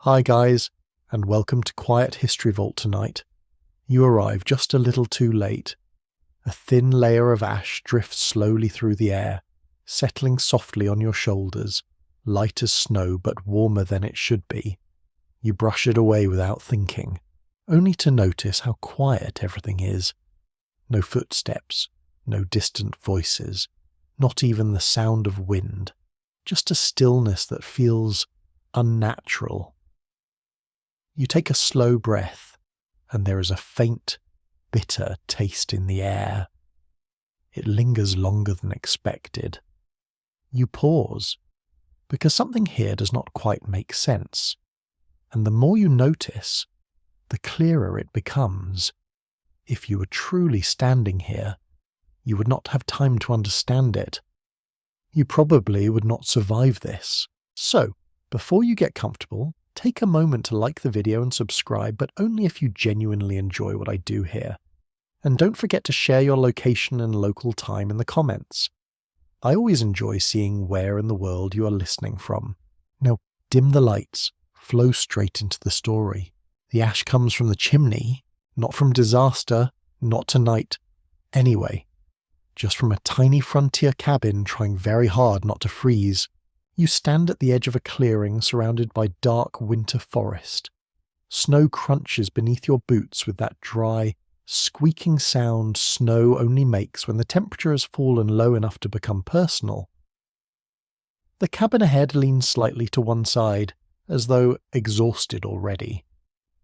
Hi guys, and welcome to Quiet History Vault tonight. You arrive just a little too late. A thin layer of ash drifts slowly through the air, settling softly on your shoulders, light as snow but warmer than it should be. You brush it away without thinking, only to notice how quiet everything is. No footsteps, no distant voices, not even the sound of wind, just a stillness that feels unnatural. You take a slow breath, and there is a faint, bitter taste in the air. It lingers longer than expected. You pause, because something here does not quite make sense, and the more you notice, the clearer it becomes. If you were truly standing here, you would not have time to understand it. You probably would not survive this. So, before you get comfortable, take a moment to like the video and subscribe, but only if you genuinely enjoy what I do here. And don't forget to share your location and local time in the comments. I always enjoy seeing where in the world you are listening from. Now, dim the lights, flow straight into the story. The ash comes from the chimney, not from disaster, not tonight. Anyway, just from a tiny frontier cabin trying very hard not to freeze. You stand at the edge of a clearing surrounded by dark winter forest. Snow crunches beneath your boots with that dry, squeaking sound snow only makes when the temperature has fallen low enough to become personal. The cabin ahead leans slightly to one side, as though exhausted already.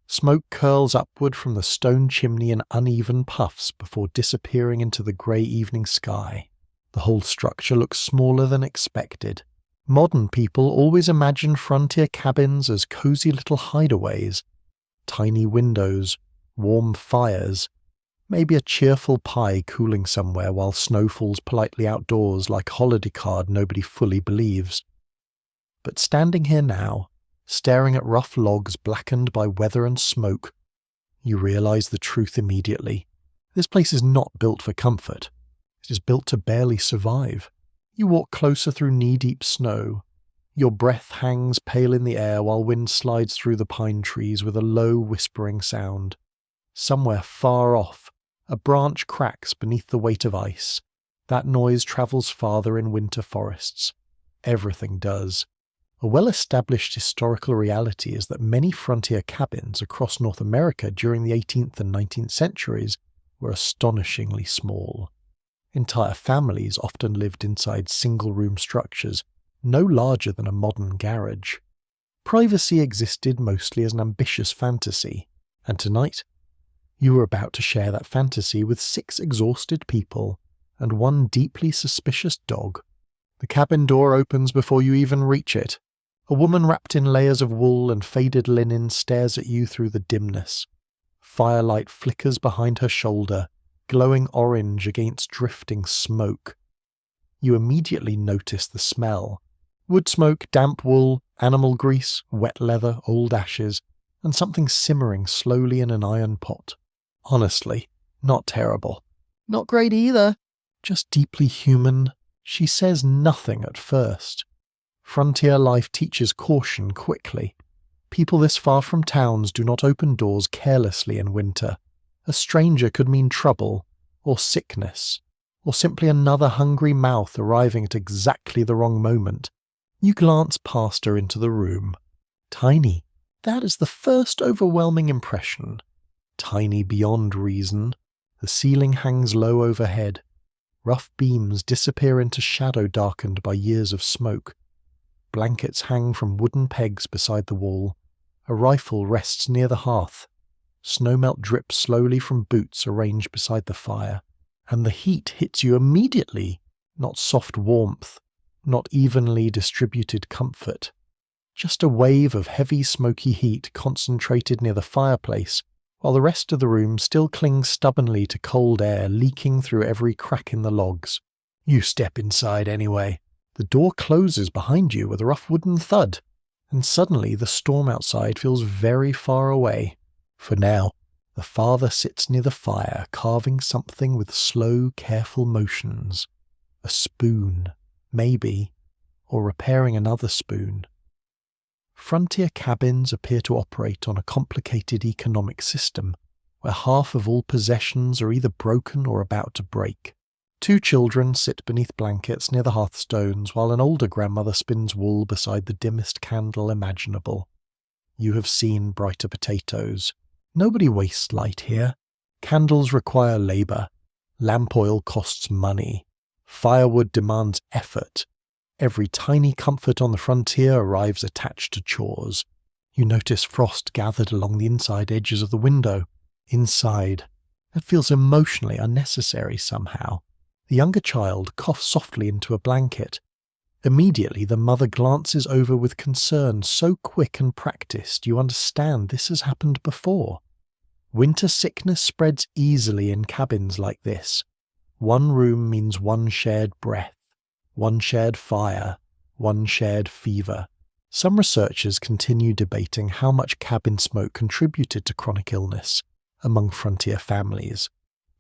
Smoke curls upward from the stone chimney in uneven puffs before disappearing into the grey evening sky. The whole structure looks smaller than expected. Modern people always imagine frontier cabins as cozy little hideaways. Tiny windows, warm fires, maybe a cheerful pie cooling somewhere while snow falls politely outdoors like a holiday card nobody fully believes. But standing here now, staring at rough logs blackened by weather and smoke, you realize the truth immediately. This place is not built for comfort. It is built to barely survive. You walk closer through knee-deep snow. Your breath hangs pale in the air while wind slides through the pine trees with a low whispering sound. Somewhere far off, a branch cracks beneath the weight of ice. That noise travels farther in winter forests. Everything does. A well-established historical reality is that many frontier cabins across North America during the 18th and 19th centuries were astonishingly small. Entire families often lived inside single-room structures, no larger than a modern garage. Privacy existed mostly as an ambitious fantasy, and tonight, you were about to share that fantasy with 6 exhausted people and 1 deeply suspicious dog. The cabin door opens before you even reach it. A woman wrapped in layers of wool and faded linen stares at you through the dimness. Firelight flickers behind her shoulder, glowing orange against drifting smoke. You immediately notice the smell. Wood smoke, damp wool, animal grease, wet leather, old ashes, and something simmering slowly in an iron pot. Honestly, not terrible. Not great either. Just deeply human. She says nothing at first. Frontier life teaches caution quickly. People this far from towns do not open doors carelessly in winter. A stranger could mean trouble, or sickness, or simply another hungry mouth arriving at exactly the wrong moment. You glance past her into the room. Tiny. That is the first overwhelming impression. Tiny beyond reason. The ceiling hangs low overhead. Rough beams disappear into shadow darkened by years of smoke. Blankets hang from wooden pegs beside the wall. A rifle rests near the hearth. Snowmelt drips slowly from boots arranged beside the fire. And the heat hits you immediately. Not soft warmth. Not evenly distributed comfort. Just a wave of heavy smoky heat concentrated near the fireplace, while the rest of the room still clings stubbornly to cold air leaking through every crack in the logs. You step inside anyway. The door closes behind you with a rough wooden thud, and suddenly the storm outside feels very far away. For now, the father sits near the fire carving something with slow, careful motions. A spoon, maybe, or repairing another spoon. Frontier cabins appear to operate on a complicated economic system, where half of all possessions are either broken or about to break. 2 children sit beneath blankets near the hearthstones while an older grandmother spins wool beside the dimmest candle imaginable. You have seen brighter potatoes. Nobody wastes light here. Candles require labour. Lamp oil costs money. Firewood demands effort. Every tiny comfort on the frontier arrives attached to chores. You notice frost gathered along the inside edges of the window. Inside. It feels emotionally unnecessary somehow. The younger child coughs softly into a blanket. Immediately the mother glances over with concern so quick and practiced you understand this has happened before. Winter sickness spreads easily in cabins like this. One room means one shared breath, one shared fire, one shared fever. Some researchers continue debating how much cabin smoke contributed to chronic illness among frontier families,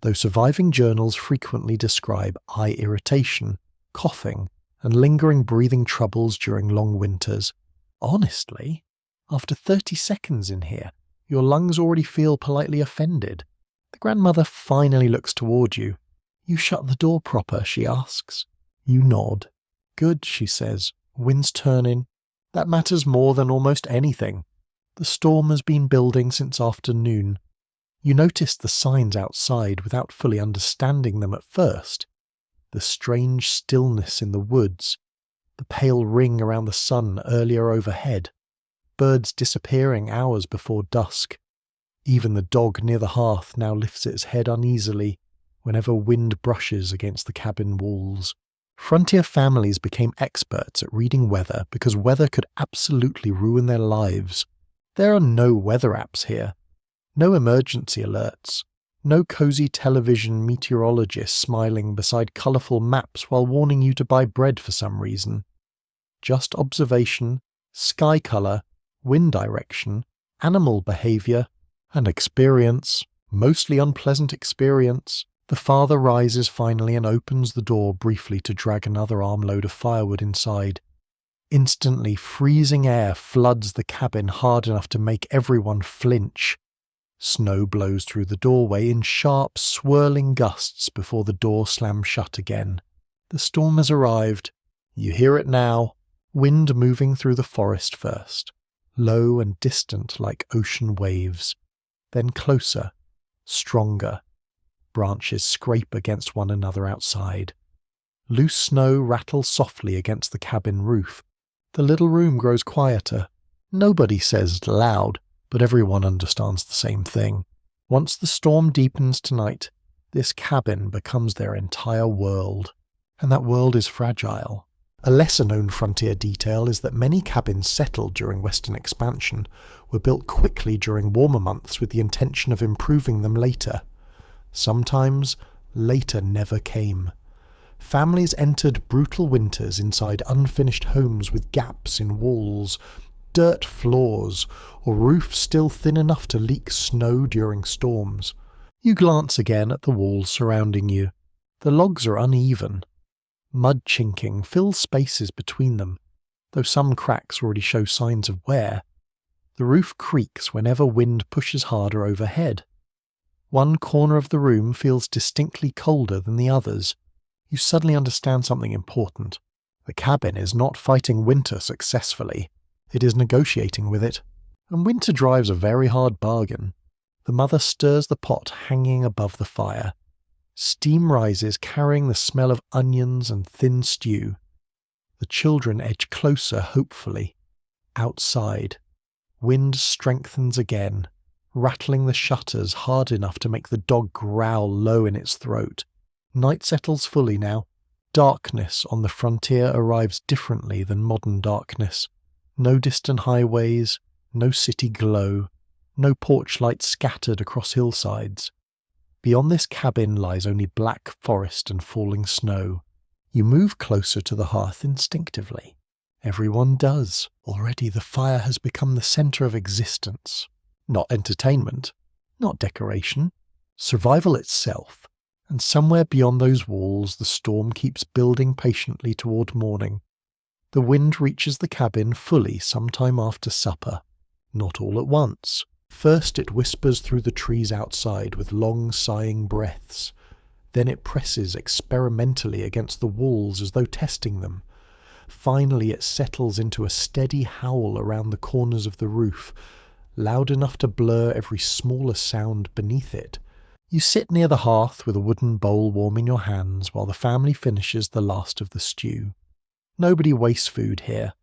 though surviving journals frequently describe eye irritation, coughing, and lingering breathing troubles during long winters. Honestly, after 30 seconds in here, your lungs already feel politely offended. The grandmother finally looks toward you. "You shut the door proper?" she asks. You nod. "Good," she says. "Wind's turning. That matters more than almost anything. The storm has been building since afternoon." You notice the signs outside without fully understanding them at first. The strange stillness in the woods, the pale ring around the sun earlier overhead, birds disappearing hours before dusk. Even the dog near the hearth now lifts its head uneasily whenever wind brushes against the cabin walls. Frontier families became experts at reading weather because weather could absolutely ruin their lives. There are no weather apps here. No emergency alerts. No cozy television meteorologist smiling beside colourful maps while warning you to buy bread for some reason. Just observation, sky colour, wind direction, animal behaviour, and experience. Mostly unpleasant experience. The father rises finally and opens the door briefly to drag another armload of firewood inside. Instantly, freezing air floods the cabin hard enough to make everyone flinch. Snow blows through the doorway in sharp, swirling gusts before the door slams shut again. The storm has arrived. You hear it now. Wind moving through the forest first, low and distant like ocean waves. Then closer, stronger. Branches scrape against one another outside. Loose snow rattles softly against the cabin roof. The little room grows quieter. Nobody says loud, but everyone understands the same thing. Once the storm deepens tonight, this cabin becomes their entire world. And that world is fragile. A lesser-known frontier detail is that many cabins settled during Western expansion were built quickly during warmer months with the intention of improving them later. Sometimes, later never came. Families entered brutal winters inside unfinished homes with gaps in walls, dirt floors, or roofs still thin enough to leak snow during storms. You glance again at the walls surrounding you. The logs are uneven. Mud chinking fills spaces between them, though some cracks already show signs of wear. The roof creaks whenever wind pushes harder overhead. One corner of the room feels distinctly colder than the others. You suddenly understand something important. The cabin is not fighting winter successfully. It is negotiating with it, and winter drives a very hard bargain. The mother stirs the pot hanging above the fire. Steam rises carrying the smell of onions and thin stew. The children edge closer hopefully. Outside, wind strengthens again, rattling the shutters hard enough to make the dog growl low in its throat. Night settles fully now. Darkness on the frontier arrives differently than modern darkness. No distant highways, no city glow, no porch lights scattered across hillsides. Beyond this cabin lies only black forest and falling snow. You move closer to the hearth instinctively. Everyone does. Already the fire has become the centre of existence. Not entertainment, not decoration, survival itself. And somewhere beyond those walls the storm keeps building patiently toward morning. The wind reaches the cabin fully sometime after supper, not all at once. First it whispers through the trees outside with long sighing breaths. Then it presses experimentally against the walls as though testing them. Finally it settles into a steady howl around the corners of the roof, loud enough to blur every smaller sound beneath it. You sit near the hearth with a wooden bowl warm in your hands while the family finishes the last of the stew. Nobody wastes food here.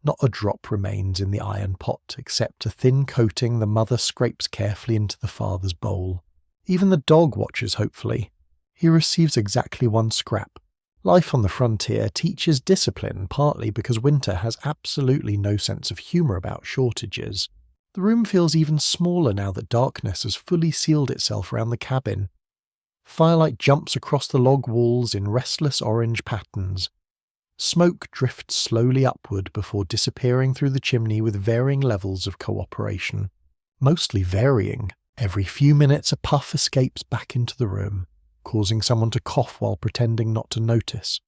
Not a drop remains in the iron pot, except a thin coating the mother scrapes carefully into the father's bowl. Even the dog watches hopefully. He receives exactly one scrap. Life on the frontier teaches discipline, partly because winter has absolutely no sense of humour about shortages. The room feels even smaller now that darkness has fully sealed itself around the cabin. Firelight jumps across the log walls in restless orange patterns. Smoke drifts slowly upward before disappearing through the chimney with varying levels of cooperation. Mostly varying. Every few minutes a puff escapes back into the room, causing someone to cough while pretending not to notice.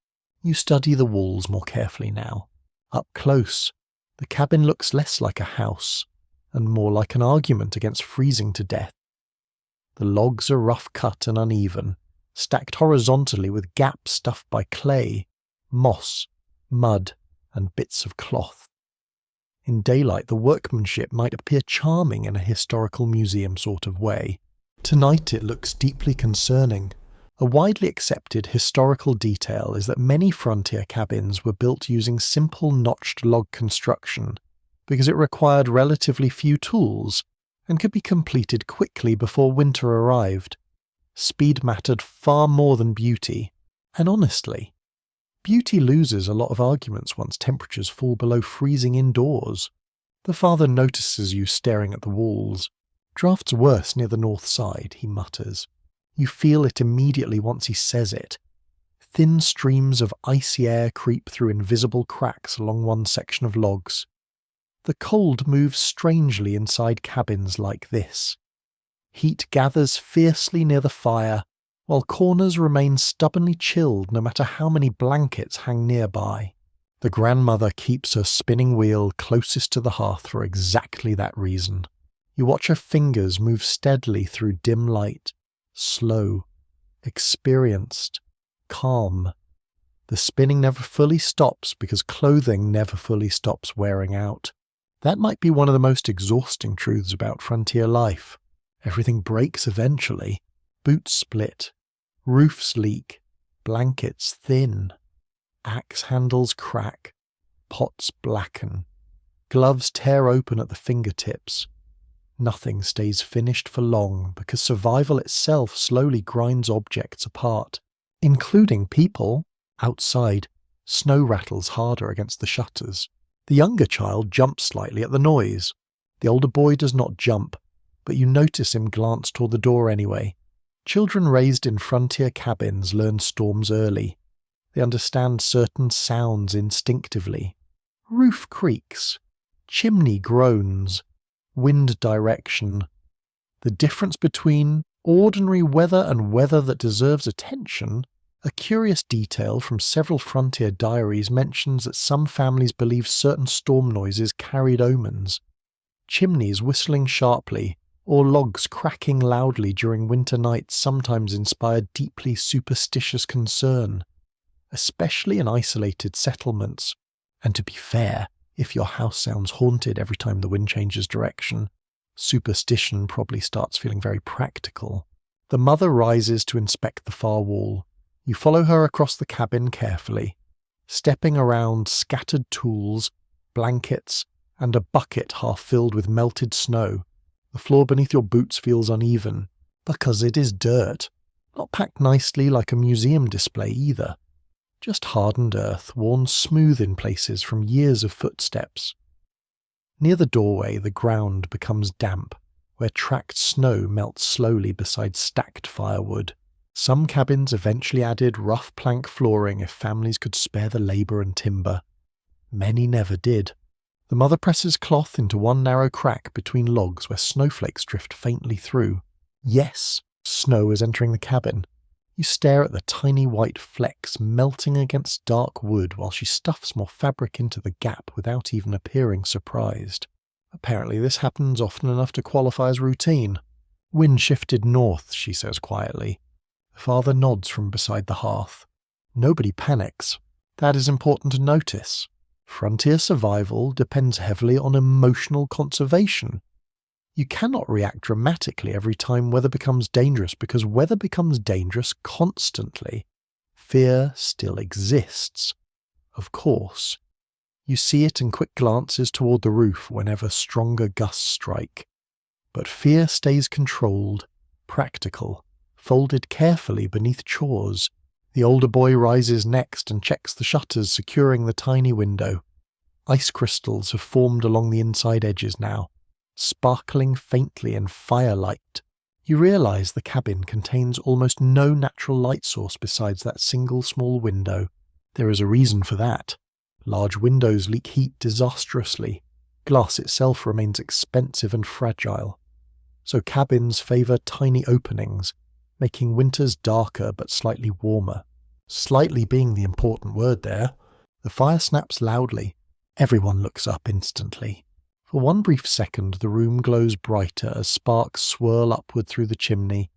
You study the walls more carefully now. Up close, the cabin looks less like a house, and more like an argument against freezing to death. The logs are rough cut and uneven, stacked horizontally with gaps stuffed by clay, moss, mud, and bits of cloth. In daylight, the workmanship might appear charming in a historical museum sort of way. Tonight it looks deeply concerning. A widely accepted historical detail is that many frontier cabins were built using simple notched log construction, because it required relatively few tools and could be completed quickly before winter arrived. Speed mattered far more than beauty, and honestly, beauty loses a lot of arguments once temperatures fall below freezing indoors. The father notices you staring at the walls. Draft's worse near the north side, he mutters. You feel it immediately once he says it. Thin streams of icy air creep through invisible cracks along one section of logs. The cold moves strangely inside cabins like this. Heat gathers fiercely near the fire, while corners remain stubbornly chilled no matter how many blankets hang nearby. The grandmother keeps her spinning wheel closest to the hearth for exactly that reason. You watch her fingers move steadily through dim light, slow, experienced, calm. The spinning never fully stops because clothing never fully stops wearing out. That might be one of the most exhausting truths about frontier life. Everything breaks eventually. Boots split, roofs leak, blankets thin, axe handles crack, pots blacken, gloves tear open at the fingertips. Nothing stays finished for long because survival itself slowly grinds objects apart, including people. Outside, snow rattles harder against the shutters. The younger child jumps slightly at the noise. The older boy does not jump, but you notice him glance toward the door anyway. Children raised in frontier cabins learn storms early. They understand certain sounds instinctively. Roof creaks, chimney groans, wind direction. The difference between ordinary weather and weather that deserves attention. A curious detail from several frontier diaries mentions that some families believe certain storm noises carried omens. Chimneys whistling sharply, or logs cracking loudly during winter nights sometimes inspired deeply superstitious concern, especially in isolated settlements. And to be fair, if your house sounds haunted every time the wind changes direction, superstition probably starts feeling very practical. The mother rises to inspect the far wall. You follow her across the cabin carefully, stepping around scattered tools, blankets, and a bucket half filled with melted snow. The floor beneath your boots feels uneven, because it is dirt, not packed nicely like a museum display either. Just hardened earth, worn smooth in places from years of footsteps. Near the doorway, the ground becomes damp, where tracked snow melts slowly beside stacked firewood. Some cabins eventually added rough plank flooring if families could spare the labour and timber. Many never did. The mother presses cloth into one narrow crack between logs where snowflakes drift faintly through. Yes, snow is entering the cabin. You stare at the tiny white flecks melting against dark wood while she stuffs more fabric into the gap without even appearing surprised. Apparently this happens often enough to qualify as routine. Wind shifted north, she says quietly. The father nods from beside the hearth. Nobody panics. That is important to notice. Frontier survival depends heavily on emotional conservation. You cannot react dramatically every time weather becomes dangerous, because weather becomes dangerous constantly. Fear still exists. Of course. You see it in quick glances toward the roof whenever stronger gusts strike. But fear stays controlled, practical, folded carefully beneath chores. The older boy rises next and checks the shutters securing the tiny window. Ice crystals have formed along the inside edges now, sparkling faintly in firelight. You realize the cabin contains almost no natural light source besides that single small window. There is a reason for that. Large windows leak heat disastrously. Glass itself remains expensive and fragile. So cabins favor tiny openings, making winters darker but slightly warmer. Slightly being the important word there. The fire snaps loudly. Everyone looks up instantly. For one brief second the room glows brighter as sparks swirl upward through the chimney.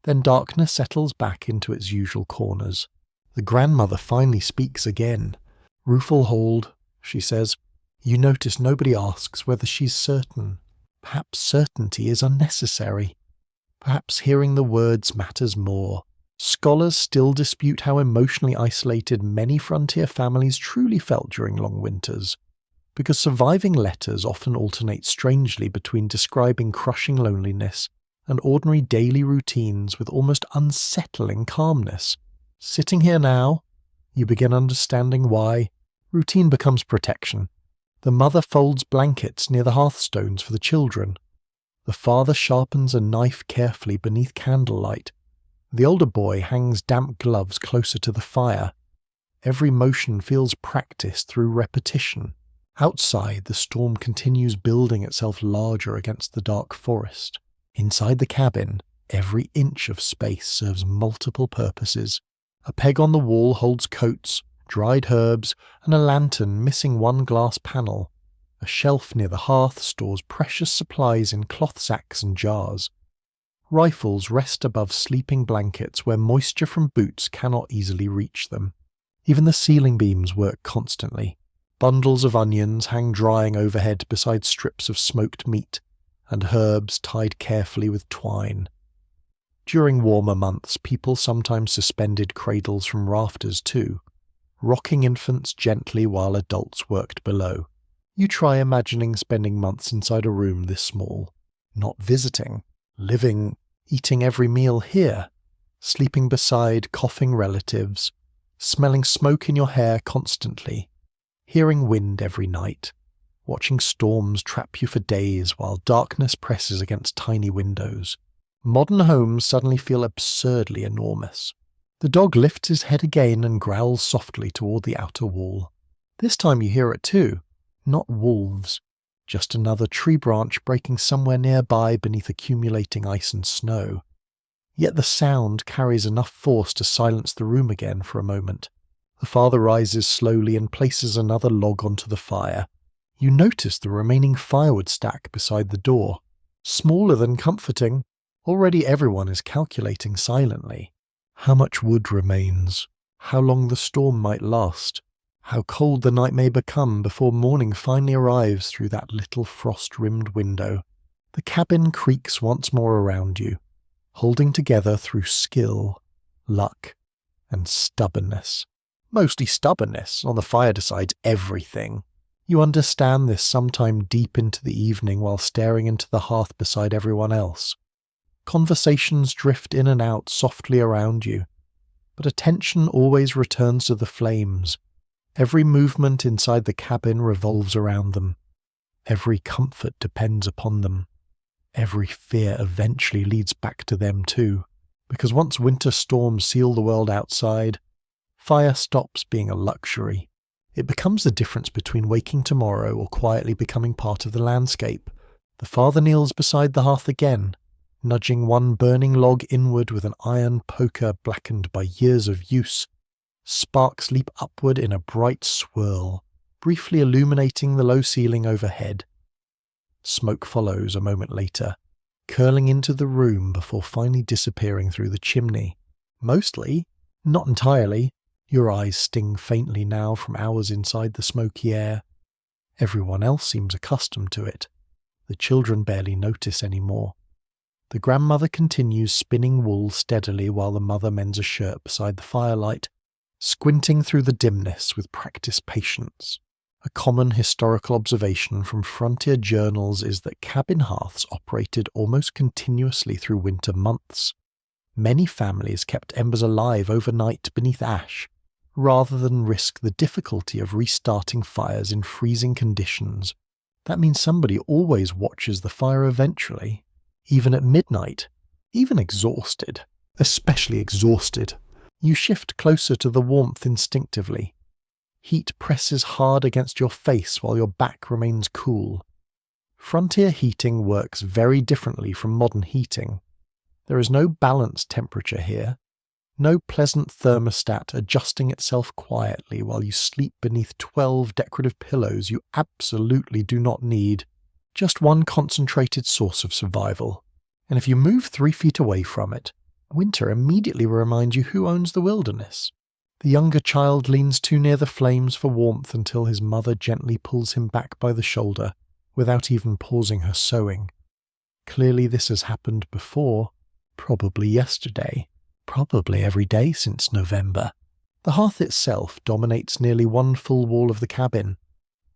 Then darkness settles back into its usual corners. The grandmother finally speaks again. "Roof will hold," she says. You notice nobody asks whether she's certain. Perhaps certainty is unnecessary. Perhaps hearing the words matters more. Scholars still dispute how emotionally isolated many frontier families truly felt during long winters, because surviving letters often alternate strangely between describing crushing loneliness and ordinary daily routines with almost unsettling calmness. Sitting here now, you begin understanding why. Routine becomes protection. The mother folds blankets near the hearthstones for the children. The father sharpens a knife carefully beneath candlelight. The older boy hangs damp gloves closer to the fire. Every motion feels practiced through repetition. Outside, the storm continues building itself larger against the dark forest. Inside the cabin, every inch of space serves multiple purposes. A peg on the wall holds coats, dried herbs, and a lantern missing one glass panel. A shelf near the hearth stores precious supplies in cloth sacks and jars. Rifles rest above sleeping blankets where moisture from boots cannot easily reach them. Even the ceiling beams work constantly. Bundles of onions hang drying overhead beside strips of smoked meat, and herbs tied carefully with twine. During warmer months, people sometimes suspended cradles from rafters too, rocking infants gently while adults worked below. You try imagining spending months inside a room this small, not visiting, living, eating every meal here, sleeping beside coughing relatives, smelling smoke in your hair constantly, hearing wind every night, watching storms trap you for days while darkness presses against tiny windows. Modern homes suddenly feel absurdly enormous. The dog lifts his head again and growls softly toward the outer wall. This time you hear it too, not wolves. Just another tree branch breaking somewhere nearby beneath accumulating ice and snow. Yet the sound carries enough force to silence the room again for a moment. The father rises slowly and places another log onto the fire. You notice the remaining firewood stack beside the door. Smaller than comforting. Already everyone is calculating silently. How much wood remains? How long the storm might last? How cold the night may become before morning finally arrives through that little frost-rimmed window. The cabin creaks once more around you, holding together through skill, luck, and stubbornness. Mostly stubbornness. On the fire decides everything. You understand this sometime deep into the evening while staring into the hearth beside everyone else. Conversations drift in and out softly around you, but attention always returns to the flames. Every movement inside the cabin revolves around them. Every comfort depends upon them. Every fear eventually leads back to them too, because once winter storms seal the world outside, fire stops being a luxury. It becomes the difference between waking tomorrow or quietly becoming part of the landscape. The father kneels beside the hearth again, nudging one burning log inward with an iron poker blackened by years of use. Sparks leap upward in a bright swirl, briefly illuminating the low ceiling overhead. Smoke follows a moment later, curling into the room before finally disappearing through the chimney. Mostly, not entirely. Your eyes sting faintly now from hours inside the smoky air. Everyone else seems accustomed to it. The children barely notice anymore. The grandmother continues spinning wool steadily while the mother mends a shirt beside the firelight, squinting through the dimness with practiced patience. A common historical observation from frontier journals is that cabin hearths operated almost continuously through winter months. Many families kept embers alive overnight beneath ash, rather than risk the difficulty of restarting fires in freezing conditions. That means somebody always watches the fire eventually, even at midnight, even exhausted, especially exhausted. You shift closer to the warmth instinctively. Heat presses hard against your face while your back remains cool. Frontier heating works very differently from modern heating. There is no balanced temperature here, no pleasant thermostat adjusting itself quietly while you sleep beneath 12 decorative pillows you absolutely do not need. Just one concentrated source of survival. And if you move 3 feet away from it, winter immediately reminds you who owns the wilderness. The younger child leans too near the flames for warmth until his mother gently pulls him back by the shoulder, without even pausing her sewing. Clearly this has happened before, probably yesterday, probably every day since November. The hearth itself dominates nearly one full wall of the cabin.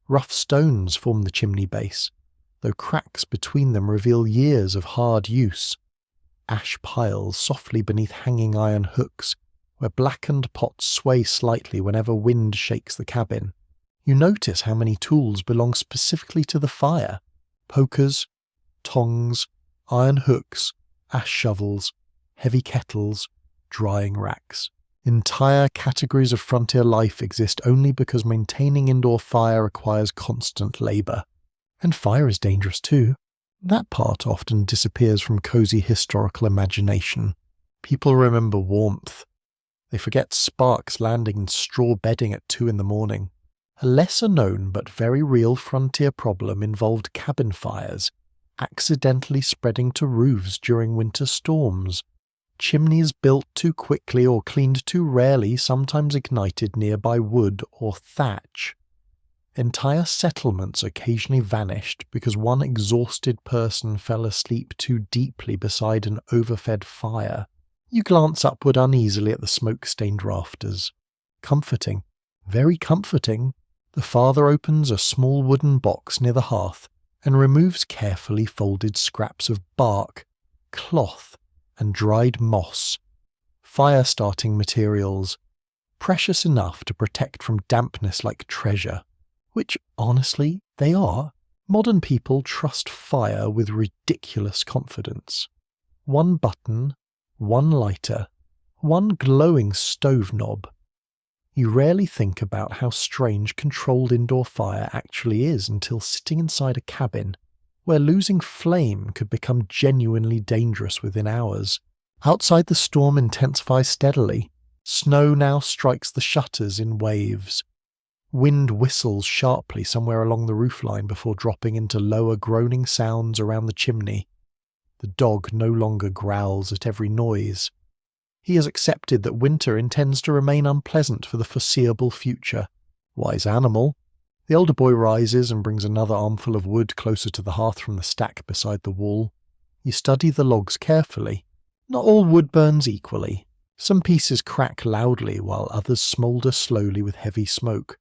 Rough stones form the chimney base, though cracks between them reveal years of hard use. Ash piles softly beneath hanging iron hooks, where blackened pots sway slightly whenever wind shakes the cabin. You notice how many tools belong specifically to the fire: pokers, tongs, iron hooks, ash shovels, heavy kettles, drying racks. Entire categories of frontier life exist only because maintaining indoor fire requires constant labour. And fire is dangerous too. That part often disappears from cosy historical imagination. People remember warmth. They forget sparks landing in straw bedding at 2 a.m. A lesser-known but very real frontier problem involved cabin fires, accidentally spreading to roofs during winter storms. Chimneys built too quickly or cleaned too rarely sometimes ignited nearby wood or thatch. Entire settlements occasionally vanished because one exhausted person fell asleep too deeply beside an overfed fire. You glance upward uneasily at the smoke-stained rafters. Comforting, very comforting. The father opens a small wooden box near the hearth and removes carefully folded scraps of bark, cloth, and dried moss. Fire-starting materials, precious enough to protect from dampness like treasure. Which, honestly, they are. Modern people trust fire with ridiculous confidence. One button, one lighter, one glowing stove knob. You rarely think about how strange controlled indoor fire actually is until sitting inside a cabin, where losing flame could become genuinely dangerous within hours. Outside the storm intensifies steadily. Snow now strikes the shutters in waves. Wind whistles sharply somewhere along the roofline before dropping into lower groaning sounds around the chimney. The dog no longer growls at every noise. He has accepted that winter intends to remain unpleasant for the foreseeable future. Wise animal. The older boy rises and brings another armful of wood closer to the hearth from the stack beside the wall. You study the logs carefully. Not all wood burns equally. Some pieces crack loudly while others smoulder slowly with heavy smoke.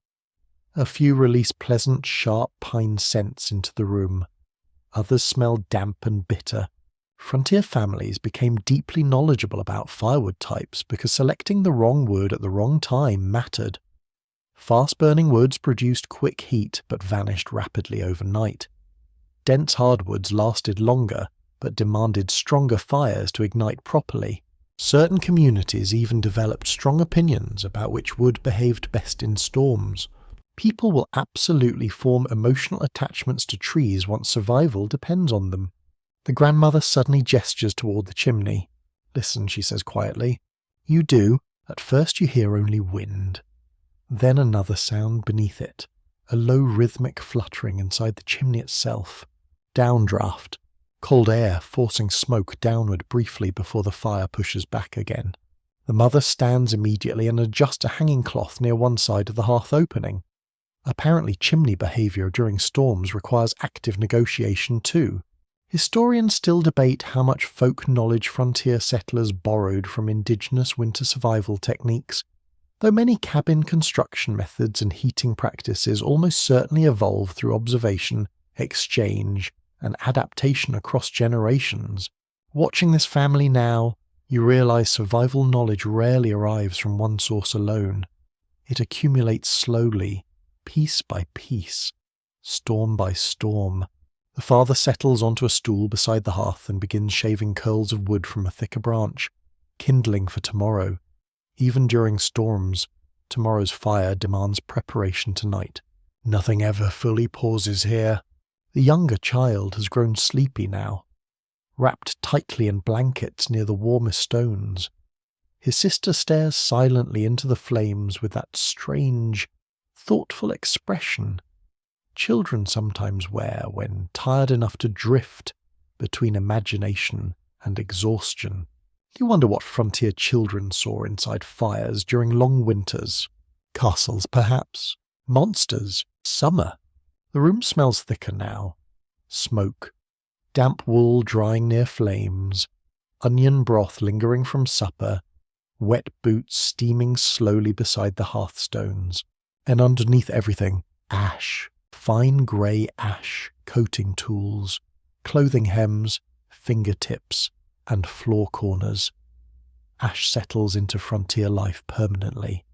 A few release pleasant, sharp pine scents into the room. Others smell damp and bitter. Frontier families became deeply knowledgeable about firewood types because selecting the wrong wood at the wrong time mattered. Fast-burning woods produced quick heat but vanished rapidly overnight. Dense hardwoods lasted longer but demanded stronger fires to ignite properly. Certain communities even developed strong opinions about which wood behaved best in storms. People will absolutely form emotional attachments to trees once survival depends on them. The grandmother suddenly gestures toward the chimney. "Listen," she says quietly. "You do. At first you hear only wind. Then another sound beneath it, a low rhythmic fluttering inside the chimney itself. Downdraft, cold air forcing smoke downward briefly before the fire pushes back again. The mother stands immediately and adjusts a hanging cloth near one side of the hearth opening. Apparently chimney behaviour during storms requires active negotiation too. Historians still debate how much folk knowledge frontier settlers borrowed from indigenous winter survival techniques, though many cabin construction methods and heating practices almost certainly evolved through observation, exchange, and adaptation across generations. Watching this family now, you realise survival knowledge rarely arrives from one source alone. It accumulates slowly, piece by piece, storm by storm. The father settles onto a stool beside the hearth and begins shaving curls of wood from a thicker branch, kindling for tomorrow. Even during storms, tomorrow's fire demands preparation tonight. Nothing ever fully pauses here. The younger child has grown sleepy now, wrapped tightly in blankets near the warmest stones. His sister stares silently into the flames with that strange, thoughtful expression children sometimes wear when tired enough to drift between imagination and exhaustion. You wonder what frontier children saw inside fires during long winters. Castles, perhaps. Monsters. Summer. The room smells thicker now. Smoke. Damp wool drying near flames. Onion broth lingering from supper. Wet boots steaming slowly beside the hearthstones. And underneath everything, ash. Fine grey ash, coating tools, clothing hems, fingertips, and floor corners. Ash settles into frontier life permanently,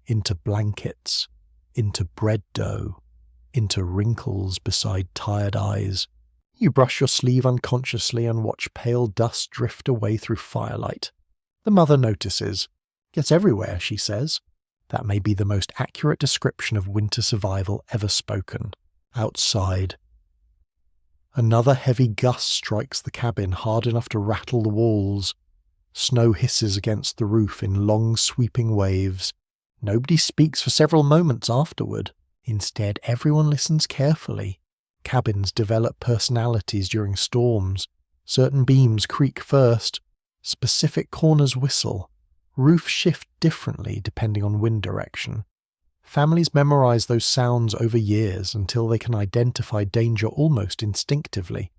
into blankets, into bread dough, into wrinkles beside tired eyes. You brush your sleeve unconsciously and watch pale dust drift away through firelight. The mother notices. "Gets everywhere," she says. That may be the most accurate description of winter survival ever spoken. Outside. Another heavy gust strikes the cabin hard enough to rattle the walls. Snow hisses against the roof in long sweeping waves. Nobody speaks for several moments afterward. Instead, everyone listens carefully. Cabins develop personalities during storms. Certain beams creak first. Specific corners whistle. Roofs shift differently depending on wind direction. Families memorize those sounds over years until they can identify danger almost instinctively.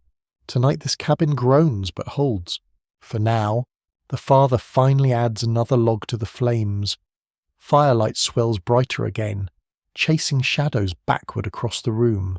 Tonight this cabin groans but holds. For now, the father finally adds another log to the flames. Firelight swells brighter again, chasing shadows backward across the room.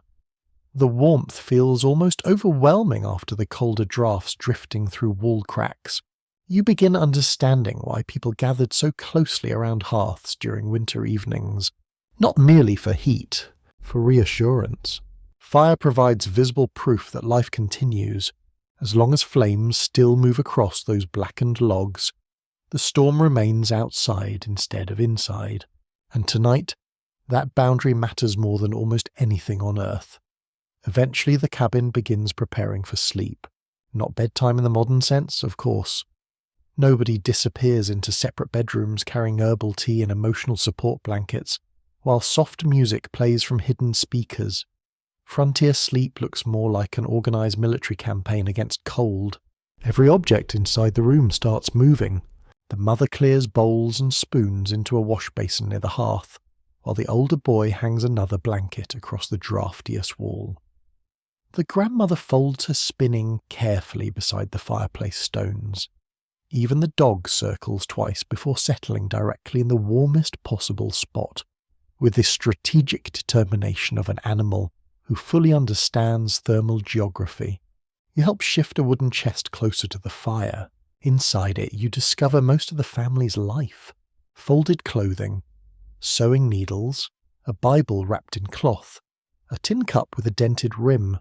The warmth feels almost overwhelming after the colder drafts drifting through wall cracks. You begin understanding why people gathered so closely around hearths during winter evenings. Not merely for heat, for reassurance. Fire provides visible proof that life continues. As long as flames still move across those blackened logs, the storm remains outside instead of inside. And tonight, that boundary matters more than almost anything on earth. Eventually the cabin begins preparing for sleep. Not bedtime in the modern sense, of course. Nobody disappears into separate bedrooms carrying herbal tea and emotional support blankets, while soft music plays from hidden speakers. Frontier sleep looks more like an organised military campaign against cold. Every object inside the room starts moving. The mother clears bowls and spoons into a wash basin near the hearth, while the older boy hangs another blanket across the draftiest wall. The grandmother folds her spinning carefully beside the fireplace stones. Even the dog circles twice before settling directly in the warmest possible spot, with the strategic determination of an animal who fully understands thermal geography. You help shift a wooden chest closer to the fire. Inside it, you discover most of the family's life. Folded clothing, sewing needles, a Bible wrapped in cloth, a tin cup with a dented rim,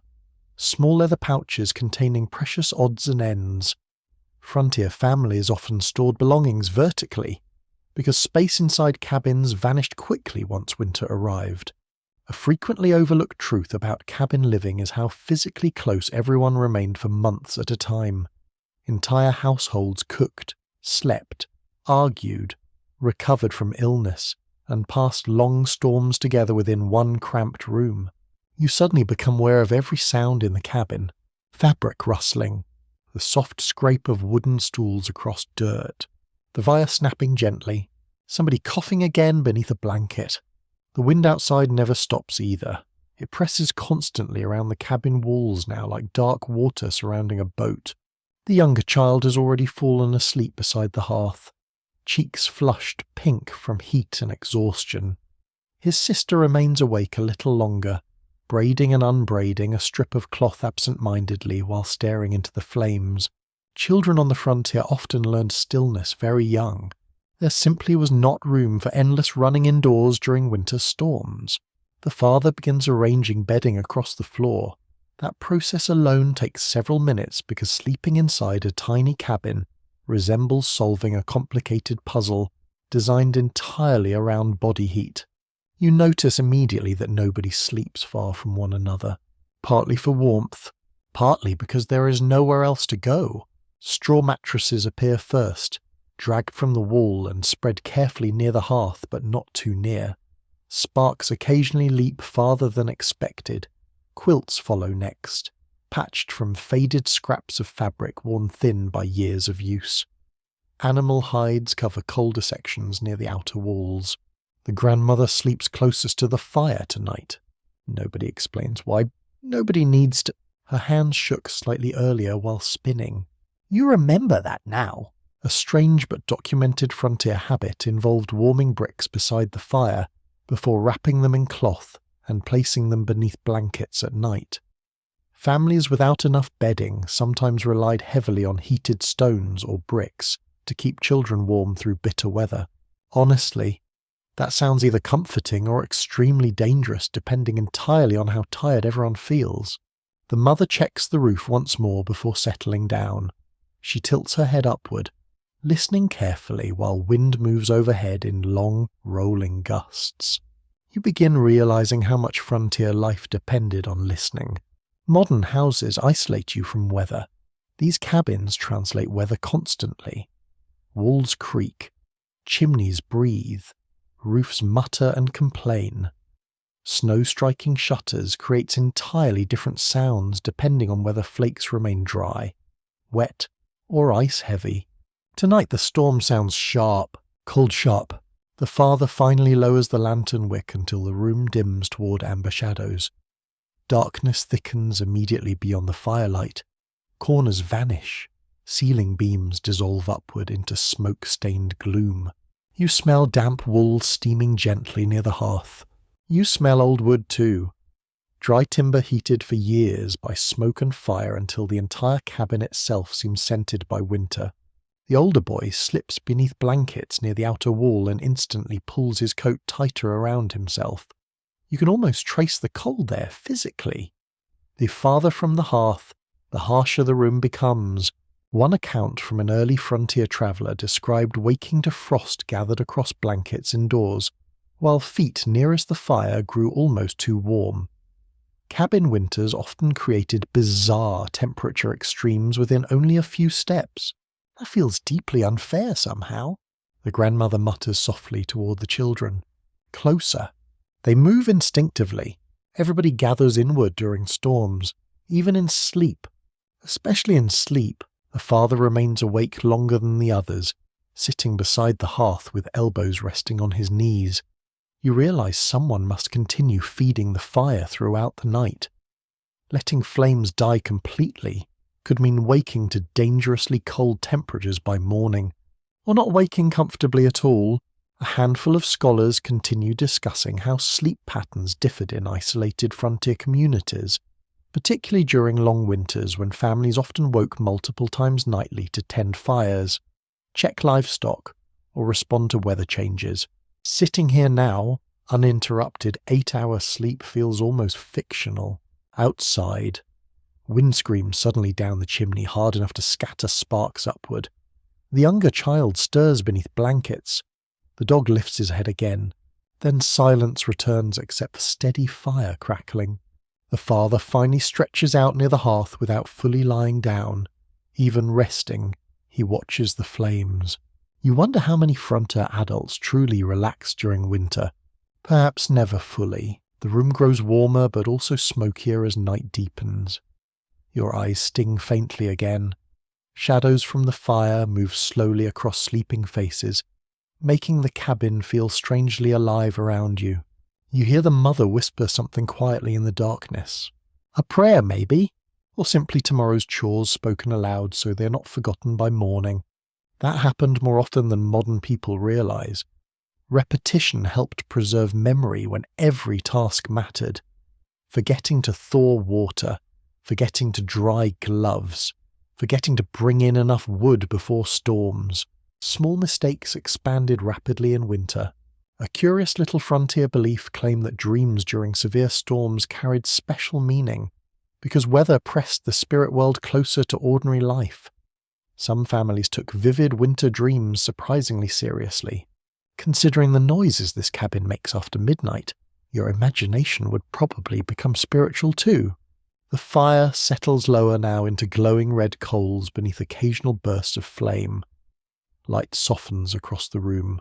small leather pouches containing precious odds and ends. Frontier families often stored belongings vertically, because space inside cabins vanished quickly once winter arrived. A frequently overlooked truth about cabin living is how physically close everyone remained for months at a time. Entire households cooked, slept, argued, recovered from illness, and passed long storms together within one cramped room. You suddenly become aware of every sound in the cabin: fabric rustling, the soft scrape of wooden stools across dirt, the wire snapping gently, somebody coughing again beneath a blanket. The wind outside never stops either. It presses constantly around the cabin walls now like dark water surrounding a boat. The younger child has already fallen asleep beside the hearth, cheeks flushed pink from heat and exhaustion. His sister remains awake a little longer, braiding and unbraiding a strip of cloth absent-mindedly while staring into the flames. Children on the frontier often learned stillness very young. There simply was not room for endless running indoors during winter storms. The father begins arranging bedding across the floor. That process alone takes several minutes because sleeping inside a tiny cabin resembles solving a complicated puzzle designed entirely around body heat. You notice immediately that nobody sleeps far from one another, partly for warmth, partly because there is nowhere else to go. Straw mattresses appear first, dragged from the wall and spread carefully near the hearth but not too near. Sparks occasionally leap farther than expected. Quilts follow next, patched from faded scraps of fabric worn thin by years of use. Animal hides cover colder sections near the outer walls. The grandmother sleeps closest to the fire tonight. Nobody explains why. Nobody needs to. Her hands shook slightly earlier while spinning. You remember that now. A strange but documented frontier habit involved warming bricks beside the fire before wrapping them in cloth and placing them beneath blankets at night. Families without enough bedding sometimes relied heavily on heated stones or bricks to keep children warm through bitter weather. Honestly, that sounds either comforting or extremely dangerous depending entirely on how tired everyone feels. The mother checks the roof once more before settling down. She tilts her head upward, listening carefully while wind moves overhead in long, rolling gusts. You begin realizing how much frontier life depended on listening. Modern houses isolate you from weather. These cabins translate weather constantly. Walls creak, chimneys breathe, roofs mutter and complain. Snow striking shutters creates entirely different sounds depending on whether flakes remain dry, wet, or ice-heavy. Tonight the storm sounds sharp, cold sharp. The father finally lowers the lantern wick until the room dims toward amber shadows. Darkness thickens immediately beyond the firelight. Corners vanish. Ceiling beams dissolve upward into smoke-stained gloom. You smell damp wool steaming gently near the hearth. You smell old wood too. Dry timber heated for years by smoke and fire until the entire cabin itself seems scented by winter. The older boy slips beneath blankets near the outer wall and instantly pulls his coat tighter around himself. You can almost trace the cold there physically. The farther from the hearth, the harsher the room becomes. One account from an early frontier traveller described waking to frost gathered across blankets indoors, while feet nearest the fire grew almost too warm. Cabin winters often created bizarre temperature extremes within only a few steps. That feels deeply unfair somehow. The grandmother mutters softly toward the children. Closer. They move instinctively. Everybody gathers inward during storms, even in sleep. Especially in sleep, the father remains awake longer than the others, sitting beside the hearth with elbows resting on his knees. You realize someone must continue feeding the fire throughout the night. Letting flames die completely could mean waking to dangerously cold temperatures by morning, or not waking comfortably at all. A handful of scholars continue discussing how sleep patterns differed in isolated frontier communities, particularly during long winters when families often woke multiple times nightly to tend fires, check livestock, or respond to weather changes. Sitting here now, uninterrupted 8-hour sleep feels almost fictional. Outside, wind screams suddenly down the chimney hard enough to scatter sparks upward. The younger child stirs beneath blankets. The dog lifts his head again, Then silence returns except for steady fire crackling. The father finally stretches out near the hearth without fully lying down. Even resting, he watches the flames. You wonder how many frontier adults truly relax during winter. Perhaps never fully. The room grows warmer but also smokier as night deepens. Your eyes sting faintly again. Shadows from the fire move slowly across sleeping faces, making the cabin feel strangely alive around you. You hear the mother whisper something quietly in the darkness. A prayer, maybe? Or simply tomorrow's chores spoken aloud so they're not forgotten by morning. That happened more often than modern people realize. Repetition helped preserve memory when every task mattered. Forgetting to thaw water, forgetting to dry gloves, forgetting to bring in enough wood before storms. Small mistakes expanded rapidly in winter. A curious little frontier belief claimed that dreams during severe storms carried special meaning, because weather pressed the spirit world closer to ordinary life. Some families took vivid winter dreams surprisingly seriously. Considering the noises this cabin makes after midnight, your imagination would probably become spiritual too. The fire settles lower now into glowing red coals beneath occasional bursts of flame. Light softens across the room.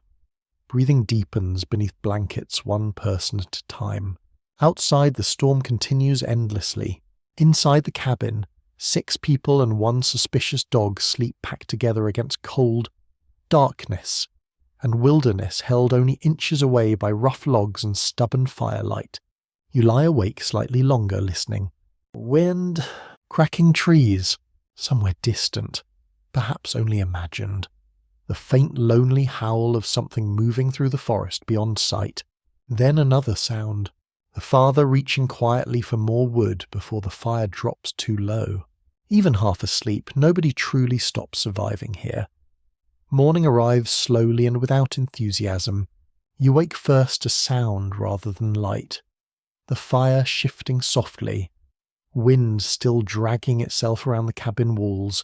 Breathing deepens beneath blankets, one person at a time. Outside, the storm continues endlessly. Inside the cabin, 6 people and 1 suspicious dog sleep packed together against cold, darkness, and wilderness held only inches away by rough logs and stubborn firelight. You lie awake slightly longer, listening. Wind, cracking trees, somewhere distant, perhaps only imagined. The faint lonely howl of something moving through the forest beyond sight. Then another sound. The father reaching quietly for more wood before the fire drops too low. Even half asleep, nobody truly stops surviving here. Morning arrives slowly and without enthusiasm. You wake first to sound rather than light. The fire shifting softly. Wind still dragging itself around the cabin walls.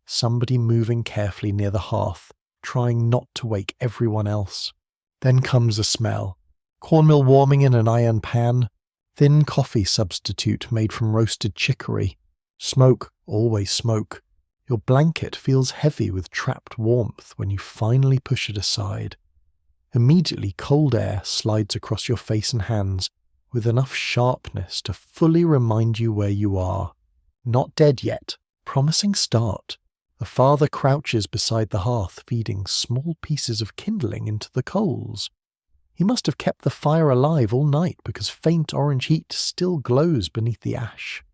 Somebody moving carefully near the hearth, trying not to wake everyone else. Then comes a smell. Cornmeal warming in an iron pan. Thin coffee substitute made from roasted chicory. Smoke, always smoke. Your blanket feels heavy with trapped warmth when you finally push it aside. Immediately cold air slides across your face and hands with enough sharpness to fully remind you where you are. Not dead yet. Promising start. The father crouches beside the hearth, feeding small pieces of kindling into the coals. He must have kept the fire alive all night because faint orange heat still glows beneath the ash.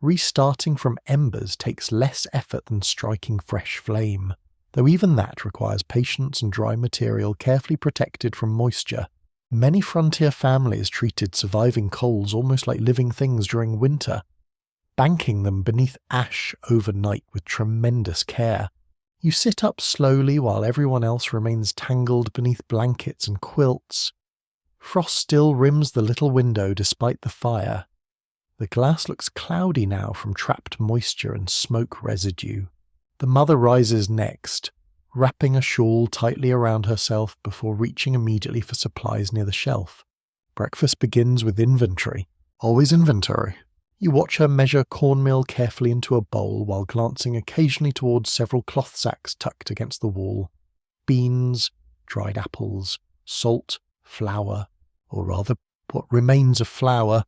Restarting from embers takes less effort than striking fresh flame, though even that requires patience and dry material carefully protected from moisture. Many frontier families treated surviving coals almost like living things during winter, banking them beneath ash overnight with tremendous care. You sit up slowly while everyone else remains tangled beneath blankets and quilts. Frost still rims the little window despite the fire. The glass looks cloudy now from trapped moisture and smoke residue. The mother rises next, wrapping a shawl tightly around herself before reaching immediately for supplies near the shelf. Breakfast begins with inventory. Always inventory. You watch her measure cornmeal carefully into a bowl while glancing occasionally towards several cloth sacks tucked against the wall. Beans, dried apples, salt, flour, or rather what remains of flour.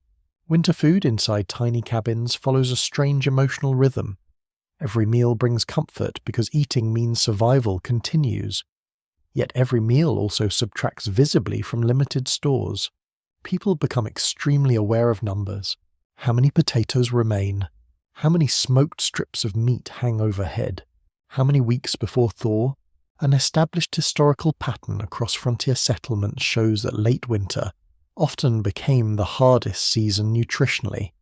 Winter food inside tiny cabins follows a strange emotional rhythm. Every meal brings comfort because eating means survival continues. Yet every meal also subtracts visibly from limited stores. People become extremely aware of numbers. How many potatoes remain? How many smoked strips of meat hang overhead? How many weeks before thaw? An established historical pattern across frontier settlements shows that late winter often became the hardest season nutritionally.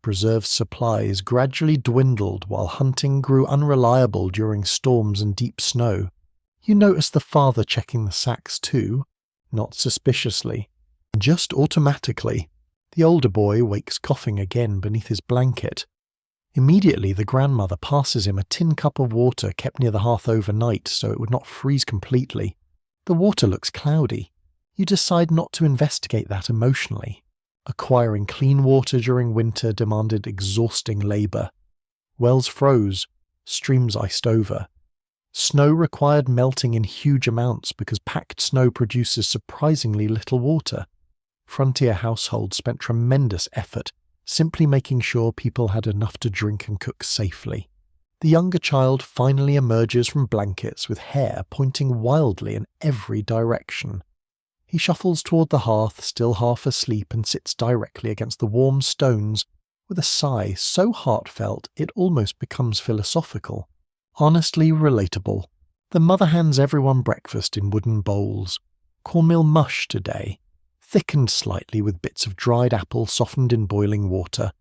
Preserved supplies gradually dwindled while hunting grew unreliable during storms and deep snow. You notice the father checking the sacks too, not suspiciously, just automatically. The older boy wakes coughing again beneath his blanket. Immediately the grandmother passes him a tin cup of water kept near the hearth overnight so it would not freeze completely. The water looks cloudy. You decide not to investigate that emotionally. Acquiring clean water during winter demanded exhausting labour. Wells froze, streams iced over. Snow required melting in huge amounts because packed snow produces surprisingly little water. Frontier households spent tremendous effort simply making sure people had enough to drink and cook safely. The younger child finally emerges from blankets with hair pointing wildly in every direction. He shuffles toward the hearth, still half asleep, and sits directly against the warm stones with a sigh so heartfelt it almost becomes philosophical. Honestly relatable. The mother hands everyone breakfast in wooden bowls. Cornmeal mush today, thickened slightly with bits of dried apple softened in boiling water.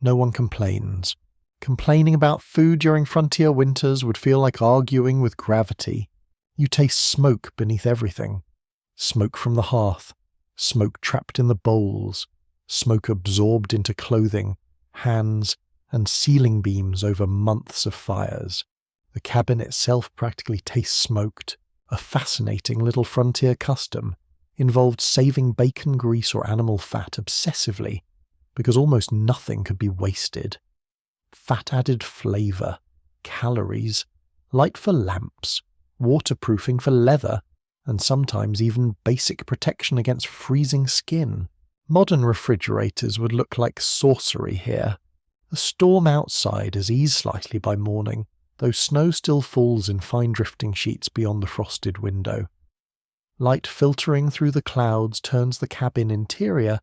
No one complains. Complaining about food during frontier winters would feel like arguing with gravity. You taste smoke beneath everything. Smoke from the hearth, smoke trapped in the bowls, smoke absorbed into clothing, hands, and ceiling beams over months of fires. The cabin itself practically tastes smoked. A fascinating little frontier custom involved saving bacon grease or animal fat obsessively because almost nothing could be wasted. Fat added flavour, calories, light for lamps, waterproofing for leather, and sometimes even basic protection against freezing skin. Modern refrigerators would look like sorcery here. The storm outside has eased slightly by morning, though snow still falls in fine drifting sheets beyond the frosted window. Light filtering through the clouds turns the cabin interior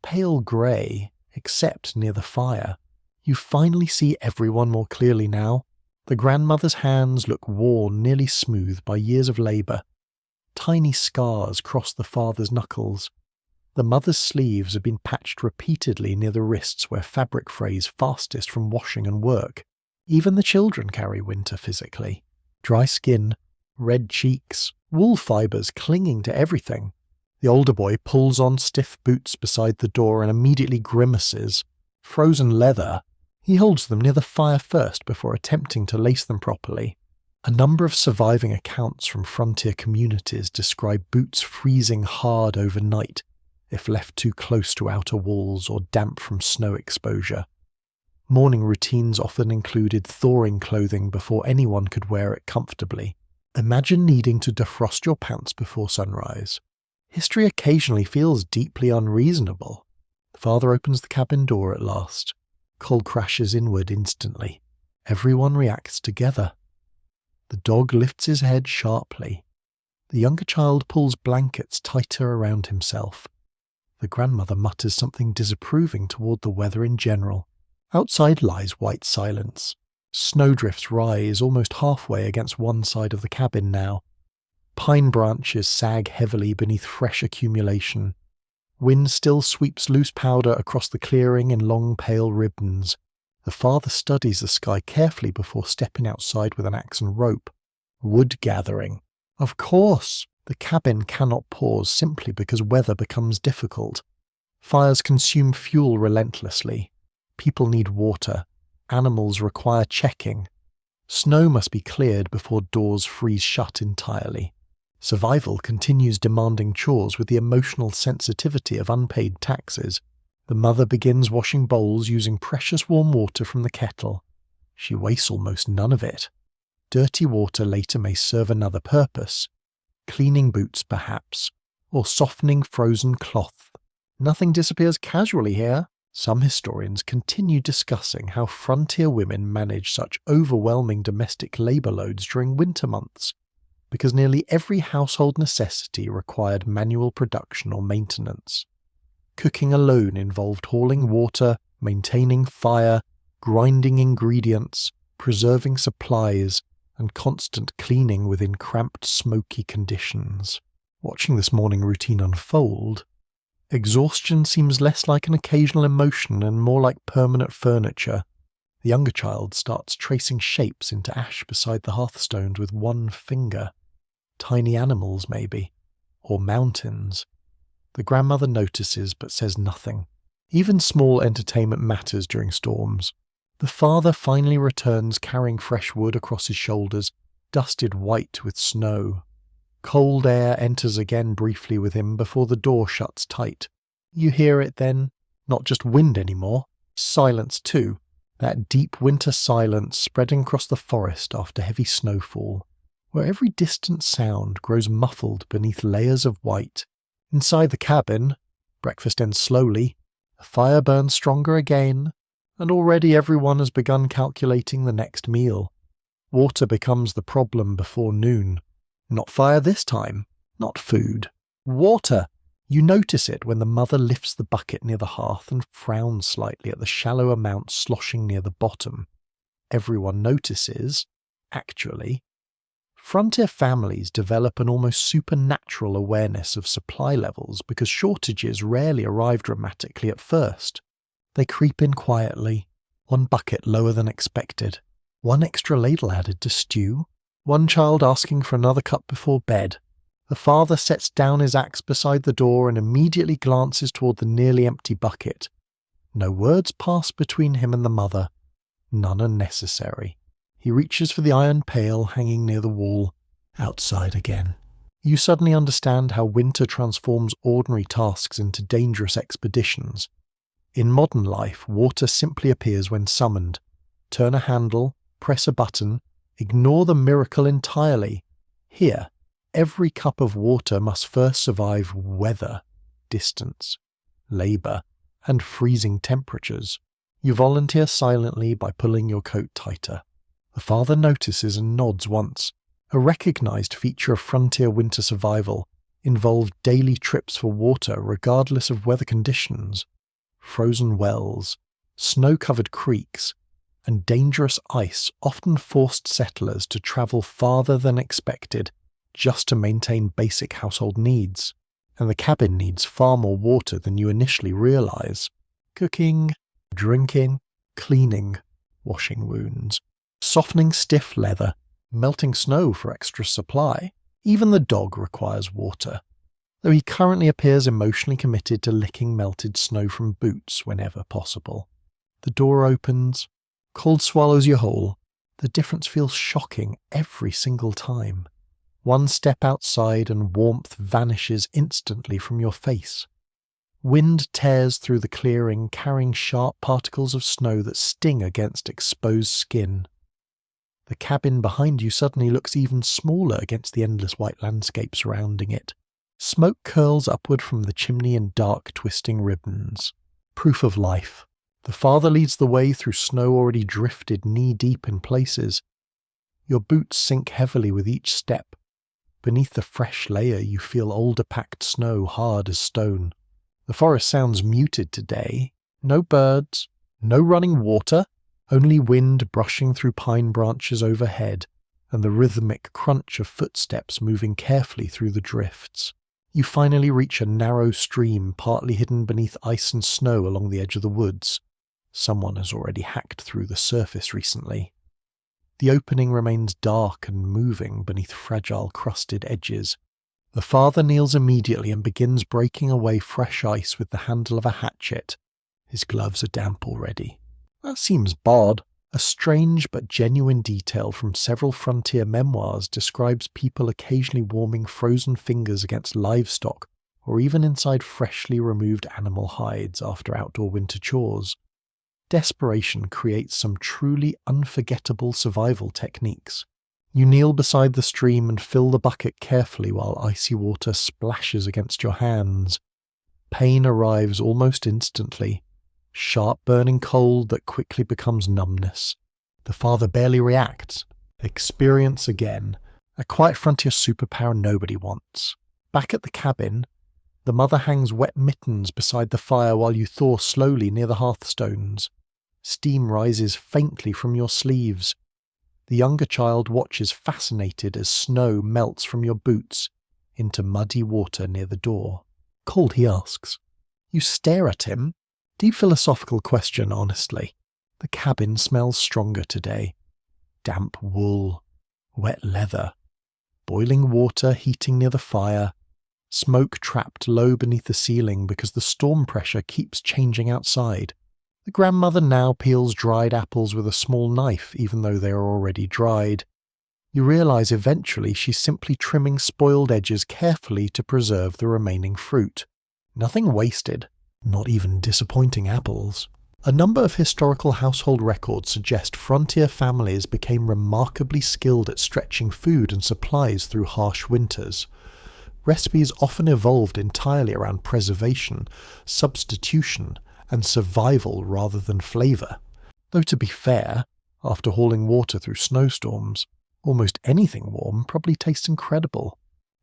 pale grey, except near the fire. You finally see everyone more clearly now. The grandmother's hands look worn, nearly smooth by years of labour. Tiny scars cross the father's knuckles. The mother's sleeves have been patched repeatedly near the wrists where fabric frays fastest from washing and work. Even the children carry winter physically. Dry skin, red cheeks, wool fibres clinging to everything. The older boy pulls on stiff boots beside the door and immediately grimaces. Frozen leather. He holds them near the fire first before attempting to lace them properly. A number of surviving accounts from frontier communities describe boots freezing hard overnight if left too close to outer walls or damp from snow exposure. Morning routines often included thawing clothing before anyone could wear it comfortably. Imagine needing to defrost your pants before sunrise. History occasionally feels deeply unreasonable. The father opens the cabin door at last. Cold crashes inward instantly. Everyone reacts together. The dog lifts his head sharply. The younger child pulls blankets tighter around himself. The grandmother mutters something disapproving toward the weather in general. Outside lies white silence. Snowdrifts rise almost halfway against one side of the cabin now. Pine branches sag heavily beneath fresh accumulation. Wind still sweeps loose powder across the clearing in long pale ribbons. The father studies the sky carefully before stepping outside with an axe and rope. Wood gathering. Of course, the cabin cannot pause simply because weather becomes difficult. Fires consume fuel relentlessly. People need water. Animals require checking. Snow must be cleared before doors freeze shut entirely. Survival continues demanding chores with the emotional sensitivity of unpaid taxes. The mother begins washing bowls using precious warm water from the kettle. She wastes almost none of it. Dirty water later may serve another purpose. Cleaning boots, perhaps, or softening frozen cloth. Nothing disappears casually here. Some historians continue discussing how frontier women manage such overwhelming domestic labour loads during winter months, because nearly every household necessity required manual production or maintenance. Cooking alone involved hauling water, maintaining fire, grinding ingredients, preserving supplies, and constant cleaning within cramped, smoky conditions. Watching this morning routine unfold, exhaustion seems less like an occasional emotion and more like permanent furniture. The younger child starts tracing shapes into ash beside the hearthstones with one finger. Tiny animals, maybe. Or mountains. The grandmother notices but says nothing. Even small entertainment matters during storms. The father finally returns carrying fresh wood across his shoulders, dusted white with snow. Cold air enters again briefly with him before the door shuts tight. You hear it then, not just wind anymore, silence too, that deep winter silence spreading across the forest after heavy snowfall, where every distant sound grows muffled beneath layers of white. Inside the cabin, breakfast ends slowly, the fire burns stronger again, and already everyone has begun calculating the next meal. Water becomes the problem before noon. Not fire this time, not food. Water! You notice it when the mother lifts the bucket near the hearth and frowns slightly at the shallow amount sloshing near the bottom. Everyone notices, actually. Frontier families develop an almost supernatural awareness of supply levels because shortages rarely arrive dramatically at first. They creep in quietly, one bucket lower than expected, one extra ladle added to stew, one child asking for another cup before bed. The father sets down his axe beside the door and immediately glances toward the nearly empty bucket. No words pass between him and the mother. None are necessary. He reaches for the iron pail hanging near the wall. Outside again. You suddenly understand how winter transforms ordinary tasks into dangerous expeditions. In modern life, water simply appears when summoned. Turn a handle, press a button, ignore the miracle entirely. Here, every cup of water must first survive weather, distance, labour, and freezing temperatures. You volunteer silently by pulling your coat tighter. The father notices and nods once. A recognised feature of frontier winter survival involved daily trips for water regardless of weather conditions. Frozen wells, snow-covered creeks, and dangerous ice often forced settlers to travel farther than expected just to maintain basic household needs, and the cabin needs far more water than you initially realise. Cooking, drinking, cleaning, washing wounds, softening stiff leather, melting snow for extra supply. Even the dog requires water, though he currently appears emotionally committed to licking melted snow from boots whenever possible. The door opens. Cold swallows you whole. The difference feels shocking every single time. One step outside and warmth vanishes instantly from your face. Wind tears through the clearing, carrying sharp particles of snow that sting against exposed skin. The cabin behind you suddenly looks even smaller against the endless white landscape surrounding it. Smoke curls upward from the chimney in dark, twisting ribbons. Proof of life. The father leads the way through snow already drifted knee-deep in places. Your boots sink heavily with each step. Beneath the fresh layer you feel older packed snow hard as stone. The forest sounds muted today. No birds, no running water, only wind brushing through pine branches overhead, and the rhythmic crunch of footsteps moving carefully through the drifts. You finally reach a narrow stream partly hidden beneath ice and snow along the edge of the woods. Someone has already hacked through the surface recently. The opening remains dark and moving beneath fragile crusted edges. The father kneels immediately and begins breaking away fresh ice with the handle of a hatchet. His gloves are damp already. That seems odd. A strange but genuine detail from several frontier memoirs describes people occasionally warming frozen fingers against livestock or even inside freshly removed animal hides after outdoor winter chores. Desperation creates some truly unforgettable survival techniques. You kneel beside the stream and fill the bucket carefully while icy water splashes against your hands. Pain arrives almost instantly. Sharp burning cold that quickly becomes numbness. The father barely reacts. Experience again. A quiet frontier superpower nobody wants. Back at the cabin, the mother hangs wet mittens beside the fire while you thaw slowly near the hearthstones. Steam rises faintly from your sleeves. The younger child watches fascinated as snow melts from your boots into muddy water near the door. Cold, he asks. You stare at him. Deep philosophical question, honestly. The cabin smells stronger today. Damp wool, wet leather, boiling water heating near the fire, smoke trapped low beneath the ceiling because the storm pressure keeps changing outside. The grandmother now peels dried apples with a small knife even though they are already dried. You realize eventually she's simply trimming spoiled edges carefully to preserve the remaining fruit. Nothing wasted, not even disappointing apples. A number of historical household records suggest frontier families became remarkably skilled at stretching food and supplies through harsh winters. Recipes often evolved entirely around preservation, substitution, and survival rather than flavour. Though to be fair, after hauling water through snowstorms, almost anything warm probably tastes incredible.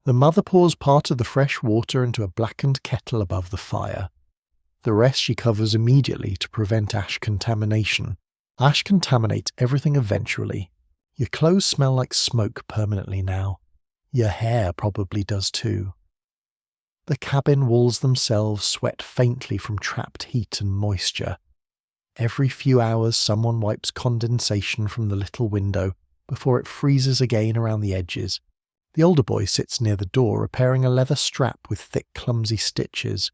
The mother pours part of the fresh water into a blackened kettle above the fire. The rest she covers immediately to prevent ash contamination. Ash contaminates everything eventually. Your clothes smell like smoke permanently now. Your hair probably does too. The cabin walls themselves sweat faintly from trapped heat and moisture. Every few hours someone wipes condensation from the little window before it freezes again around the edges. The older boy sits near the door repairing a leather strap with thick clumsy stitches.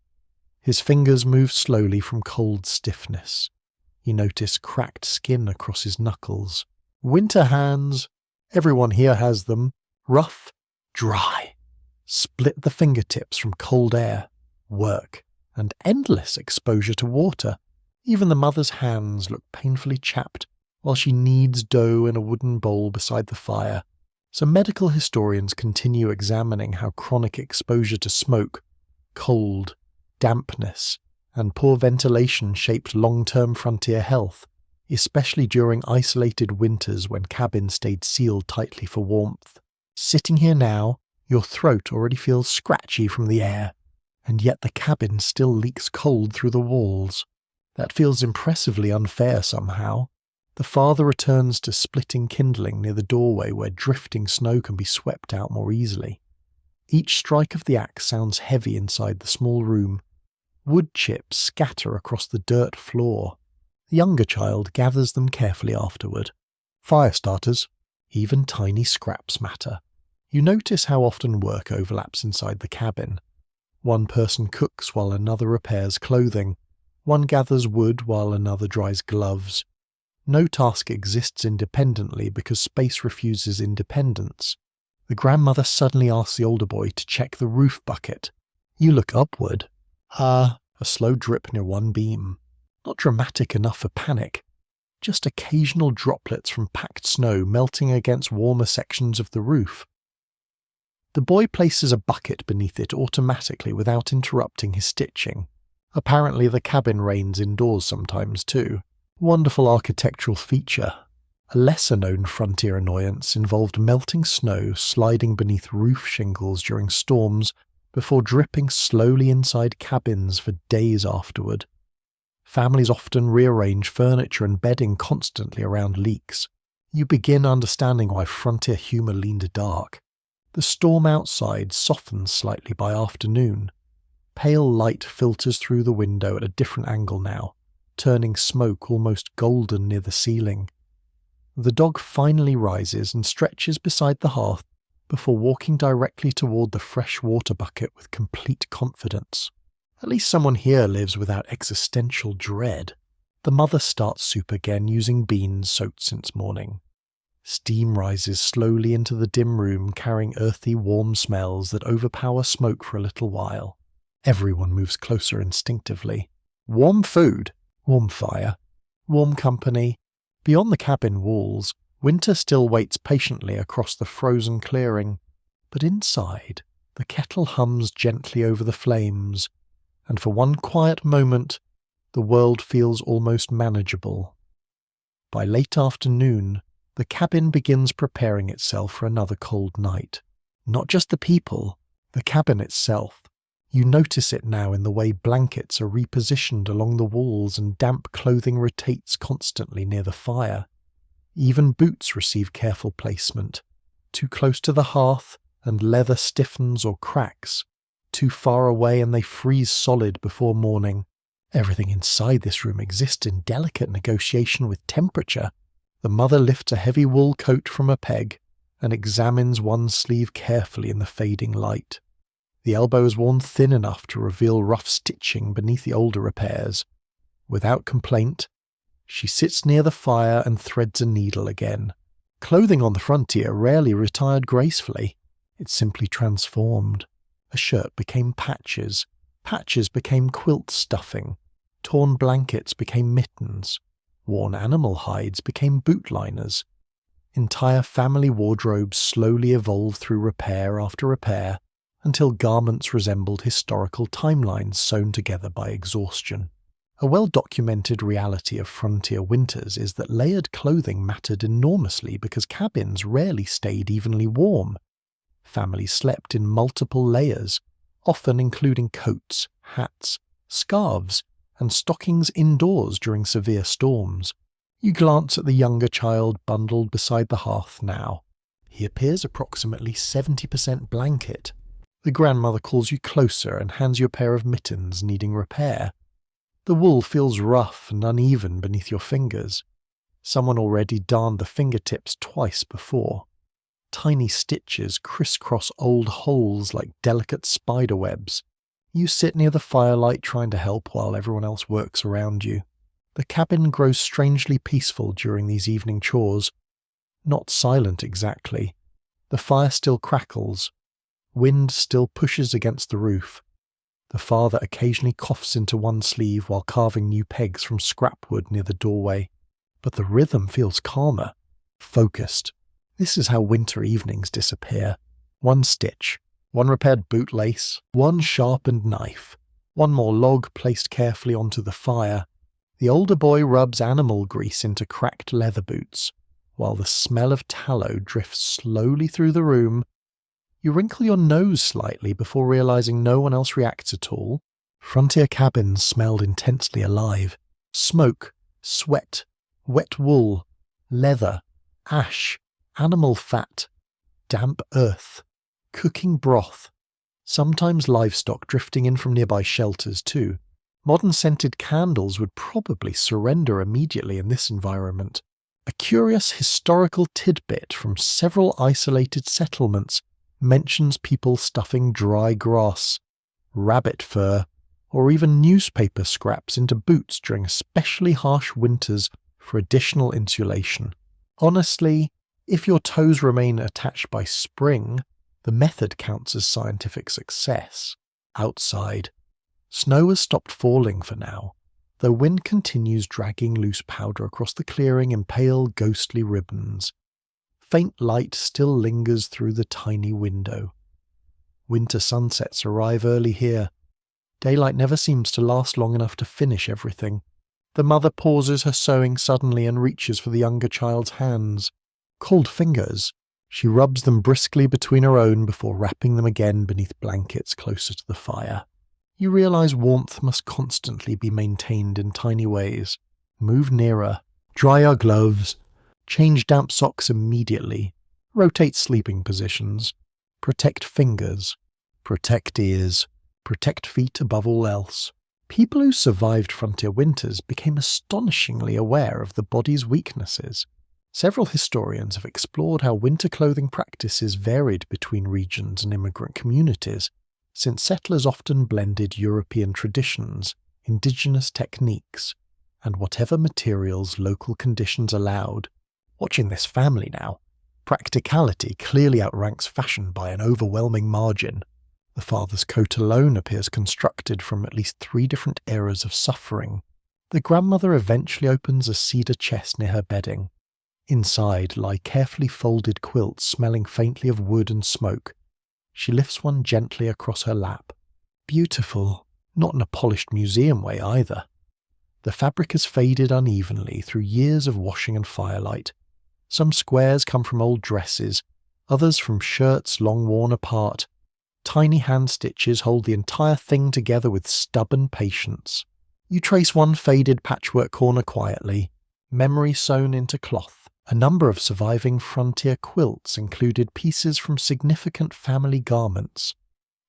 His fingers move slowly from cold stiffness. You notice cracked skin across his knuckles. Winter hands. Everyone here has them. Rough, dry. Split the fingertips from cold air, work, and endless exposure to water. Even the mother's hands look painfully chapped while she kneads dough in a wooden bowl beside the fire. Some medical historians continue examining how chronic exposure to smoke, cold, dampness, and poor ventilation shaped long-term frontier health, especially during isolated winters when cabins stayed sealed tightly for warmth. Sitting here now, your throat already feels scratchy from the air, and yet the cabin still leaks cold through the walls. That feels impressively unfair somehow. The father returns to splitting kindling near the doorway where drifting snow can be swept out more easily. Each strike of the axe sounds heavy inside the small room. Wood chips scatter across the dirt floor. The younger child gathers them carefully afterward. Fire starters, even tiny scraps matter. You notice how often work overlaps inside the cabin. One person cooks while another repairs clothing. One gathers wood while another dries gloves. No task exists independently because space refuses independence. The grandmother suddenly asks the older boy to check the roof bucket. You look upward. A slow drip near one beam. Not dramatic enough for panic. Just occasional droplets from packed snow melting against warmer sections of the roof. The boy places a bucket beneath it automatically without interrupting his stitching. Apparently the cabin rains indoors sometimes too. Wonderful architectural feature. A lesser-known frontier annoyance involved melting snow sliding beneath roof shingles during storms before dripping slowly inside cabins for days afterward. Families often rearrange furniture and bedding constantly around leaks. You begin understanding why frontier humour leaned dark. The storm outside softens slightly by afternoon. Pale light filters through the window at a different angle now, turning smoke almost golden near the ceiling. The dog finally rises and stretches beside the hearth before walking directly toward the fresh water bucket with complete confidence. At least someone here lives without existential dread. The mother starts soup again using beans soaked since morning. Steam rises slowly into the dim room carrying earthy warm smells that overpower smoke for a little while. Everyone moves closer instinctively. Warm food, warm fire, warm company. Beyond the cabin walls, winter still waits patiently across the frozen clearing, but inside, the kettle hums gently over the flames, and for one quiet moment, the world feels almost manageable. By late afternoon, the cabin begins preparing itself for another cold night. Not just the people, the cabin itself. You notice it now in the way blankets are repositioned along the walls and damp clothing rotates constantly near the fire. Even boots receive careful placement. Too close to the hearth, and leather stiffens or cracks. Too far away and they freeze solid before morning. Everything inside this room exists in delicate negotiation with temperature. The mother lifts a heavy wool coat from a peg and examines one sleeve carefully in the fading light. The elbow is worn thin enough to reveal rough stitching beneath the older repairs. Without complaint, she sits near the fire and threads a needle again, Clothing on the frontier rarely retired gracefully. It simply transformed. A shirt became patches. Patches became quilt stuffing. Torn blankets became mittens. Worn animal hides became bootliners. Entire family wardrobes slowly evolved through repair after repair until garments resembled historical timelines sewn together by exhaustion. A well-documented reality of frontier winters is that layered clothing mattered enormously because cabins rarely stayed evenly warm. Families slept in multiple layers, often including coats, hats, scarves, and stockings indoors during severe storms. You glance at the younger child bundled beside the hearth now. He appears approximately 70% blanket. The grandmother calls you closer and hands you a pair of mittens needing repair. The wool feels rough and uneven beneath your fingers. Someone already darned the fingertips twice before. Tiny stitches crisscross old holes like delicate spider webs. You sit near the firelight trying to help while everyone else works around you. The cabin grows strangely peaceful during these evening chores. Not silent exactly. The fire still crackles. Wind still pushes against the roof. The father occasionally coughs into one sleeve while carving new pegs from scrap wood near the doorway. But the rhythm feels calmer, focused. This is how winter evenings disappear. One stitch, one repaired bootlace, one sharpened knife, one more log placed carefully onto the fire. The older boy rubs animal grease into cracked leather boots, while the smell of tallow drifts slowly through the room. You wrinkle your nose slightly before realizing no one else reacts at all. Frontier cabins smelled intensely alive. Smoke, sweat, wet wool, leather, ash, animal fat, damp earth, cooking broth, sometimes livestock drifting in from nearby shelters too. Modern scented candles would probably surrender immediately in this environment. A curious historical tidbit from several isolated settlements mentions people stuffing dry grass, rabbit fur, or even newspaper scraps into boots during especially harsh winters for additional insulation. Honestly, if your toes remain attached by spring, the method counts as scientific success. Outside, snow has stopped falling for now, though wind continues dragging loose powder across the clearing in pale, ghostly ribbons. Faint light still lingers through the tiny window. Winter sunsets arrive early here. Daylight never seems to last long enough to finish everything. The mother pauses her sewing suddenly and reaches for the younger child's hands. Cold fingers. She rubs them briskly between her own before wrapping them again beneath blankets closer to the fire. You realize warmth must constantly be maintained in tiny ways. Move nearer. Dry your gloves. Change damp socks immediately. Rotate sleeping positions. Protect fingers. Protect ears. Protect feet above all else. People who survived frontier winters became astonishingly aware of the body's weaknesses. Several historians have explored how winter clothing practices varied between regions and immigrant communities, since settlers often blended European traditions, indigenous techniques, and whatever materials local conditions allowed. Watching this family now, practicality clearly outranks fashion by an overwhelming margin. The father's coat alone appears constructed from at least 3 different eras of suffering. The grandmother eventually opens a cedar chest near her bedding. Inside lie carefully folded quilts smelling faintly of wood and smoke. She lifts one gently across her lap. Beautiful, not in a polished museum way either. The fabric has faded unevenly through years of washing and firelight. Some squares come from old dresses, others from shirts long worn apart. Tiny hand stitches hold the entire thing together with stubborn patience. You trace one faded patchwork corner quietly, memory sewn into cloth. A number of surviving frontier quilts included pieces from significant family garments,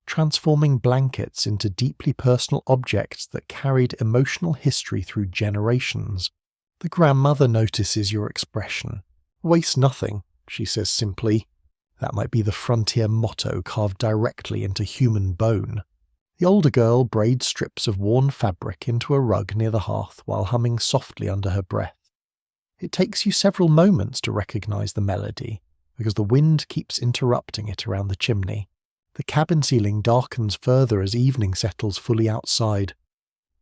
transforming blankets into deeply personal objects that carried emotional history through generations. The grandmother notices your expression. "Waste nothing," she says simply. That might be the frontier motto carved directly into human bone. The older girl braids strips of worn fabric into a rug near the hearth while humming softly under her breath. It takes you several moments to recognize the melody, because the wind keeps interrupting it around the chimney. The cabin ceiling darkens further as evening settles fully outside.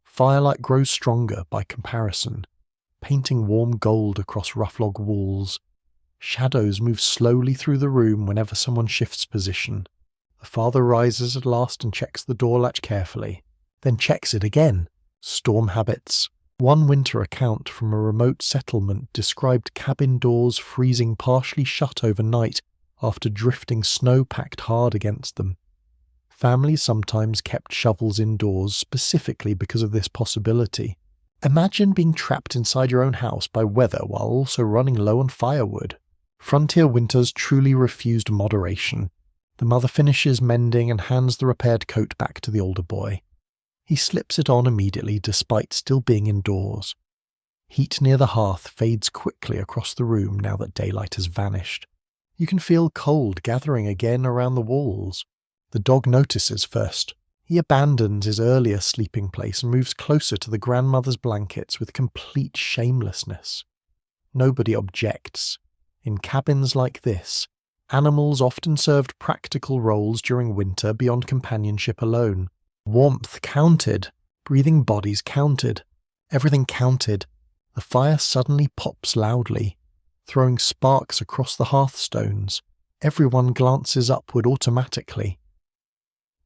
Firelight grows stronger by comparison, painting warm gold across rough log walls. Shadows move slowly through the room whenever someone shifts position. The father rises at last and checks the door latch carefully, then checks it again. Storm habits. One winter account from a remote settlement described cabin doors freezing partially shut overnight after drifting snow packed hard against them. Families sometimes kept shovels indoors specifically because of this possibility. Imagine being trapped inside your own house by weather while also running low on firewood. Frontier winters truly refused moderation. The mother finishes mending and hands the repaired coat back to the older boy. He slips it on immediately despite still being indoors. Heat near the hearth fades quickly across the room now that daylight has vanished. You can feel cold gathering again around the walls. The dog notices first. He abandons his earlier sleeping place and moves closer to the grandmother's blankets with complete shamelessness. Nobody objects. In cabins like this, animals often served practical roles during winter beyond companionship alone. Warmth counted. Breathing bodies counted. Everything counted. The fire suddenly pops loudly, throwing sparks across the hearthstones. Everyone glances upward automatically.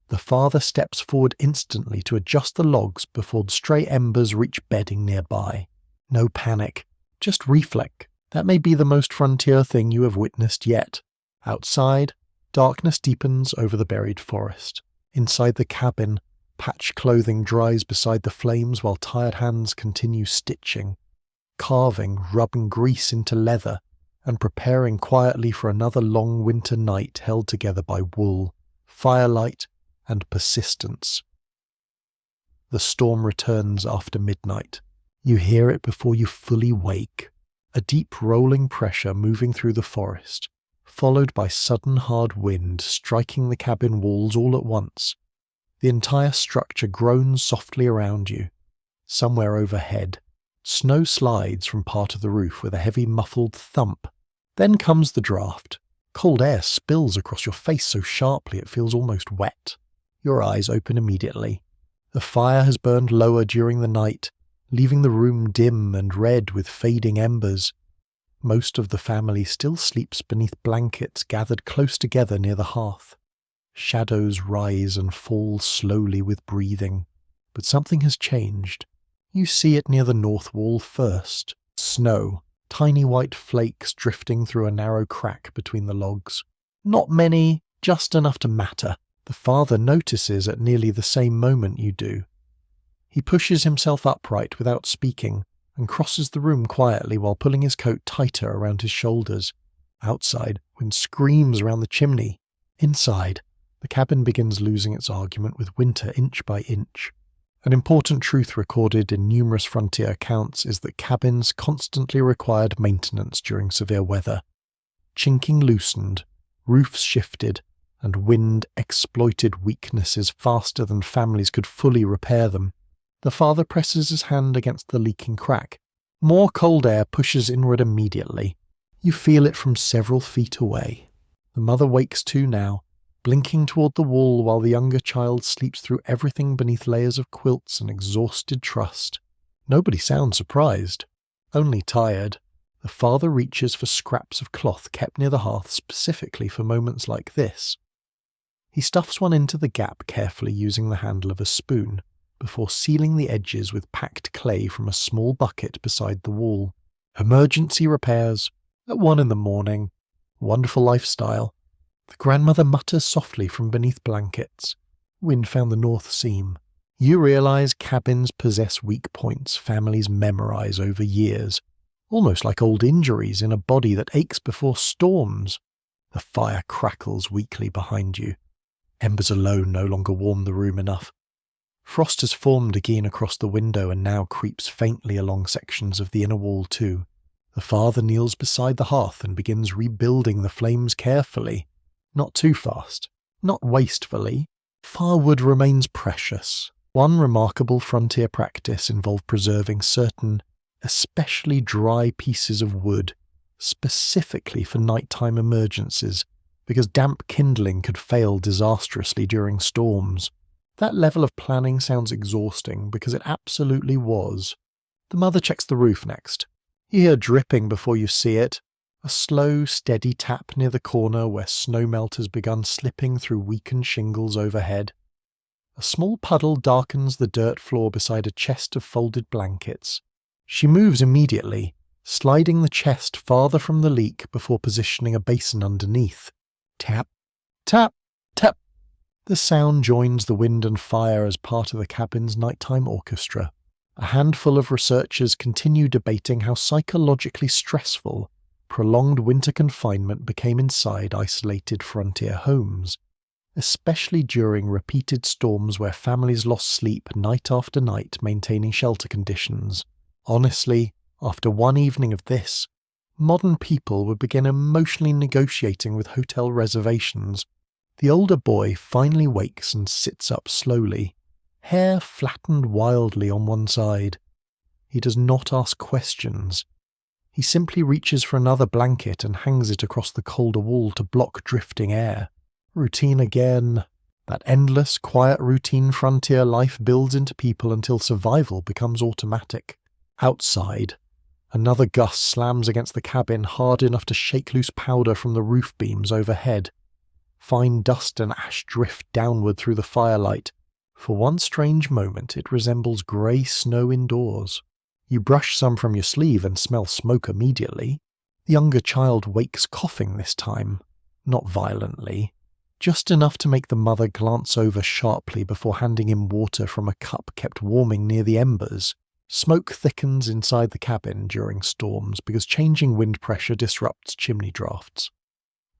The father steps forward instantly to adjust the logs before the stray embers reach bedding nearby. No panic, just reflex. That may be the most frontier thing you have witnessed yet. Outside, darkness deepens over the buried forest. Inside the cabin, patched clothing dries beside the flames while tired hands continue stitching, carving, rubbing grease into leather, and preparing quietly for another long winter night held together by wool, firelight, and persistence. The storm returns after midnight. You hear it before you fully wake, a deep rolling pressure moving through the forest, followed by sudden hard wind striking the cabin walls all at once. The entire structure groans softly around you. Somewhere overhead, snow slides from part of the roof with a heavy muffled thump. Then comes the draft. Cold air spills across your face so sharply it feels almost wet. Your eyes open immediately. The fire has burned lower during the night, leaving the room dim and red with fading embers. Most of the family still sleeps beneath blankets gathered close together near the hearth. Shadows rise and fall slowly with breathing, but something has changed. You see it near the north wall first. Snow, tiny white flakes drifting through a narrow crack between the logs. Not many, just enough to matter. The father notices at nearly the same moment you do. He pushes himself upright without speaking and crosses the room quietly while pulling his coat tighter around his shoulders. Outside, wind screams around the chimney. Inside, the cabin begins losing its argument with winter inch by inch. An important truth recorded in numerous frontier accounts is that cabins constantly required maintenance during severe weather. Chinking loosened, roofs shifted, and wind exploited weaknesses faster than families could fully repair them. The father presses his hand against the leaking crack. More cold air pushes inward immediately. You feel it from several feet away. The mother wakes too now, blinking toward the wall while the younger child sleeps through everything beneath layers of quilts and exhausted trust. Nobody sounds surprised, only tired. The father reaches for scraps of cloth kept near the hearth specifically for moments like this. He stuffs one into the gap carefully using the handle of a spoon, before sealing the edges with packed clay from a small bucket beside the wall. Emergency repairs, at 1 a.m. Wonderful lifestyle. The grandmother mutters softly from beneath blankets. Wind found the north seam. You realize cabins possess weak points families memorize over years, almost like old injuries in a body that aches before storms. The fire crackles weakly behind you. Embers alone no longer warm the room enough. Frost has formed again across the window and now creeps faintly along sections of the inner wall too. The father kneels beside the hearth and begins rebuilding the flames carefully. Not too fast, not wastefully. Firewood remains precious. One remarkable frontier practice involved preserving certain especially dry pieces of wood, specifically for nighttime emergencies, because damp kindling could fail disastrously during storms. That level of planning sounds exhausting, because it absolutely was. The mother checks the roof next. You hear dripping before you see it, a slow, steady tap near the corner where snowmelt has begun slipping through weakened shingles overhead. A small puddle darkens the dirt floor beside a chest of folded blankets. She moves immediately, sliding the chest farther from the leak before positioning a basin underneath. Tap, tap, tap. The sound joins the wind and fire as part of the cabin's nighttime orchestra. A handful of researchers continue debating how psychologically stressful prolonged winter confinement became inside isolated frontier homes, especially during repeated storms where families lost sleep night after night maintaining shelter conditions. Honestly, after one evening of this, modern people would begin emotionally negotiating with hotel reservations. The older boy finally wakes and sits up slowly, hair flattened wildly on one side. He does not ask questions. He simply reaches for another blanket and hangs it across the colder wall to block drifting air. Routine again. That endless, quiet routine frontier life builds into people until survival becomes automatic. Outside, another gust slams against the cabin hard enough to shake loose powder from the roof beams overhead. Fine dust and ash drift downward through the firelight. For one strange moment it resembles grey snow indoors. You brush some from your sleeve and smell smoke immediately. The younger child wakes coughing this time, not violently, just enough to make the mother glance over sharply before handing him water from a cup kept warming near the embers. Smoke thickens inside the cabin during storms because changing wind pressure disrupts chimney drafts.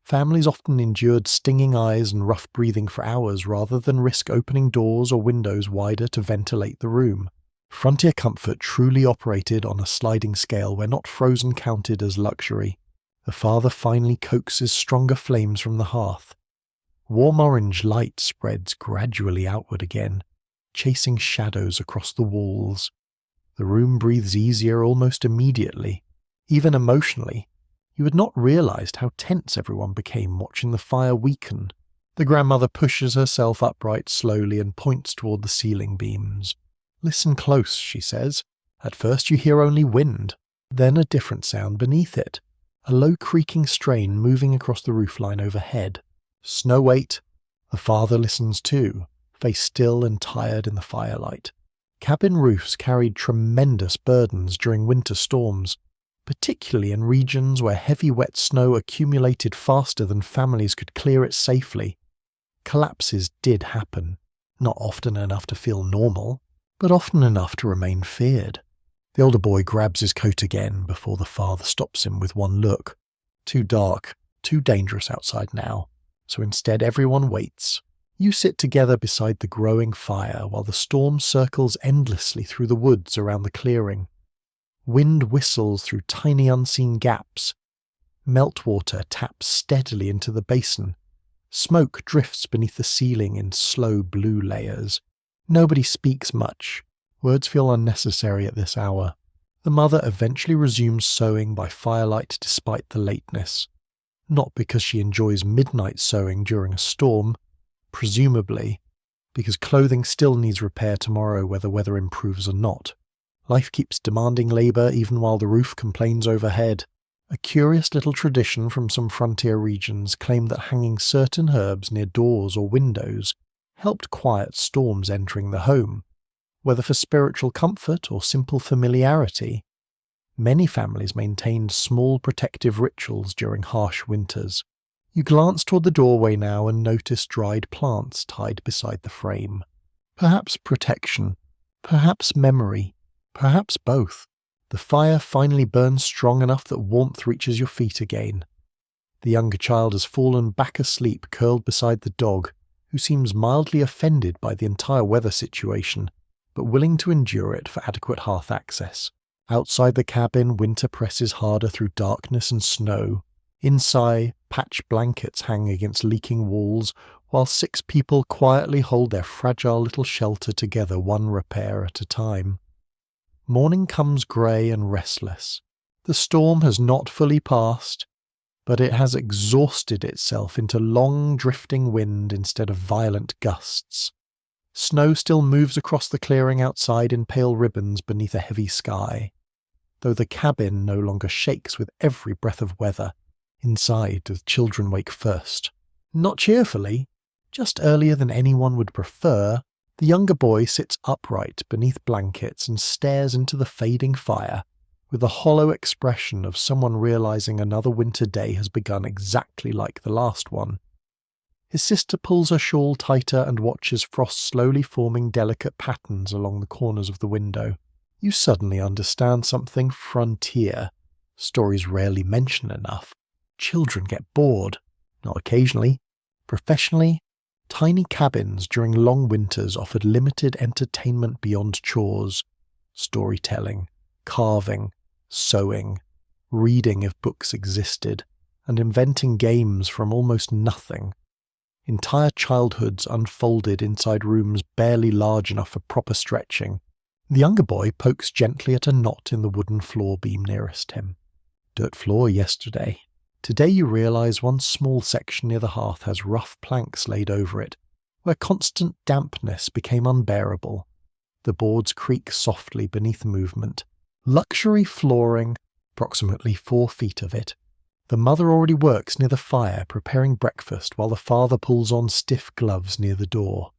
Families often endured stinging eyes and rough breathing for hours rather than risk opening doors or windows wider to ventilate the room. Frontier comfort truly operated on a sliding scale where not frozen counted as luxury. The father finally coaxes stronger flames from the hearth. Warm orange light spreads gradually outward again, chasing shadows across the walls. The room breathes easier almost immediately. Even emotionally, you had not realized how tense everyone became watching the fire weaken. The grandmother pushes herself upright slowly and points toward the ceiling beams. "Listen close," she says. At first you hear only wind, then a different sound beneath it, a low creaking strain moving across the roofline overhead. Snow wait. The father listens too, face still and tired in the firelight. Cabin roofs carried tremendous burdens during winter storms, particularly in regions where heavy wet snow accumulated faster than families could clear it safely. Collapses did happen, not often enough to feel normal, but often enough to remain feared. The older boy grabs his coat again before the father stops him with one look. Too dark, too dangerous outside now, so instead everyone waits. You sit together beside the growing fire while the storm circles endlessly through the woods around the clearing. Wind whistles through tiny unseen gaps. Meltwater taps steadily into the basin. Smoke drifts beneath the ceiling in slow blue layers. Nobody speaks much. Words feel unnecessary at this hour. The mother eventually resumes sewing by firelight despite the lateness. Not because she enjoys midnight sewing during a storm, presumably because clothing still needs repair tomorrow whether weather improves or not. Life keeps demanding labour even while the roof complains overhead. A curious little tradition from some frontier regions claimed that hanging certain herbs near doors or windows helped quiet storms entering the home, whether for spiritual comfort or simple familiarity. Many families maintained small protective rituals during harsh winters. You glance toward the doorway now and notice dried plants tied beside the frame. Perhaps protection, perhaps memory, perhaps both. The fire finally burns strong enough that warmth reaches your feet again. The younger child has fallen back asleep curled beside the dog, who seems mildly offended by the entire weather situation, but willing to endure it for adequate hearth access. Outside the cabin, winter presses harder through darkness and snow. Inside, patched blankets hang against leaking walls, while 6 people quietly hold their fragile little shelter together one repair at a time. Morning comes grey and restless. The storm has not fully passed, but it has exhausted itself into long drifting wind instead of violent gusts. Snow still moves across the clearing outside in pale ribbons beneath a heavy sky, though the cabin no longer shakes with every breath of weather. Inside, the children wake first. Not cheerfully, just earlier than anyone would prefer. The younger boy sits upright beneath blankets and stares into the fading fire with the hollow expression of someone realizing another winter day has begun exactly like the last one. His sister pulls her shawl tighter and watches frost slowly forming delicate patterns along the corners of the window. You suddenly understand something frontier. Stories rarely mention enough. Children get bored. Not occasionally. Professionally, tiny cabins during long winters offered limited entertainment beyond chores. Storytelling, carving, sewing, reading if books existed, and inventing games from almost nothing. Entire childhoods unfolded inside rooms barely large enough for proper stretching. The younger boy pokes gently at a knot in the wooden floor beam nearest him. Dirt floor yesterday. Today you realise one small section near the hearth has rough planks laid over it, where constant dampness became unbearable. The boards creak softly beneath movement. Luxury flooring, approximately 4 feet of it. The mother already works near the fire preparing breakfast while the father pulls on stiff gloves near the door.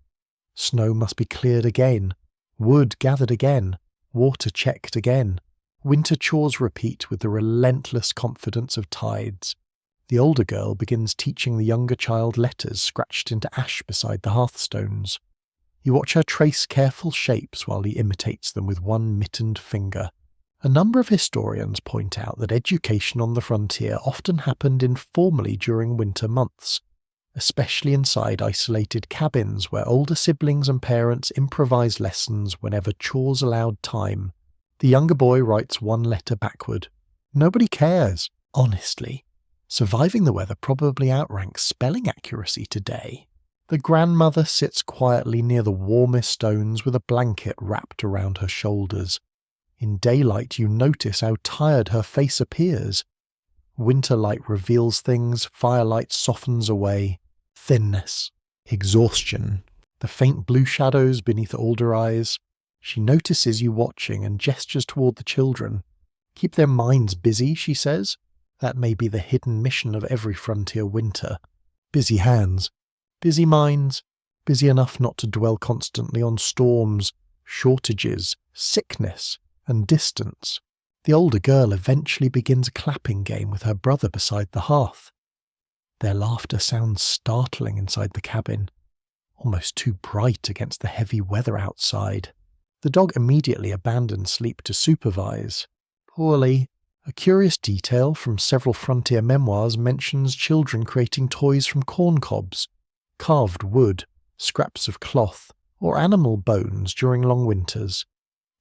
Snow must be cleared again, wood gathered again, water checked again. Winter chores repeat with the relentless confidence of tides. The older girl begins teaching the younger child letters scratched into ash beside the hearthstones. You watch her trace careful shapes while he imitates them with one mittened finger. A number of historians point out that education on the frontier often happened informally during winter months, especially inside isolated cabins where older siblings and parents improvised lessons whenever chores allowed time. The younger boy writes one letter backward. Nobody cares, honestly. Surviving the weather probably outranks spelling accuracy today. The grandmother sits quietly near the warmest stones with a blanket wrapped around her shoulders. In daylight you notice how tired her face appears. Winter light reveals things, firelight softens away. Thinness, exhaustion, the faint blue shadows beneath older eyes. She notices you watching and gestures toward the children. Keep their minds busy, she says. That may be the hidden mission of every frontier winter. Busy hands, busy minds, busy enough not to dwell constantly on storms, shortages, sickness, and distance. The older girl eventually begins a clapping game with her brother beside the hearth. Their laughter sounds startling inside the cabin, almost too bright against the heavy weather outside. The dog immediately abandons sleep to supervise. Poorly, a curious detail from several frontier memoirs mentions children creating toys from corn cobs, carved wood, scraps of cloth, or animal bones during long winters.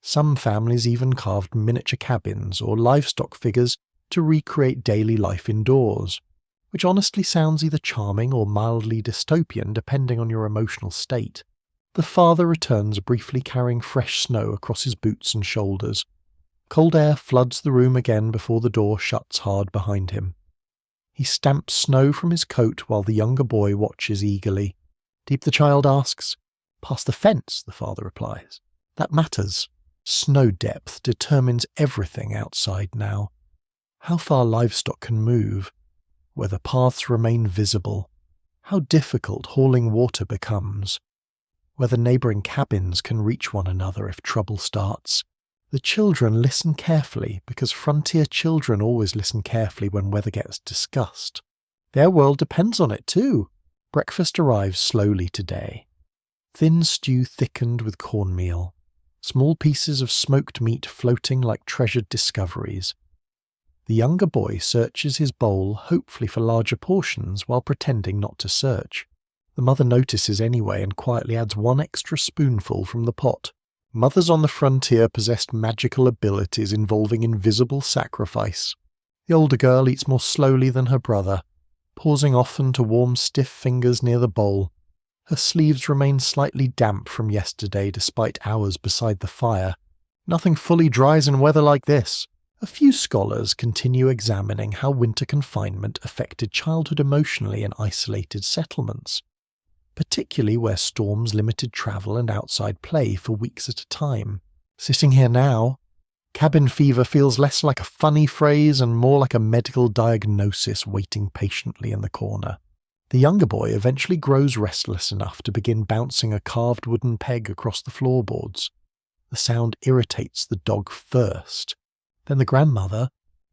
Some families even carved miniature cabins or livestock figures to recreate daily life indoors, which honestly sounds either charming or mildly dystopian depending on your emotional state. The father returns briefly carrying fresh snow across his boots and shoulders. Cold air floods the room again before the door shuts hard behind him. He stamps snow from his coat while the younger boy watches eagerly. Deep, the child asks. Past the fence, the father replies. That matters. Snow depth determines everything outside now. How far livestock can move, whether paths remain visible, how difficult hauling water becomes, whether neighbouring cabins can reach one another if trouble starts. The children listen carefully because frontier children always listen carefully when weather gets discussed. Their world depends on it too. Breakfast arrives slowly today. Thin stew thickened with cornmeal. Small pieces of smoked meat floating like treasured discoveries. The younger boy searches his bowl, hopefully for larger portions, while pretending not to search. The mother notices anyway and quietly adds one extra spoonful from the pot. Mothers on the frontier possessed magical abilities involving invisible sacrifice. The older girl eats more slowly than her brother, pausing often to warm stiff fingers near the bowl. Her sleeves remain slightly damp from yesterday despite hours beside the fire. Nothing fully dries in weather like this. A few scholars continue examining how winter confinement affected childhood emotionally in isolated settlements, particularly where storms limited travel and outside play for weeks at a time. Sitting here now, cabin fever feels less like a funny phrase and more like a medical diagnosis waiting patiently in the corner. The younger boy eventually grows restless enough to begin bouncing a carved wooden peg across the floorboards. The sound irritates the dog first, then the grandmother,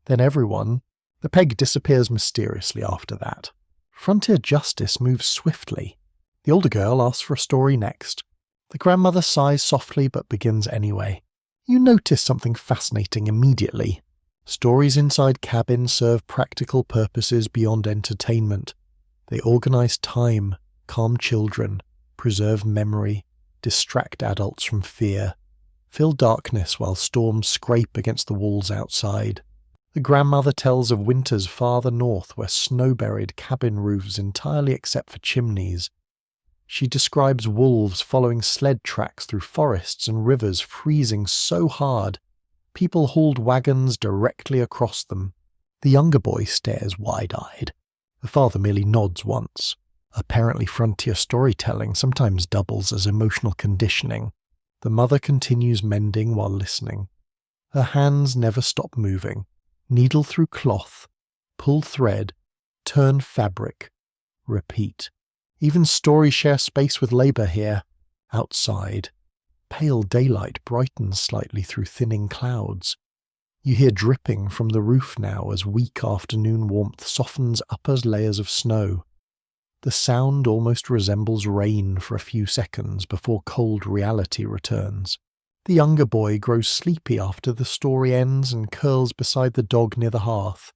then everyone. The peg disappears mysteriously after that. Frontier justice moves swiftly. The older girl asks for a story next. The grandmother sighs softly but begins anyway. You notice something fascinating immediately. Stories inside cabins serve practical purposes beyond entertainment. They organize time, calm children, preserve memory, distract adults from fear, fill darkness while storms scrape against the walls outside. The grandmother tells of winters farther north where snow-buried cabin roofs entirely except for chimneys. She describes wolves following sled tracks through forests and rivers freezing so hard, people hauled wagons directly across them. The younger boy stares wide-eyed. The father merely nods once. Apparently frontier storytelling sometimes doubles as emotional conditioning. The mother continues mending while listening. Her hands never stop moving. Needle through cloth, pull thread, turn fabric, repeat. Even stories share space with labour here. Outside, pale daylight brightens slightly through thinning clouds. You hear dripping from the roof now as weak afternoon warmth softens upper layers of snow. The sound almost resembles rain for a few seconds before cold reality returns. The younger boy grows sleepy after the story ends and curls beside the dog near the hearth.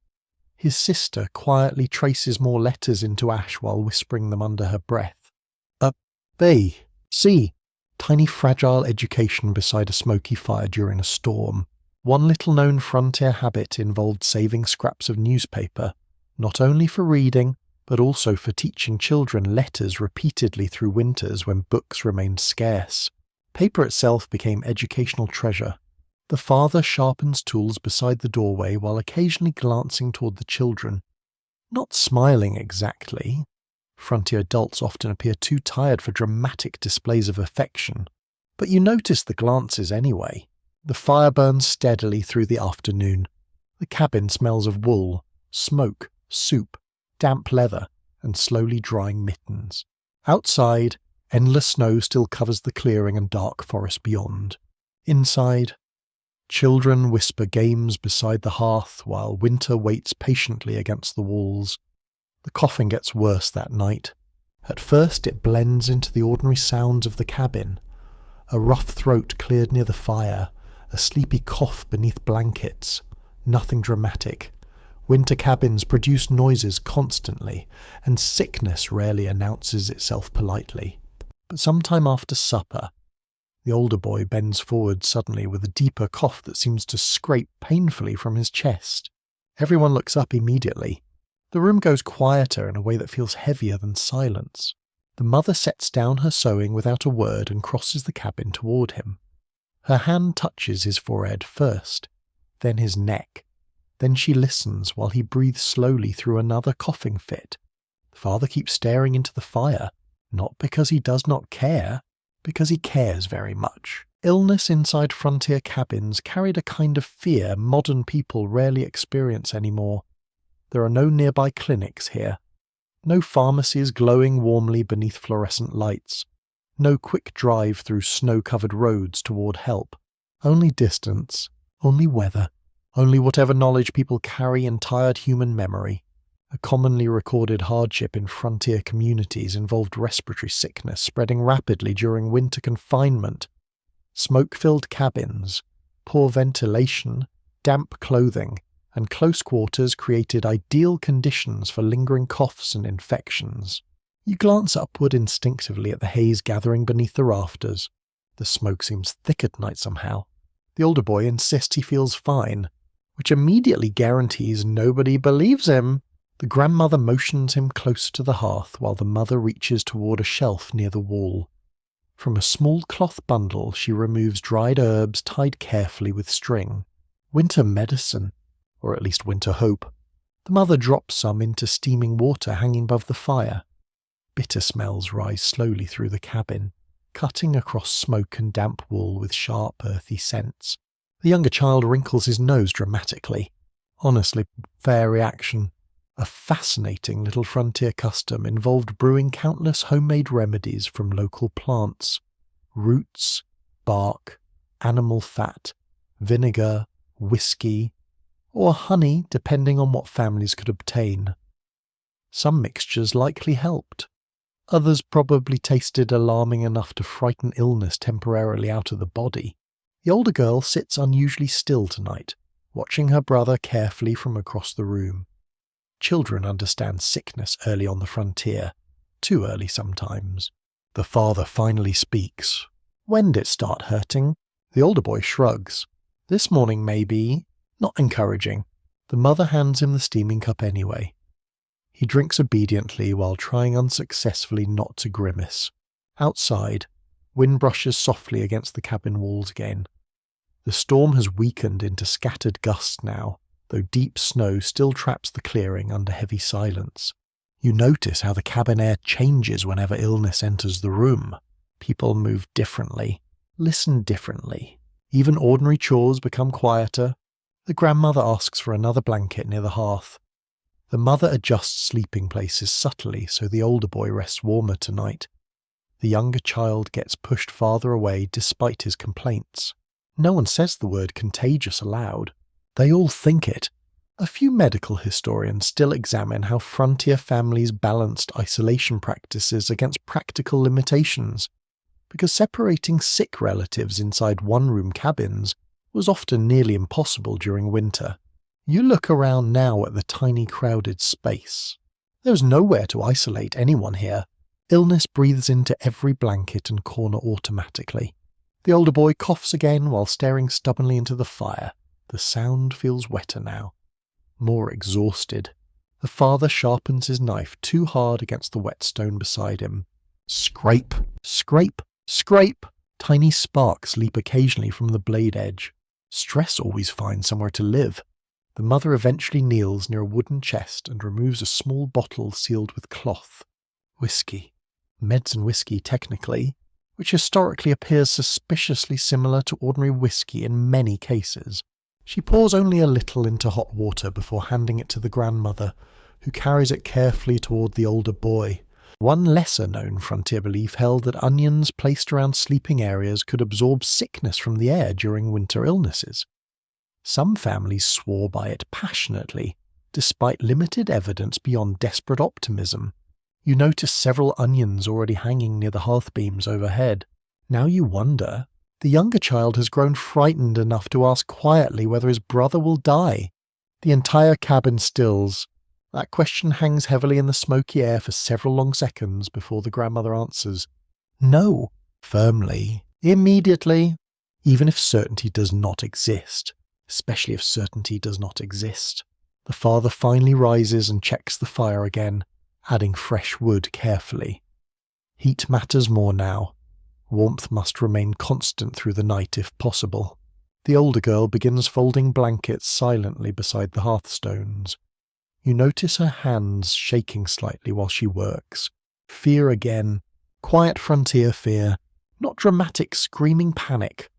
His sister quietly traces more letters into ash while whispering them under her breath. B, C. Tiny fragile education beside a smoky fire during a storm. One little-known frontier habit involved saving scraps of newspaper, not only for reading, but also for teaching children letters repeatedly through winters when books remained scarce. Paper itself became educational treasure. The father sharpens tools beside the doorway while occasionally glancing toward the children. Not smiling exactly. Frontier adults often appear too tired for dramatic displays of affection. But you notice the glances anyway. The fire burns steadily through the afternoon. The cabin smells of wool, smoke, soup, damp leather, and slowly drying mittens. Outside, endless snow still covers the clearing and dark forest beyond. Inside, children whisper games beside the hearth while winter waits patiently against the walls. The coughing gets worse that night. At first it blends into the ordinary sounds of the cabin. A rough throat cleared near the fire, a sleepy cough beneath blankets. Nothing dramatic. Winter cabins produce noises constantly, and sickness rarely announces itself politely. But sometime after supper, the older boy bends forward suddenly with a deeper cough that seems to scrape painfully from his chest. Everyone looks up immediately. The room goes quieter in a way that feels heavier than silence. The mother sets down her sewing without a word and crosses the cabin toward him. Her hand touches his forehead first, then his neck. Then she listens while he breathes slowly through another coughing fit. The father keeps staring into the fire, not because he does not care, because he cares very much. Illness inside frontier cabins carried a kind of fear modern people rarely experience anymore. There are no nearby clinics here. No pharmacies glowing warmly beneath fluorescent lights. No quick drive through snow-covered roads toward help. Only distance, only weather, only whatever knowledge people carry in tired human memory. A commonly recorded hardship in frontier communities involved respiratory sickness spreading rapidly during winter confinement. Smoke-filled cabins, poor ventilation, damp clothing, and close quarters created ideal conditions for lingering coughs and infections. You glance upward instinctively at the haze gathering beneath the rafters. The smoke seems thick at night somehow. The older boy insists he feels fine, which immediately guarantees nobody believes him. The grandmother motions him closer to the hearth while the mother reaches toward a shelf near the wall. From a small cloth bundle she removes dried herbs tied carefully with string. Winter medicine, or at least winter hope. The mother drops some into steaming water hanging above the fire. Bitter smells rise slowly through the cabin, cutting across smoke and damp wool with sharp, earthy scents. The younger child wrinkles his nose dramatically. Honestly, fair reaction. A fascinating little frontier custom involved brewing countless homemade remedies from local plants. Roots, bark, animal fat, vinegar, whiskey, or honey depending on what families could obtain. Some mixtures likely helped. Others probably tasted alarming enough to frighten illness temporarily out of the body. The older girl sits unusually still tonight, watching her brother carefully from across the room. Children understand sickness early on the frontier, too early sometimes. The father finally speaks. When'd it start hurting? The older boy shrugs. This morning maybe. Not encouraging. The mother hands him the steaming cup anyway. He drinks obediently while trying unsuccessfully not to grimace. Outside, wind brushes softly against the cabin walls again. The storm has weakened into scattered gusts now, though deep snow still traps the clearing under heavy silence. You notice how the cabin air changes whenever illness enters the room. People move differently, listen differently. Even ordinary chores become quieter. The grandmother asks for another blanket near the hearth. The mother adjusts sleeping places subtly so the older boy rests warmer tonight. The younger child gets pushed farther away despite his complaints. No one says the word contagious aloud. They all think it. A few medical historians still examine how frontier families balanced isolation practices against practical limitations, because separating sick relatives inside one-room cabins was often nearly impossible during winter. You look around now at the tiny crowded space. There's nowhere to isolate anyone here. Illness breathes into every blanket and corner automatically. The older boy coughs again while staring stubbornly into the fire. The sound feels wetter now. More exhausted. The father sharpens his knife too hard against the whetstone beside him. Scrape, scrape, scrape! Tiny sparks leap occasionally from the blade edge. Stress always finds somewhere to live. The mother eventually kneels near a wooden chest and removes a small bottle sealed with cloth. Whiskey. Meds and whiskey, technically, which historically appears suspiciously similar to ordinary whiskey in many cases. She pours only a little into hot water before handing it to the grandmother, who carries it carefully toward the older boy. One lesser-known frontier belief held that onions placed around sleeping areas could absorb sickness from the air during winter illnesses. Some families swore by it passionately, despite limited evidence beyond desperate optimism. You notice several onions already hanging near the hearth beams overhead. Now you wonder. The younger child has grown frightened enough to ask quietly whether his brother will die. The entire cabin stills. That question hangs heavily in the smoky air for several long seconds before the grandmother answers. No, firmly, immediately, even if certainty does not exist. Especially if certainty does not exist. The father finally rises and checks the fire again, adding fresh wood carefully. Heat matters more now. Warmth must remain constant through the night if possible. The older girl begins folding blankets silently beside the hearthstones. You notice her hands shaking slightly while she works. Fear again. Quiet frontier fear. Not dramatic screaming panic.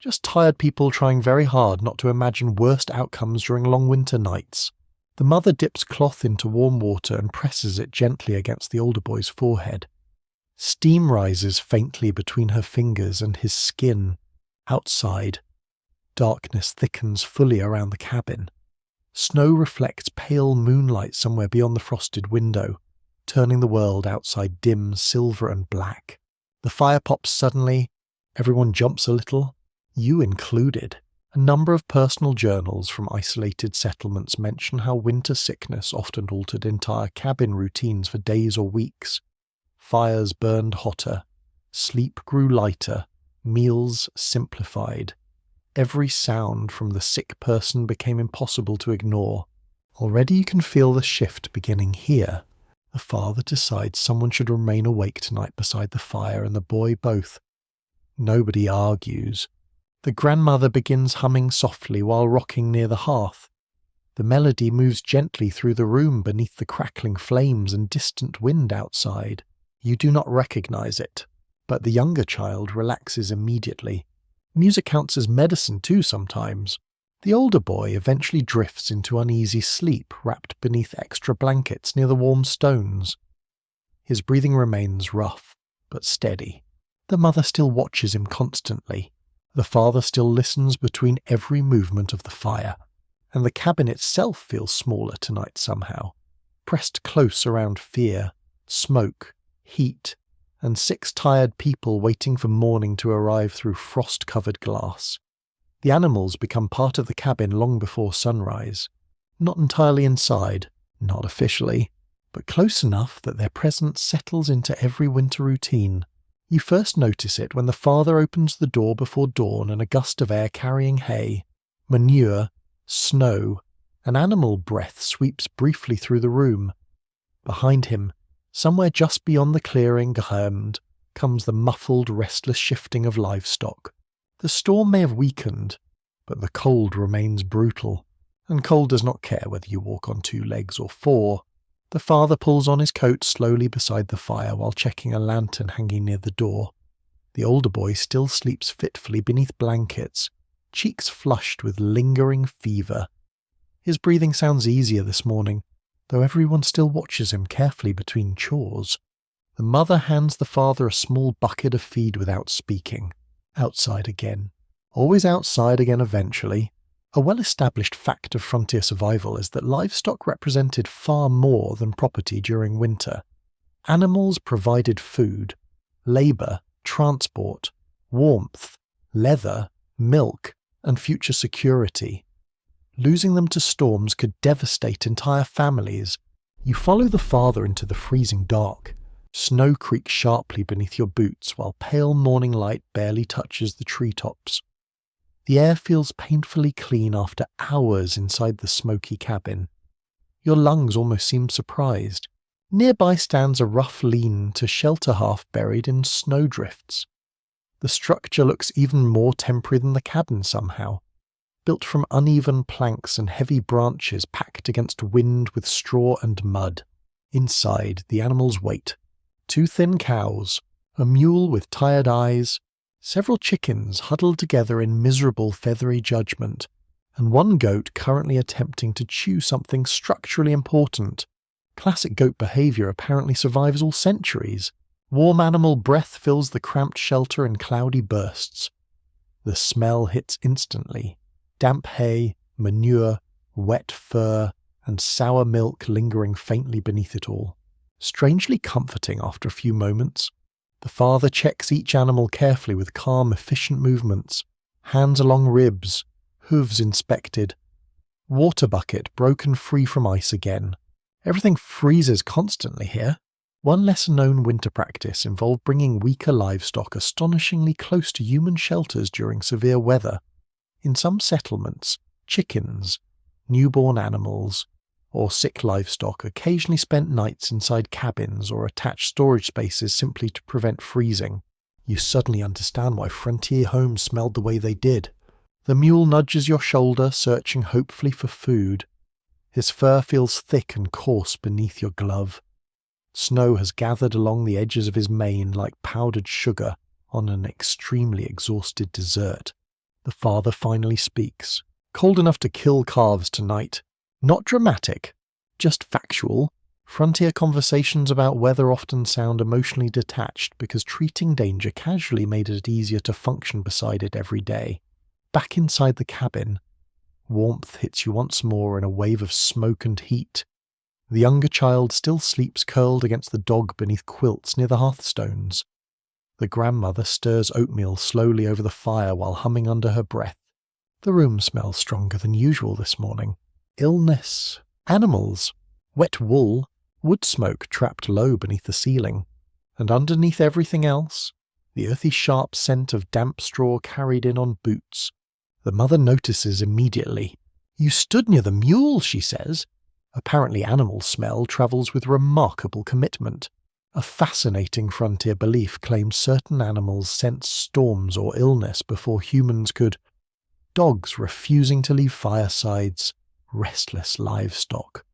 Just tired people trying very hard not to imagine worst outcomes during long winter nights. The mother dips cloth into warm water and presses it gently against the older boy's forehead. Steam rises faintly between her fingers and his skin. Outside, darkness thickens fully around the cabin. Snow reflects pale moonlight somewhere beyond the frosted window, turning the world outside dim silver and black. The fire pops suddenly. Everyone jumps a little. You included. A number of personal journals from isolated settlements mention how winter sickness often altered entire cabin routines for days or weeks. Fires burned hotter. Sleep grew lighter. Meals simplified. Every sound from the sick person became impossible to ignore. Already you can feel the shift beginning here. The father decides someone should remain awake tonight beside the fire, and the boy both. Nobody argues. The grandmother begins humming softly while rocking near the hearth. The melody moves gently through the room beneath the crackling flames and distant wind outside. You do not recognize it, but the younger child relaxes immediately. Music counts as medicine too sometimes. The older boy eventually drifts into uneasy sleep wrapped beneath extra blankets near the warm stones. His breathing remains rough, but steady. The mother still watches him constantly. The father still listens between every movement of the fire. And the cabin itself feels smaller tonight somehow, pressed close around fear, smoke, heat, and 6 tired people waiting for morning to arrive through frost-covered glass. The animals become part of the cabin long before sunrise. Not entirely inside, not officially, but close enough that their presence settles into every winter routine. You first notice it when the father opens the door before dawn and a gust of air carrying hay, manure, snow, and animal breath sweeps briefly through the room. Behind him, somewhere just beyond the clearing, cramped, comes the muffled, restless shifting of livestock. The storm may have weakened, but the cold remains brutal, and cold does not care whether you walk on 2 legs or 4. The father pulls on his coat slowly beside the fire while checking a lantern hanging near the door. The older boy still sleeps fitfully beneath blankets, cheeks flushed with lingering fever. His breathing sounds easier this morning, though everyone still watches him carefully between chores. The mother hands the father a small bucket of feed without speaking. Outside again. Always outside again eventually. A well-established fact of frontier survival is that livestock represented far more than property during winter. Animals provided food, labour, transport, warmth, leather, milk, and future security. Losing them to storms could devastate entire families. You follow the father into the freezing dark. Snow creaks sharply beneath your boots while pale morning light barely touches the treetops. The air feels painfully clean after hours inside the smoky cabin. Your lungs almost seem surprised. Nearby stands a rough lean to shelter half buried in snowdrifts. The structure looks even more temporary than the cabin somehow, built from uneven planks and heavy branches packed against wind with straw and mud. Inside, the animals wait. 2 thin cows, a mule with tired eyes, several chickens huddled together in miserable feathery judgment, and 1 goat currently attempting to chew something structurally important. Classic goat behaviour apparently survives all centuries. Warm animal breath fills the cramped shelter in cloudy bursts. The smell hits instantly. Damp hay, manure, wet fur, and sour milk lingering faintly beneath it all. Strangely comforting after a few moments. The father checks each animal carefully with calm, efficient movements. Hands along ribs, hooves inspected. Water bucket broken free from ice again. Everything freezes constantly here. 1 lesser-known winter practice involved bringing weaker livestock astonishingly close to human shelters during severe weather. In some settlements, chickens, newborn animals, or sick livestock occasionally spent nights inside cabins or attached storage spaces simply to prevent freezing. You suddenly understand why frontier homes smelled the way they did. The mule nudges your shoulder, searching hopefully for food. His fur feels thick and coarse beneath your glove. Snow has gathered along the edges of his mane like powdered sugar on an extremely exhausted dessert. The father finally speaks. Cold enough to kill calves tonight. Not dramatic, just factual. Frontier conversations about weather often sound emotionally detached because treating danger casually made it easier to function beside it every day. Back inside the cabin, warmth hits you once more in a wave of smoke and heat. The younger child still sleeps curled against the dog beneath quilts near the hearthstones. The grandmother stirs oatmeal slowly over the fire while humming under her breath. The room smells stronger than usual this morning. Illness, animals, wet wool, wood smoke trapped low beneath the ceiling. And underneath everything else, the earthy sharp scent of damp straw carried in on boots. The mother notices immediately. "You stood near the mule," she says. Apparently animal smell travels with remarkable commitment. A fascinating frontier belief claims certain animals sense storms or illness before humans could. Dogs refusing to leave firesides, restless livestock,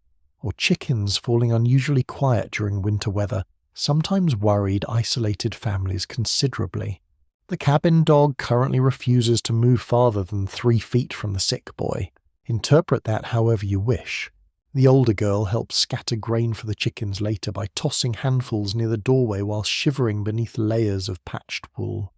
or chickens falling unusually quiet during winter weather sometimes worried isolated families considerably. The cabin dog currently refuses to move farther than 3 feet from the sick boy. Interpret that however you wish. The older girl helps scatter grain for the chickens later by tossing handfuls near the doorway while shivering beneath layers of patched wool.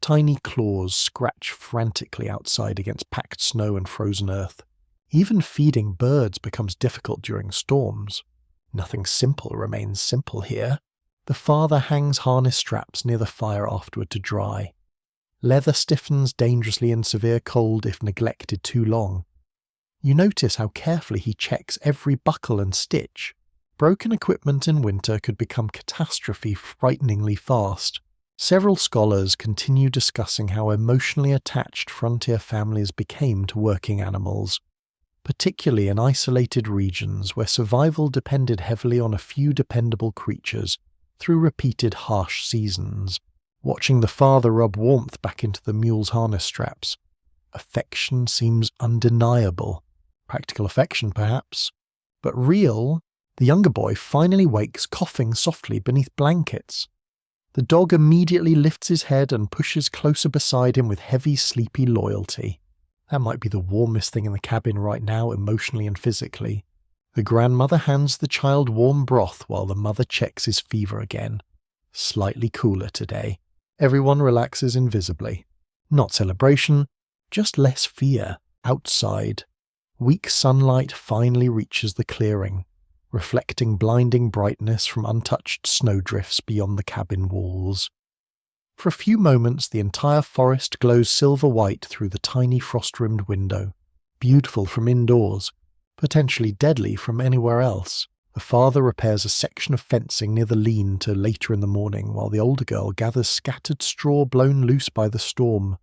Tiny claws scratch frantically outside against packed snow and frozen earth. Even feeding birds becomes difficult during storms. Nothing simple remains simple here. The father hangs harness straps near the fire afterward to dry. Leather stiffens dangerously in severe cold if neglected too long. You notice how carefully he checks every buckle and stitch. Broken equipment in winter could become catastrophe frighteningly fast. Several scholars continue discussing how emotionally attached frontier families became to working animals, particularly in isolated regions where survival depended heavily on a few dependable creatures through repeated harsh seasons. Watching the father rub warmth back into the mule's harness straps, affection seems undeniable. Practical affection, perhaps, but real. The younger boy finally wakes coughing softly beneath blankets. The dog immediately lifts his head and pushes closer beside him with heavy, sleepy loyalty. That might be the warmest thing in the cabin right now, emotionally and physically. The grandmother hands the child warm broth while the mother checks his fever again. Slightly cooler today. Everyone relaxes invisibly. Not celebration, just less fear. Outside, weak sunlight finally reaches the clearing, reflecting blinding brightness from untouched snowdrifts beyond the cabin walls. For a few moments the entire forest glows silver-white through the tiny frost-rimmed window, beautiful from indoors, potentially deadly from anywhere else. The father repairs a section of fencing near the lean to later in the morning, while the older girl gathers scattered straw blown loose by the storm.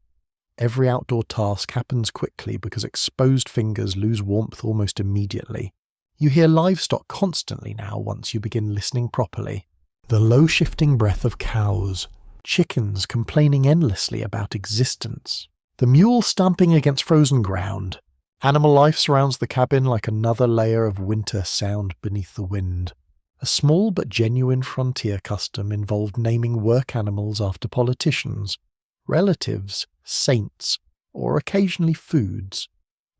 Every outdoor task happens quickly because exposed fingers lose warmth almost immediately. You hear livestock constantly now once you begin listening properly. The low-shifting breath of cows, chickens complaining endlessly about existence, the mule stamping against frozen ground. Animal life surrounds the cabin like another layer of winter sound beneath the wind. A small but genuine frontier custom involved naming work animals after politicians, relatives, saints, or occasionally foods.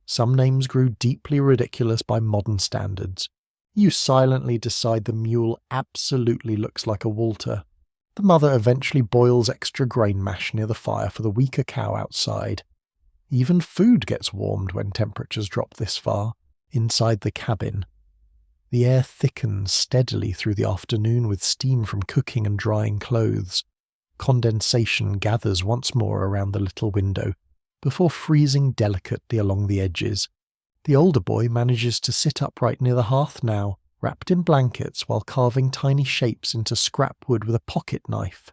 Some names grew deeply ridiculous by modern standards. You silently decide the mule absolutely looks like a Walter. The mother eventually boils extra grain mash near the fire for the weaker cow outside. Even food gets warmed when temperatures drop this far, inside the cabin. The air thickens steadily through the afternoon with steam from cooking and drying clothes. Condensation gathers once more around the little window, before freezing delicately along the edges. The older boy manages to sit upright near the hearth now, wrapped in blankets while carving tiny shapes into scrap wood with a pocket knife.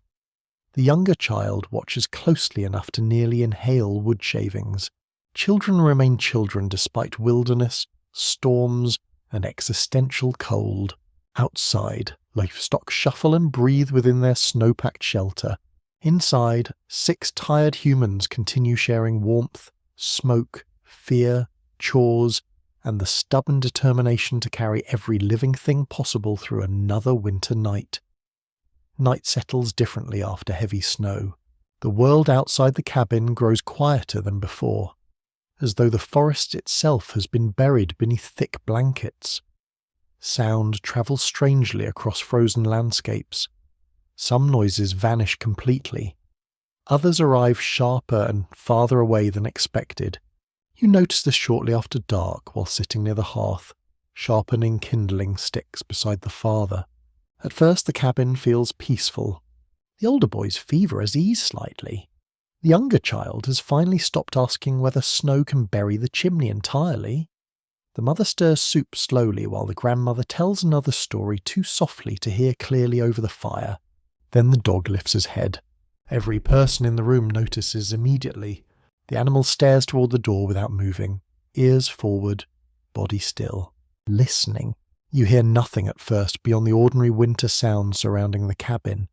The younger child watches closely enough to nearly inhale wood shavings. Children remain children despite wilderness, storms, and existential cold. Outside, livestock shuffle and breathe within their snow-packed shelter. Inside, 6 tired humans continue sharing warmth, smoke, fear, chores, and the stubborn determination to carry every living thing possible through another winter night. Night settles differently after heavy snow. The world outside the cabin grows quieter than before, as though the forest itself has been buried beneath thick blankets. Sound travels strangely across frozen landscapes. Some noises vanish completely. Others arrive sharper and farther away than expected. You notice this shortly after dark while sitting near the hearth, sharpening kindling sticks beside the father. At first the cabin feels peaceful. The older boy's fever has eased slightly. The younger child has finally stopped asking whether snow can bury the chimney entirely. The mother stirs soup slowly while the grandmother tells another story too softly to hear clearly over the fire. Then the dog lifts his head. Every person in the room notices immediately. The animal stares toward the door without moving, ears forward, body still, listening. You hear nothing at first beyond the ordinary winter sounds surrounding the cabin.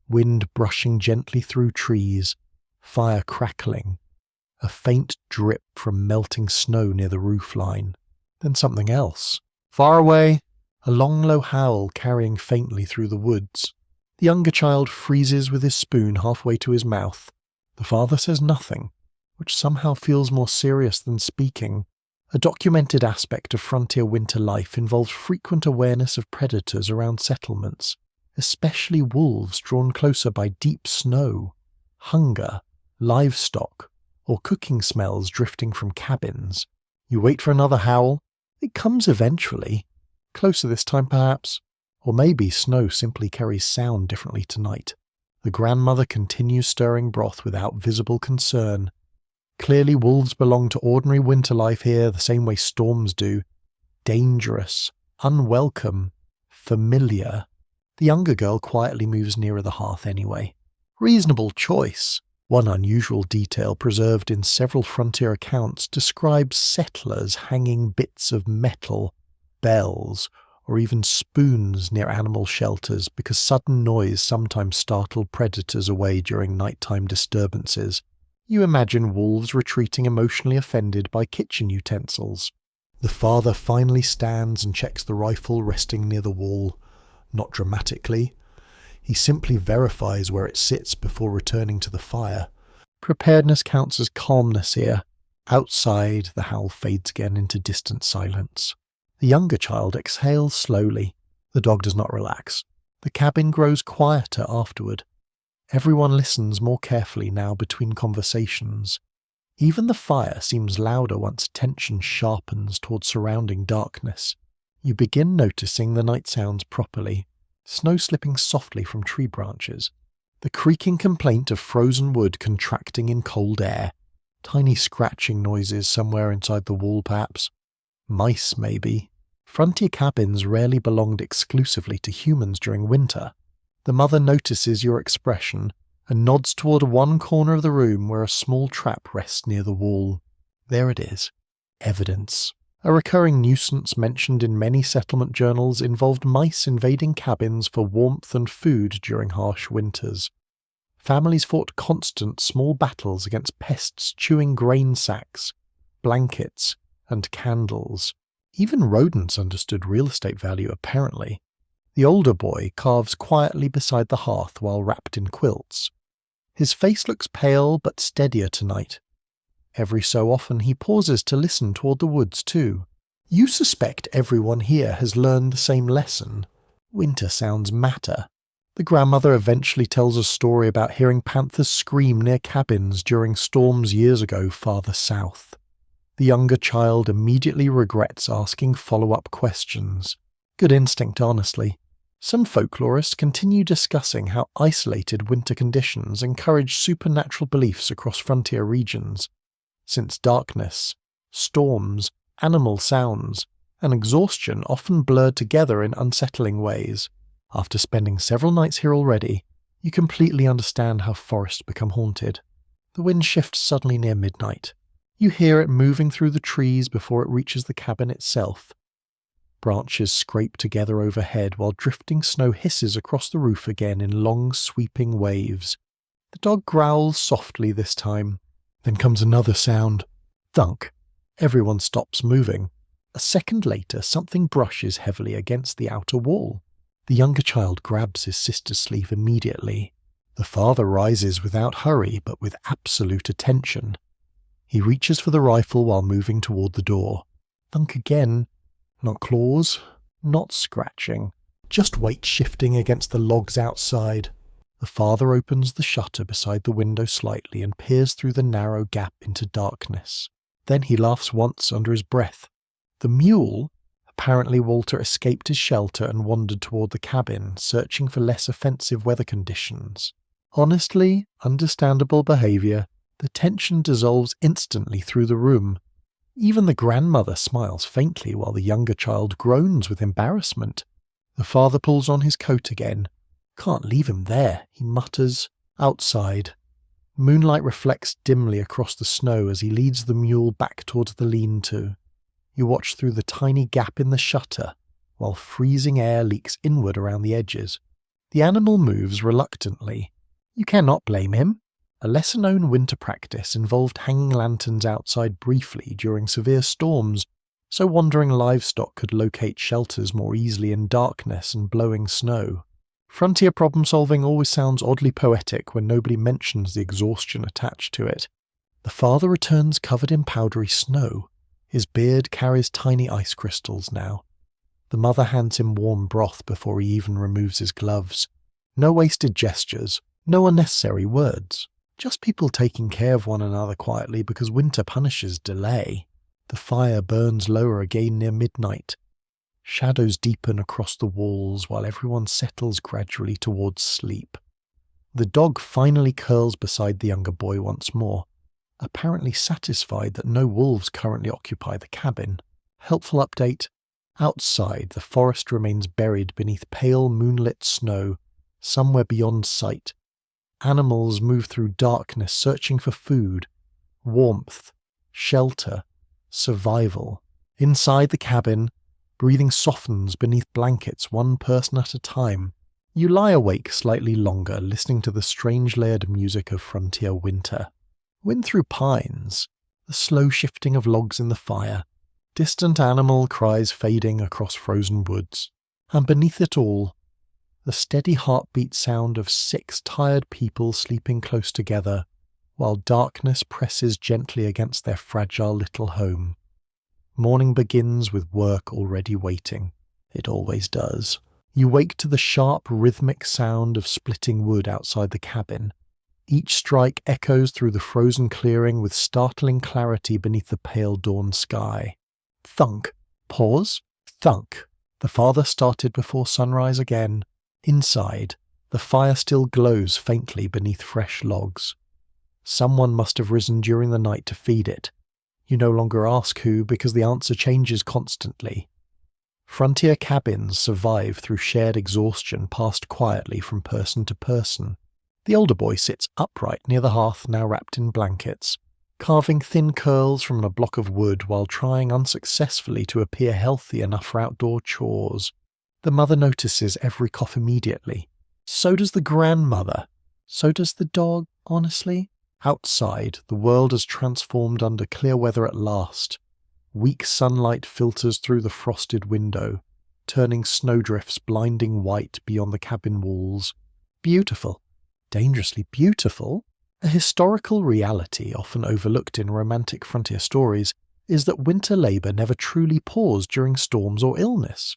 Wind brushing gently through trees, fire crackling, a faint drip from melting snow near the roofline. Then something else. Far away, a long low howl carrying faintly through the woods. The younger child freezes with his spoon halfway to his mouth. The father says nothing, which somehow feels more serious than speaking. A documented aspect of frontier winter life involves frequent awareness of predators around settlements, especially wolves drawn closer by deep snow, hunger, livestock, or cooking smells drifting from cabins. You wait for another howl. It comes eventually. Closer this time perhaps. Or maybe snow simply carries sound differently tonight. The grandmother continues stirring broth without visible concern. Clearly wolves belong to ordinary winter life here the same way storms do. Dangerous, unwelcome, familiar. The younger girl quietly moves nearer the hearth anyway. Reasonable choice. One unusual detail preserved in several frontier accounts describes settlers hanging bits of metal, bells, or even spoons near animal shelters because sudden noise sometimes startled predators away during nighttime disturbances. You imagine wolves retreating emotionally offended by kitchen utensils. The father finally stands and checks the rifle resting near the wall. Not dramatically. He simply verifies where it sits before returning to the fire. Preparedness counts as calmness here. Outside, the howl fades again into distant silence. The younger child exhales slowly. The dog does not relax. The cabin grows quieter afterward. Everyone listens more carefully now between conversations. Even the fire seems louder once attention sharpens towards surrounding darkness. You begin noticing the night sounds properly. Snow slipping softly from tree branches. The creaking complaint of frozen wood contracting in cold air. Tiny scratching noises somewhere inside the wall perhaps. Mice maybe. Frontier cabins rarely belonged exclusively to humans during winter. The mother notices your expression and nods toward one corner of the room where a small trap rests near the wall. There it is. Evidence. A recurring nuisance mentioned in many settlement journals involved mice invading cabins for warmth and food during harsh winters. Families fought constant small battles against pests chewing grain sacks, blankets, and candles. Even rodents understood real estate value apparently. The older boy carves quietly beside the hearth while wrapped in quilts. His face looks pale but steadier tonight. Every so often he pauses to listen toward the woods too. You suspect everyone here has learned the same lesson. Winter sounds matter. The grandmother eventually tells a story about hearing panthers scream near cabins during storms years ago farther south. The younger child immediately regrets asking follow-up questions. Good instinct, honestly. Some folklorists continue discussing how isolated winter conditions encourage supernatural beliefs across frontier regions. Since darkness, storms, animal sounds, and exhaustion often blur together in unsettling ways. After spending several nights here already, you completely understand how forests become haunted. The wind shifts suddenly near midnight. You hear it moving through the trees before it reaches the cabin itself. Branches scrape together overhead while drifting snow hisses across the roof again in long sweeping waves. The dog growls softly this time. Then comes another sound. Thunk. Everyone stops moving. A second later, something brushes heavily against the outer wall. The younger child grabs his sister's sleeve immediately. The father rises without hurry but with absolute attention. He reaches for the rifle while moving toward the door. Thunk again. Not claws, not scratching, just weight shifting against the logs outside. The father opens the shutter beside the window slightly and peers through the narrow gap into darkness. Then he laughs once under his breath. The mule? Apparently Walter escaped his shelter and wandered toward the cabin, searching for less offensive weather conditions. Honestly, understandable behavior. The tension dissolves instantly through the room. Even the grandmother smiles faintly while the younger child groans with embarrassment. The father pulls on his coat again. Can't leave him there, he mutters. Outside. Moonlight reflects dimly across the snow as he leads the mule back towards the lean-to. You watch through the tiny gap in the shutter, while freezing air leaks inward around the edges. The animal moves reluctantly. You cannot blame him. A lesser-known winter practice involved hanging lanterns outside briefly during severe storms, so wandering livestock could locate shelters more easily in darkness and blowing snow. Frontier problem-solving always sounds oddly poetic when nobody mentions the exhaustion attached to it. The father returns covered in powdery snow. His beard carries tiny ice crystals now. The mother hands him warm broth before he even removes his gloves. No wasted gestures, no unnecessary words. Just people taking care of one another quietly because winter punishes delay. The fire burns lower again near midnight. Shadows deepen across the walls while everyone settles gradually towards sleep. The dog finally curls beside the younger boy once more, apparently satisfied that no wolves currently occupy the cabin. Helpful update. Outside, the forest remains buried beneath pale moonlit snow, somewhere beyond sight. Animals move through darkness searching for food, warmth, shelter, survival. Inside the cabin, breathing softens beneath blankets one person at a time. You lie awake slightly longer, listening to the strange layered music of frontier winter. Wind through pines, the slow shifting of logs in the fire, distant animal cries fading across frozen woods, and beneath it all, the steady heartbeat sound of 6 tired people sleeping close together, while darkness presses gently against their fragile little home. Morning begins with work already waiting. It always does. You wake to the sharp, rhythmic sound of splitting wood outside the cabin. Each strike echoes through the frozen clearing with startling clarity beneath the pale dawn sky. Thunk. Pause. Thunk. The father started before sunrise again. Inside, the fire still glows faintly beneath fresh logs. Someone must have risen during the night to feed it. You no longer ask who because the answer changes constantly. Frontier cabins survive through shared exhaustion passed quietly from person to person. The older boy sits upright near the hearth now wrapped in blankets, carving thin curls from a block of wood while trying unsuccessfully to appear healthy enough for outdoor chores. The mother notices every cough immediately. So does the grandmother. So does the dog, honestly. Outside, the world has transformed under clear weather at last. Weak sunlight filters through the frosted window, turning snowdrifts blinding white beyond the cabin walls. Beautiful. Dangerously beautiful. A historical reality often overlooked in romantic frontier stories is that winter labour never truly paused during storms or illness.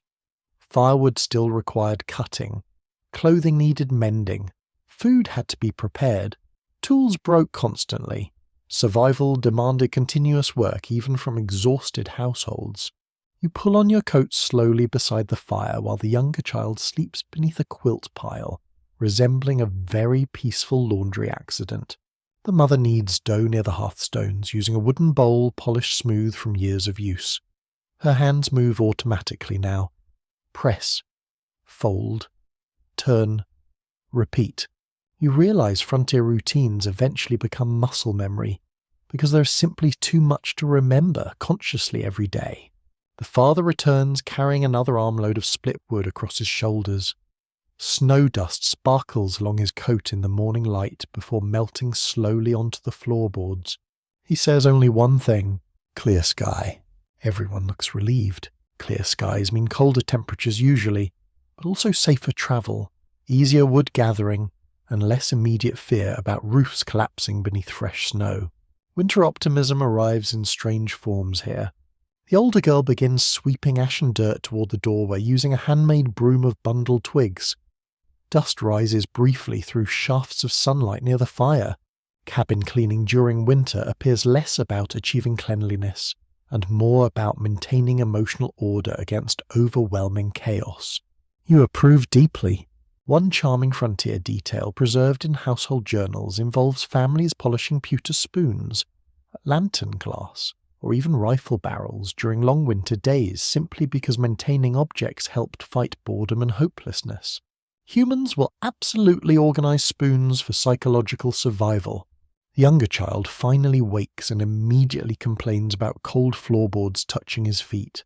Firewood still required cutting, clothing needed mending, food had to be prepared, tools broke constantly, survival demanded continuous work even from exhausted households. You pull on your coat slowly beside the fire while the younger child sleeps beneath a quilt pile, resembling a very peaceful laundry accident. The mother kneads dough near the hearthstones using a wooden bowl polished smooth from years of use. Her hands move automatically now. Press, fold, turn, repeat. You realize frontier routines eventually become muscle memory, because there's simply too much to remember consciously every day. The father returns carrying another armload of split wood across his shoulders. Snow dust sparkles along his coat in the morning light before melting slowly onto the floorboards. He says only one thing: clear sky. Everyone looks relieved. Clear skies mean colder temperatures usually, but also safer travel, easier wood gathering, and less immediate fear about roofs collapsing beneath fresh snow. Winter optimism arrives in strange forms here. The older girl begins sweeping ash and dirt toward the doorway using a handmade broom of bundled twigs. Dust rises briefly through shafts of sunlight near the fire. Cabin cleaning during winter appears less about achieving cleanliness and more about maintaining emotional order against overwhelming chaos. You approve deeply. One charming frontier detail preserved in household journals involves families polishing pewter spoons, lantern glass, or even rifle barrels during long winter days simply because maintaining objects helped fight boredom and hopelessness. Humans will absolutely organize spoons for psychological survival. The younger child finally wakes and immediately complains about cold floorboards touching his feet.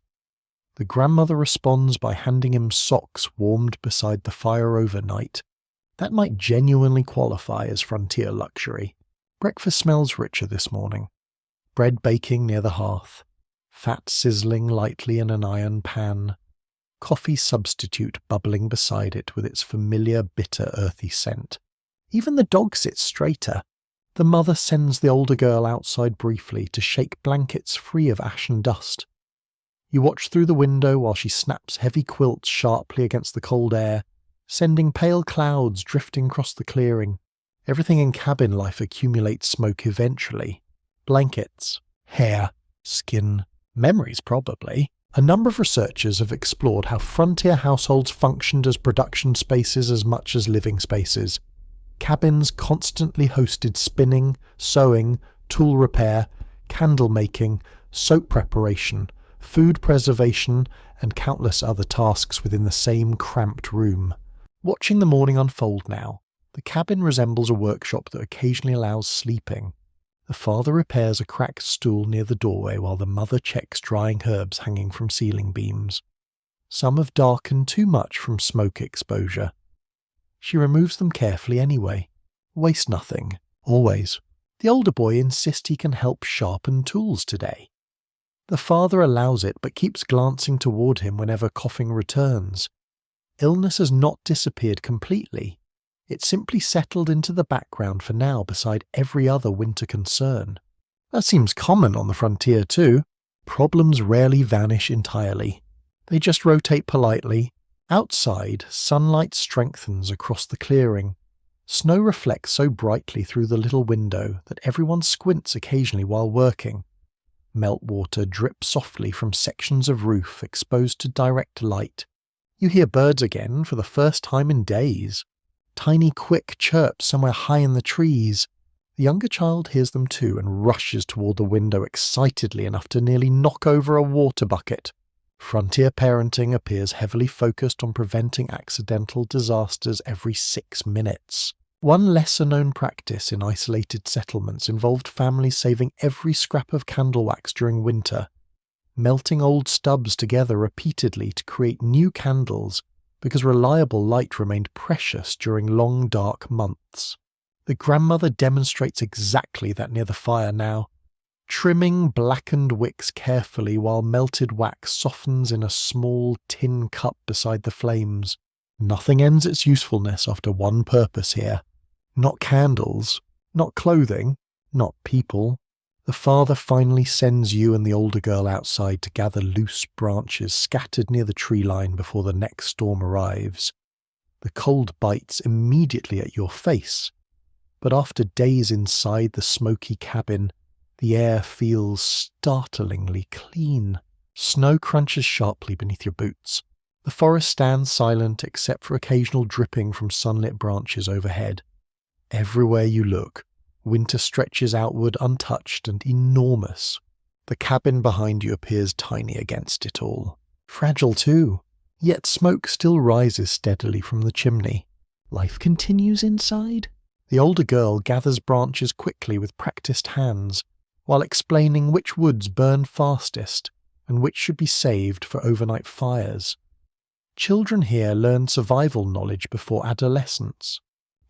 The grandmother responds by handing him socks warmed beside the fire overnight. That might genuinely qualify as frontier luxury. Breakfast smells richer this morning. Bread baking near the hearth. Fat sizzling lightly in an iron pan. Coffee substitute bubbling beside it with its familiar bitter earthy scent. Even the dog sits straighter. The mother sends the older girl outside briefly to shake blankets free of ash and dust. You watch through the window while she snaps heavy quilts sharply against the cold air, sending pale clouds drifting across the clearing. Everything in cabin life accumulates smoke eventually. Blankets, hair, skin, memories probably. A number of researchers have explored how frontier households functioned as production spaces as much as living spaces. Cabins constantly hosted spinning, sewing, tool repair, candle making, soap preparation, food preservation, and countless other tasks within the same cramped room. Watching the morning unfold now, the cabin resembles a workshop that occasionally allows sleeping. The father repairs a cracked stool near the doorway while the mother checks drying herbs hanging from ceiling beams. Some have darkened too much from smoke exposure. She removes them carefully anyway. Waste nothing, always. The older boy insists he can help sharpen tools today. The father allows it but keeps glancing toward him whenever coughing returns. Illness has not disappeared completely. It simply settled into the background for now beside every other winter concern. That seems common on the frontier too. Problems rarely vanish entirely. They just rotate politely. Outside, sunlight strengthens across the clearing. Snow reflects so brightly through the little window that everyone squints occasionally while working. Meltwater drips softly from sections of roof exposed to direct light. You hear birds again for the first time in days. Tiny quick chirps somewhere high in the trees. The younger child hears them too and rushes toward the window excitedly enough to nearly knock over a water bucket. Frontier parenting appears heavily focused on preventing accidental disasters every 6 minutes. One lesser-known practice in isolated settlements involved families saving every scrap of candle wax during winter, melting old stubs together repeatedly to create new candles because reliable light remained precious during long dark months. The grandmother demonstrates exactly that near the fire now, trimming blackened wicks carefully while melted wax softens in a small tin cup beside the flames. Nothing ends its usefulness after one purpose here. Not candles, not clothing, not people. The father finally sends you and the older girl outside to gather loose branches scattered near the tree line before the next storm arrives. The cold bites immediately at your face, but after days inside the smoky cabin, the air feels startlingly clean. Snow crunches sharply beneath your boots. The forest stands silent except for occasional dripping from sunlit branches overhead. Everywhere you look, winter stretches outward untouched and enormous. The cabin behind you appears tiny against it all. Fragile too, yet smoke still rises steadily from the chimney. Life continues inside? The older girl gathers branches quickly with practiced hands, while explaining which woods burn fastest and which should be saved for overnight fires. Children here learn survival knowledge before adolescence.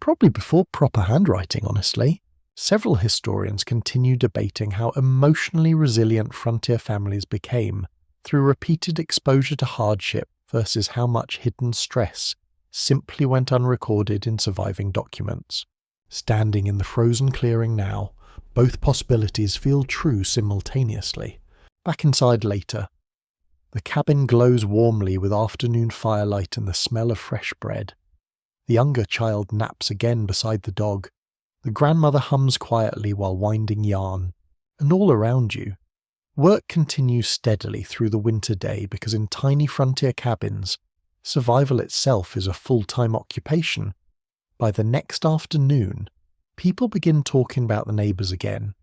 Probably before proper handwriting, honestly. Several historians continue debating how emotionally resilient frontier families became through repeated exposure to hardship versus how much hidden stress simply went unrecorded in surviving documents. Standing in the frozen clearing now, both possibilities feel true simultaneously. Back inside later. The cabin glows warmly with afternoon firelight and the smell of fresh bread. The younger child naps again beside the dog. The grandmother hums quietly while winding yarn. And all around you, work continues steadily through the winter day because in tiny frontier cabins, survival itself is a full-time occupation. By the next afternoon, people begin talking about the neighbours again.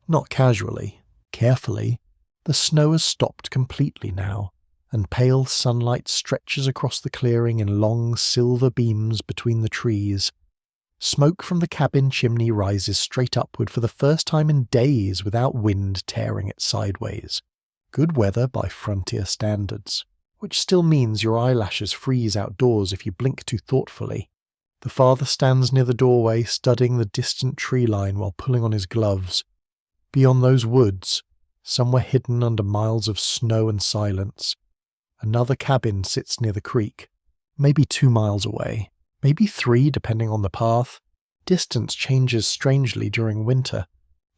Not casually, carefully. The snow has stopped completely now, and pale sunlight stretches across the clearing in long silver beams between the trees. Smoke from the cabin chimney rises straight upward for the first time in days without wind tearing it sideways. Good weather by frontier standards. which still means your eyelashes freeze outdoors if you blink too thoughtfully. The father stands near the doorway, studying the distant tree line while pulling on his gloves. Beyond those woods, somewhere hidden under miles of snow and silence, another cabin sits near the creek, maybe 2 miles away, maybe 3 depending on the path. Distance changes strangely during winter.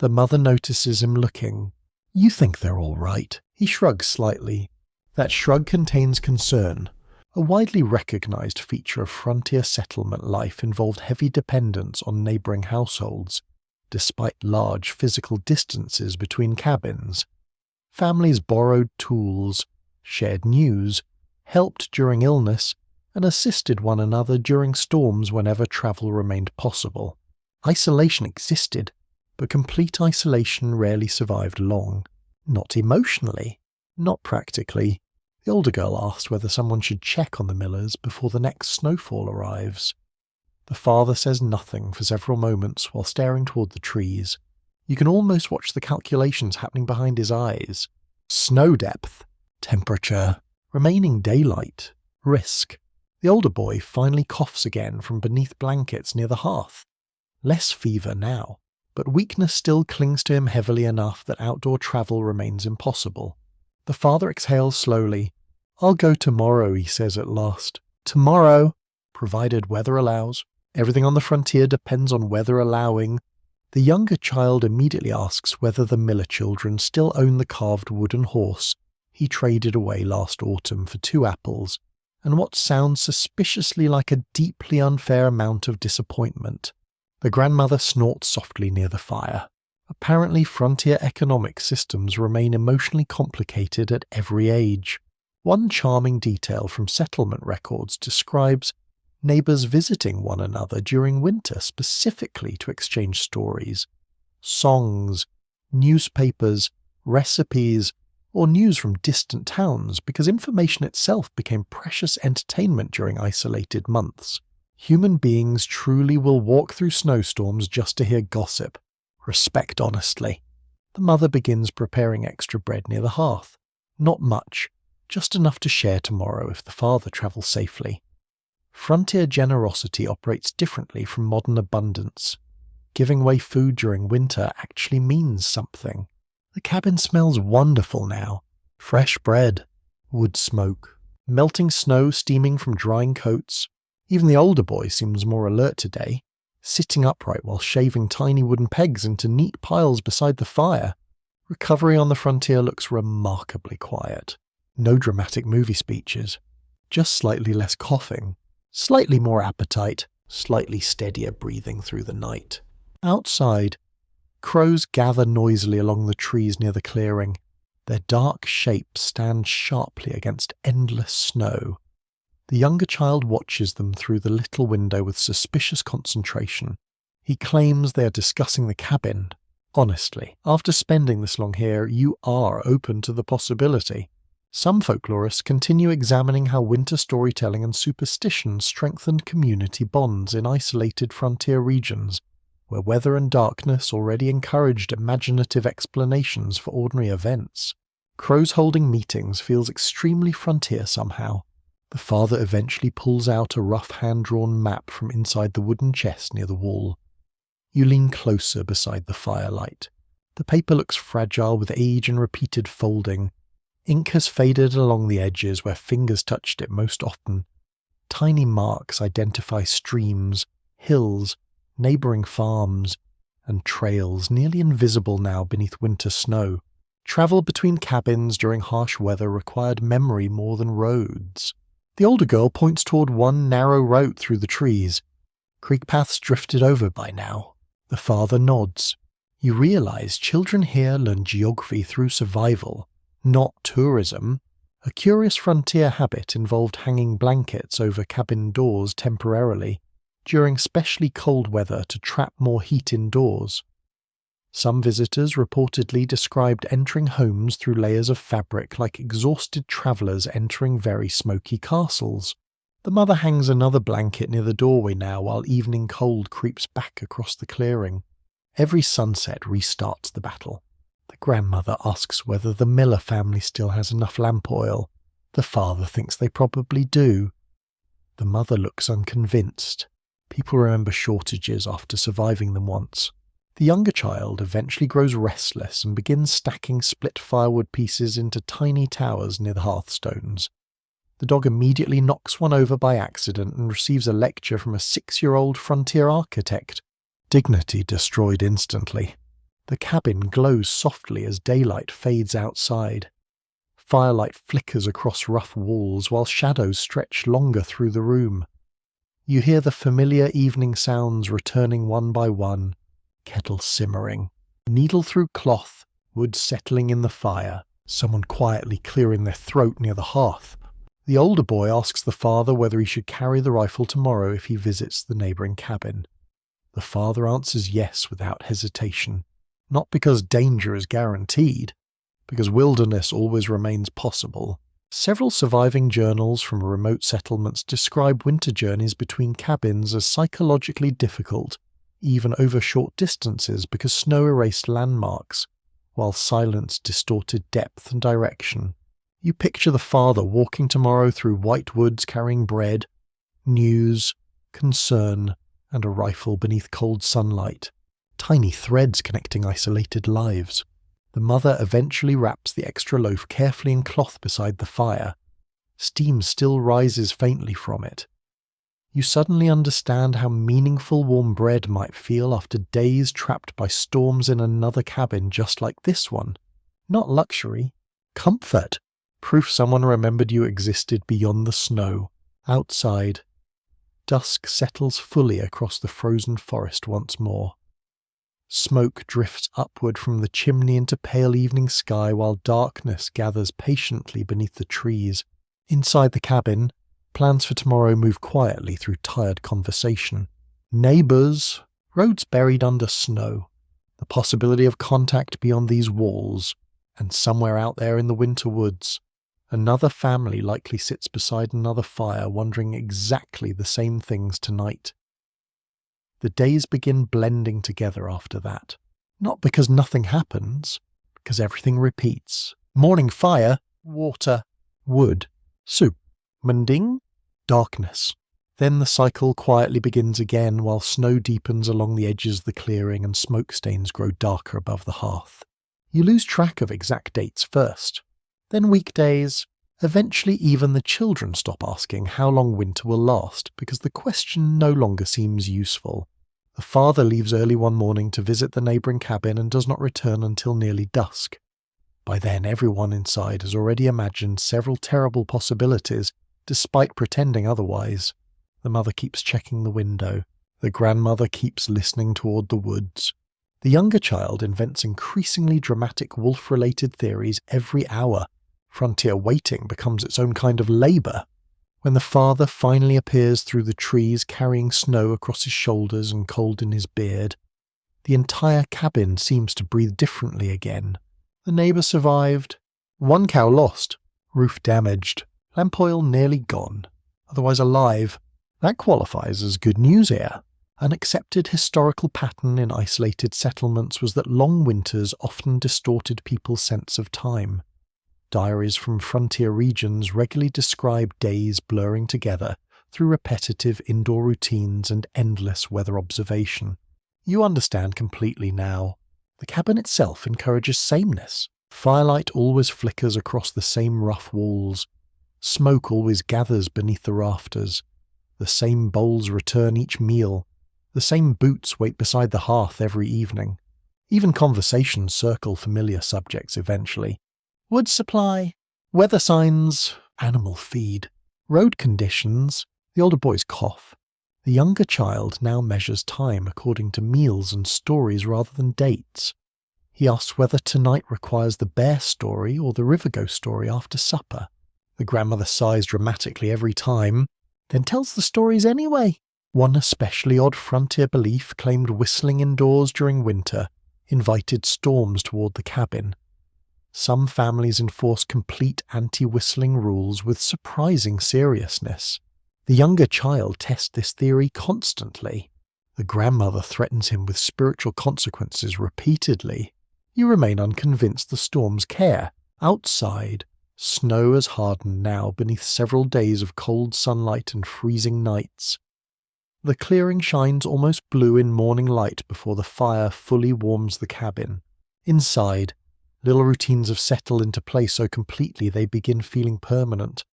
The mother notices him looking. "You think they're all right?" He shrugs slightly. That shrug contains concern. A widely recognized feature of frontier settlement life involved heavy dependence on neighboring households, despite large physical distances between cabins. Families borrowed tools, shared news, helped during illness, and assisted one another during storms whenever travel remained possible. Isolation existed, but complete isolation rarely survived long. Not emotionally, not practically. The older girl asks whether someone should check on the Millers before the next snowfall arrives. The father says nothing for several moments while staring toward the trees. You can almost watch the calculations happening behind his eyes. Snow depth, temperature, remaining daylight, risk. The older boy finally coughs again from beneath blankets near the hearth. Less fever now, but weakness still clings to him heavily enough that outdoor travel remains impossible. The father exhales slowly. "I'll go tomorrow," he says at last. "Tomorrow, provided weather allows. Everything on the frontier depends on weather allowing." The younger child immediately asks whether the Miller children still own the carved wooden horse he traded away last autumn for 2 apples, and what sounds suspiciously like a deeply unfair amount of disappointment. The grandmother snorts softly near the fire. Apparently, frontier economic systems remain emotionally complicated at every age. One charming detail from settlement records describes neighbors visiting one another during winter specifically to exchange stories, songs, newspapers, recipes, or news from distant towns because information itself became precious entertainment during isolated months. Human beings truly will walk through snowstorms just to hear gossip. Respect honestly. The mother begins preparing extra bread near the hearth. Not much, just enough to share tomorrow if the father travels safely. Frontier generosity operates differently from modern abundance. Giving away food during winter actually means something. The cabin smells wonderful now. Fresh bread, wood smoke, melting snow steaming from drying coats. Even the older boy seems more alert today, sitting upright while shaving tiny wooden pegs into neat piles beside the fire. Recovery on the frontier looks remarkably quiet. No dramatic movie speeches, just slightly less coughing, slightly more appetite, slightly steadier breathing through the night. Outside, crows gather noisily along the trees near the clearing. Their dark shapes stand sharply against endless snow. The younger child watches them through the little window with suspicious concentration. He claims they are discussing the cabin. Honestly, after spending this long here, you are open to the possibility. Some folklorists continue examining how winter storytelling and superstition strengthened community bonds in isolated frontier regions, where weather and darkness already encouraged imaginative explanations for ordinary events. Crows holding meetings feels extremely frontier somehow. The father eventually pulls out a rough hand-drawn map from inside the wooden chest near the wall. You lean closer beside the firelight. The paper looks fragile with age and repeated folding. Ink has faded along the edges where fingers touched it most often. Tiny marks identify streams, hills, neighbouring farms, and trails nearly invisible now beneath winter snow. Travel between cabins during harsh weather required memory more than roads. The older girl points toward one narrow route through the trees. Creek paths drifted over by now. The father nods. You realize children here learn geography through survival, not tourism. A curious frontier habit involved hanging blankets over cabin doors temporarily during specially cold weather to trap more heat indoors. Some visitors reportedly described entering homes through layers of fabric like exhausted travelers entering very smoky castles. The mother hangs another blanket near the doorway now while evening cold creeps back across the clearing. Every sunset restarts the battle. The grandmother asks whether the Miller family still has enough lamp oil. The father thinks they probably do. The mother looks unconvinced. People remember shortages after surviving them once. The younger child eventually grows restless and begins stacking split firewood pieces into tiny towers near the hearthstones. The dog immediately knocks one over by accident and receives a lecture from a 6-year-old frontier architect. Dignity destroyed instantly. The cabin glows softly as daylight fades outside. Firelight flickers across rough walls while shadows stretch longer through the room. You hear the familiar evening sounds returning one by one. Kettle simmering, needle through cloth, wood settling in the fire, someone quietly clearing their throat near the hearth. The older boy asks the father whether he should carry the rifle tomorrow if he visits the neighbouring cabin. The father answers yes without hesitation, not because danger is guaranteed, because wilderness always remains possible. Several surviving journals from remote settlements describe winter journeys between cabins as psychologically difficult, even over short distances, because snow erased landmarks, while silence distorted depth and direction. You picture the father walking tomorrow through white woods carrying bread, news, concern, and a rifle beneath cold sunlight, tiny threads connecting isolated lives. The mother eventually wraps the extra loaf carefully in cloth beside the fire. Steam still rises faintly from it. You suddenly understand how meaningful warm bread might feel after days trapped by storms in another cabin just like this one. Not luxury, comfort. Proof someone remembered you existed beyond the snow. Outside, dusk settles fully across the frozen forest once more. Smoke drifts upward from the chimney into pale evening sky while darkness gathers patiently beneath the trees. Inside the cabin, plans for tomorrow move quietly through tired conversation. Neighbours, roads buried under snow, the possibility of contact beyond these walls, and somewhere out there in the winter woods, another family likely sits beside another fire wondering exactly the same things tonight. The days begin blending together after that. Not because nothing happens, because everything repeats. Morning fire, water, wood, soup, mending, darkness. Then the cycle quietly begins again while snow deepens along the edges of the clearing and smoke stains grow darker above the hearth. You lose track of exact dates first, then weekdays. Eventually even the children stop asking how long winter will last because the question no longer seems useful. The father leaves early one morning to visit the neighbouring cabin and does not return until nearly dusk. By then everyone inside has already imagined several terrible possibilities, despite pretending otherwise. The mother keeps checking the window. The grandmother keeps listening toward the woods. The younger child invents increasingly dramatic wolf-related theories every hour. Frontier waiting becomes its own kind of labour. When the father finally appears through the trees carrying snow across his shoulders and cold in his beard, the entire cabin seems to breathe differently again. The neighbour survived. One cow lost. Roof damaged. Lamp oil nearly gone. Otherwise alive. That qualifies as good news here. An accepted historical pattern in isolated settlements was that long winters often distorted people's sense of time. Diaries from frontier regions regularly describe days blurring together through repetitive indoor routines and endless weather observation. You understand completely now. The cabin itself encourages sameness. Firelight always flickers across the same rough walls. Smoke always gathers beneath the rafters. The same bowls return each meal. The same boots wait beside the hearth every evening. Even conversations circle familiar subjects eventually. Wood supply, weather signs, animal feed, road conditions. The older boys cough. The younger child now measures time according to meals and stories rather than dates. He asks whether tonight requires the bear story or the river ghost story after supper. The grandmother sighs dramatically every time, then tells the stories anyway. One especially odd frontier belief claimed whistling indoors during winter invited storms toward the cabin. Some families enforce complete anti-whistling rules with surprising seriousness. The younger child tests this theory constantly. The grandmother threatens him with spiritual consequences repeatedly. You remain unconvinced the storms care. Outside, Snow has hardened now beneath several days of cold sunlight and freezing nights. The clearing shines almost blue in morning light before the fire fully warms the cabin. Inside, little routines have settled into place so completely they begin feeling permanent.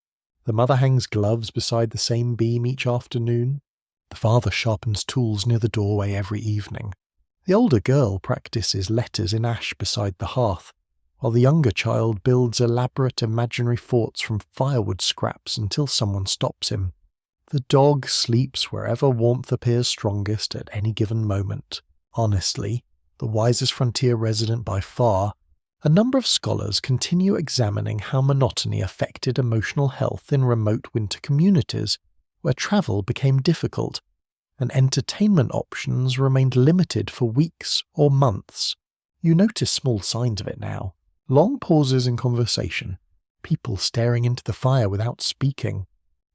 The mother hangs gloves beside the same beam each afternoon. The father sharpens tools near the doorway every evening. The older girl practices letters in ash beside the hearth, while the younger child builds elaborate imaginary forts from firewood scraps until someone stops him. The dog sleeps wherever warmth appears strongest at any given moment. Honestly, the wisest frontier resident by far, a number of scholars continue examining how monotony affected emotional health in remote winter communities, where travel became difficult, and entertainment options remained limited for weeks or months. You notice small signs of it now. Long pauses in conversation, people staring into the fire without speaking,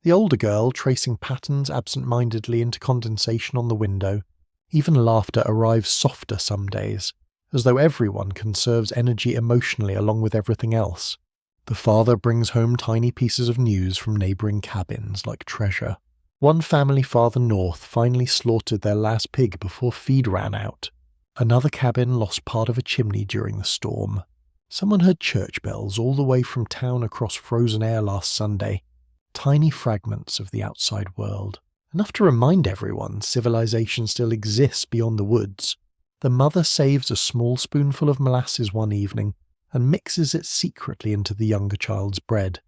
the older girl tracing patterns absent-mindedly into condensation on the window. Even laughter arrives softer some days, as though everyone conserves energy emotionally along with everything else. The father brings home tiny pieces of news from neighbouring cabins like treasure. One family farther north finally slaughtered their last pig before feed ran out. Another cabin lost part of a chimney during the storm. Someone heard church bells all the way from town across frozen air last Sunday. Tiny fragments of the outside world. Enough to remind everyone civilization still exists beyond the woods. The mother saves a small spoonful of molasses one evening and mixes it secretly into the younger child's bread.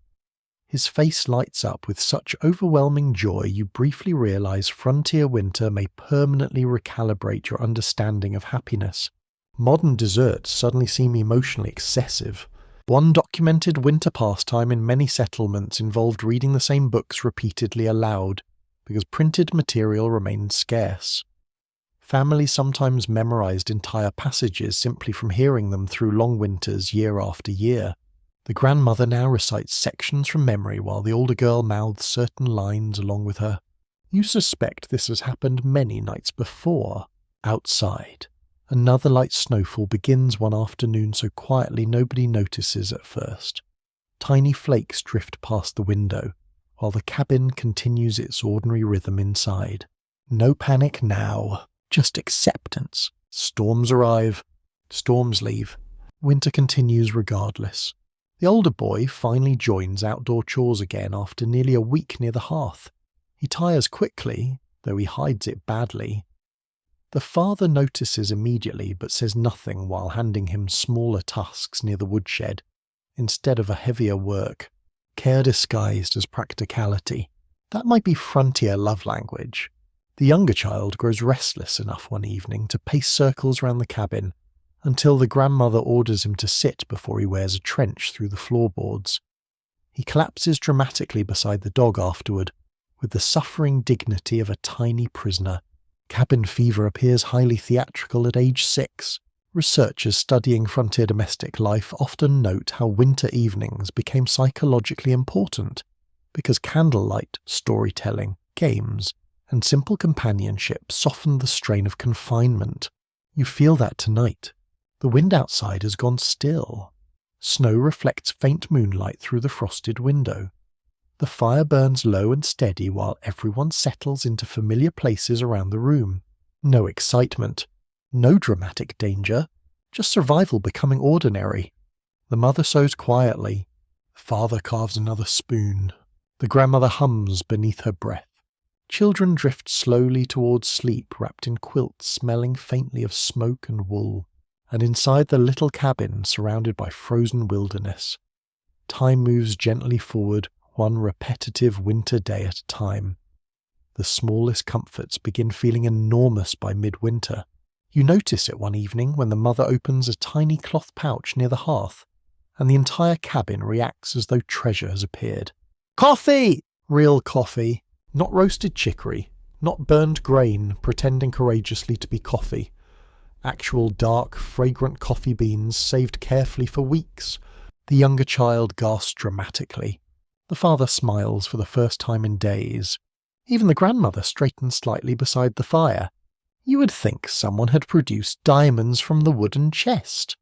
His face lights up with such overwhelming joy you briefly realize frontier winter may permanently recalibrate your understanding of happiness. Modern desserts suddenly seem emotionally excessive. One documented winter pastime in many settlements involved reading the same books repeatedly aloud, because printed material remained scarce. Families sometimes memorized entire passages simply from hearing them through long winters year after year. The grandmother now recites sections from memory while the older girl mouths certain lines along with her. You suspect this has happened many nights before. Outside, another light snowfall begins one afternoon so quietly nobody notices at first. Tiny flakes drift past the window, while the cabin continues its ordinary rhythm inside. No panic now, just acceptance. Storms arrive, storms leave. Winter continues regardless. The older boy finally joins outdoor chores again after nearly a week near the hearth. He tires quickly, though he hides it badly. The father notices immediately but says nothing while handing him smaller tasks near the woodshed, instead of a heavier work, care disguised as practicality. That might be frontier love language. The younger child grows restless enough one evening to pace circles round the cabin, until the grandmother orders him to sit before he wears a trench through the floorboards. He collapses dramatically beside the dog afterward, with the suffering dignity of a tiny prisoner. Cabin fever appears highly theatrical at age 6. Researchers studying frontier domestic life often note how winter evenings became psychologically important, because candlelight, storytelling, games, and simple companionship softened the strain of confinement. You feel that tonight. The wind outside has gone still. Snow reflects faint moonlight through the frosted window. The fire burns low and steady while everyone settles into familiar places around the room. No excitement, no dramatic danger, just survival becoming ordinary. The mother sews quietly. The father carves another spoon. The grandmother hums beneath her breath. Children drift slowly towards sleep wrapped in quilts smelling faintly of smoke and wool. And inside the little cabin surrounded by frozen wilderness, time moves gently forward, one repetitive winter day at a time. The smallest comforts begin feeling enormous by midwinter. You notice it one evening when the mother opens a tiny cloth pouch near the hearth, and the entire cabin reacts as though treasure has appeared. Coffee! Real coffee. Not roasted chicory, not burned grain pretending courageously to be coffee. Actual dark, fragrant coffee beans saved carefully for weeks. The younger child gasps dramatically. The father smiles for the first time in days. Even the grandmother straightens slightly beside the fire. You would think someone had produced diamonds from the wooden chest.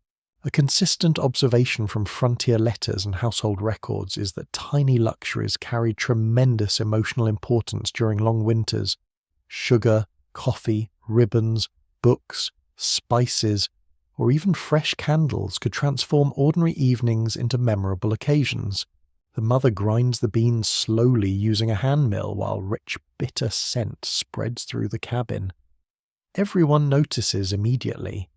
A consistent observation from frontier letters and household records is that tiny luxuries carried tremendous emotional importance during long winters. Sugar, coffee, ribbons, books, spices, or even fresh candles could transform ordinary evenings into memorable occasions. The mother grinds the beans slowly using a hand mill while rich, bitter scent spreads through the cabin. Everyone notices immediately.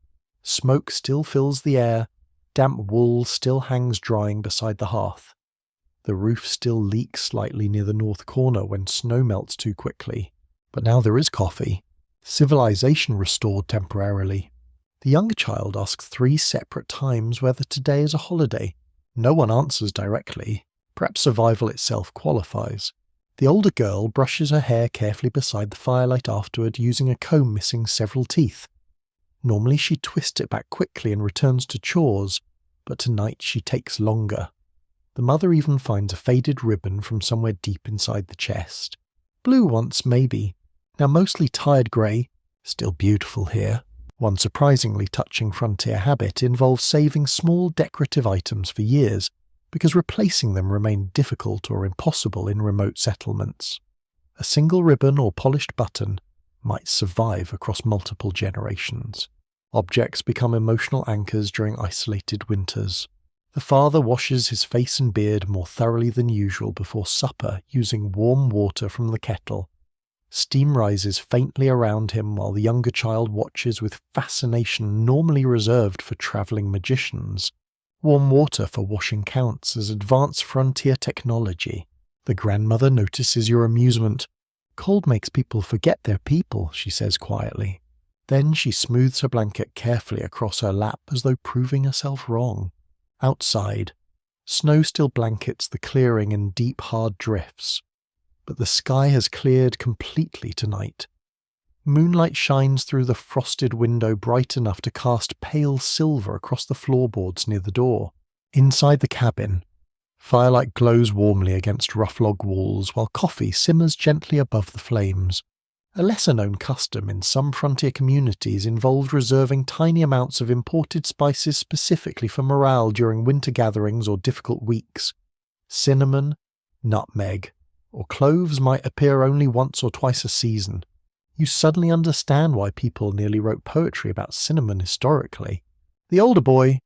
Smoke still fills the air, damp wool still hangs drying beside the hearth. The roof still leaks slightly near the north corner when snow melts too quickly. But now there is coffee. Civilization restored temporarily. The younger child asks 3 separate times whether today is a holiday. No one answers directly. Perhaps survival itself qualifies. The older girl brushes her hair carefully beside the firelight afterward using a comb missing several teeth. Normally she twists it back quickly and returns to chores, but tonight she takes longer. The mother even finds a faded ribbon from somewhere deep inside the chest. Blue once, maybe. Now mostly tired grey, still beautiful here. One surprisingly touching frontier habit involves saving small decorative items for years, because replacing them remained difficult or impossible in remote settlements. A single ribbon or polished button might survive across multiple generations. Objects become emotional anchors during isolated winters. The father washes his face and beard more thoroughly than usual before supper using warm water from the kettle. Steam rises faintly around him while the younger child watches with fascination normally reserved for travelling magicians. Warm water for washing counts as advanced frontier technology. The grandmother notices your amusement. Cold makes people forget they're people, she says quietly. Then she smooths her blanket carefully across her lap as though proving herself wrong. Outside, snow still blankets the clearing in deep, hard drifts. But the sky has cleared completely tonight. Moonlight shines through the frosted window bright enough to cast pale silver across the floorboards near the door. Inside the cabin, firelight glows warmly against rough log walls while coffee simmers gently above the flames. A lesser-known custom in some frontier communities involved reserving tiny amounts of imported spices specifically for morale during winter gatherings or difficult weeks. Cinnamon, nutmeg, or cloves might appear only once or twice a season. You suddenly understand why people nearly wrote poetry about cinnamon historically. The older boy,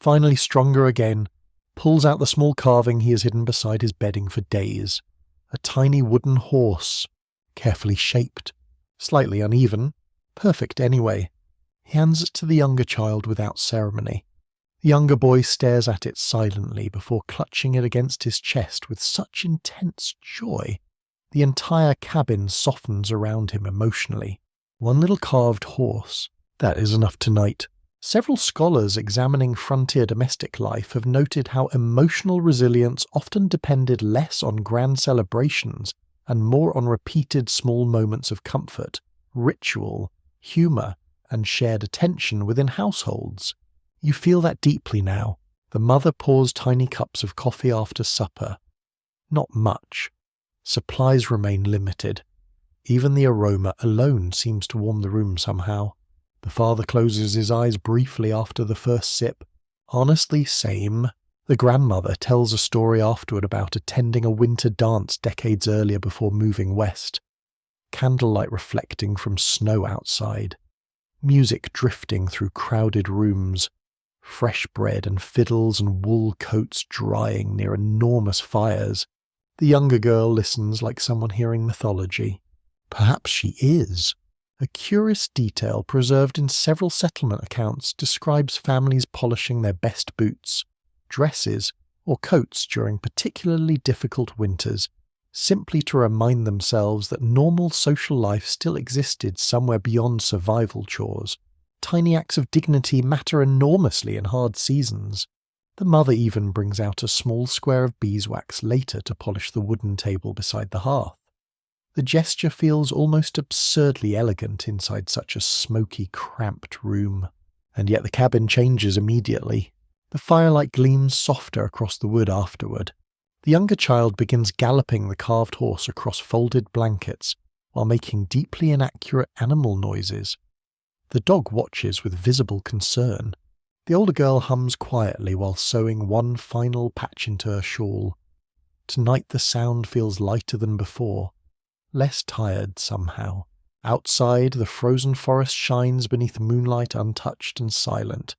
finally stronger again, pulls out the small carving he has hidden beside his bedding for days. A tiny wooden horse, carefully shaped, slightly uneven, perfect anyway. He hands it to the younger child without ceremony. The younger boy stares at it silently before clutching it against his chest with such intense joy. The entire cabin softens around him emotionally. One little carved horse. That is enough tonight. Several scholars examining frontier domestic life have noted how emotional resilience often depended less on grand celebrations and more on repeated small moments of comfort, ritual, humour, and shared attention within households. You feel that deeply now. The mother pours tiny cups of coffee after supper. Not much. Supplies remain limited. Even the aroma alone seems to warm the room somehow. The father closes his eyes briefly after the first sip. Honestly, same. The grandmother tells a story afterward about attending a winter dance decades earlier before moving west. Candlelight reflecting from snow outside. Music drifting through crowded rooms. Fresh bread and fiddles and wool coats drying near enormous fires. The younger girl listens like someone hearing mythology. Perhaps she is. A curious detail preserved in several settlement accounts describes families polishing their best boots, dresses, or coats during particularly difficult winters, simply to remind themselves that normal social life still existed somewhere beyond survival chores. Tiny acts of dignity matter enormously in hard seasons. The mother even brings out a small square of beeswax later to polish the wooden table beside the hearth. The gesture feels almost absurdly elegant inside such a smoky, cramped room. And yet the cabin changes immediately. The firelight gleams softer across the wood afterward. The younger child begins galloping the carved horse across folded blankets while making deeply inaccurate animal noises. The dog watches with visible concern. The older girl hums quietly while sewing one final patch into her shawl. Tonight the sound feels lighter than before, less tired somehow. Outside, the frozen forest shines beneath moonlight untouched and silent.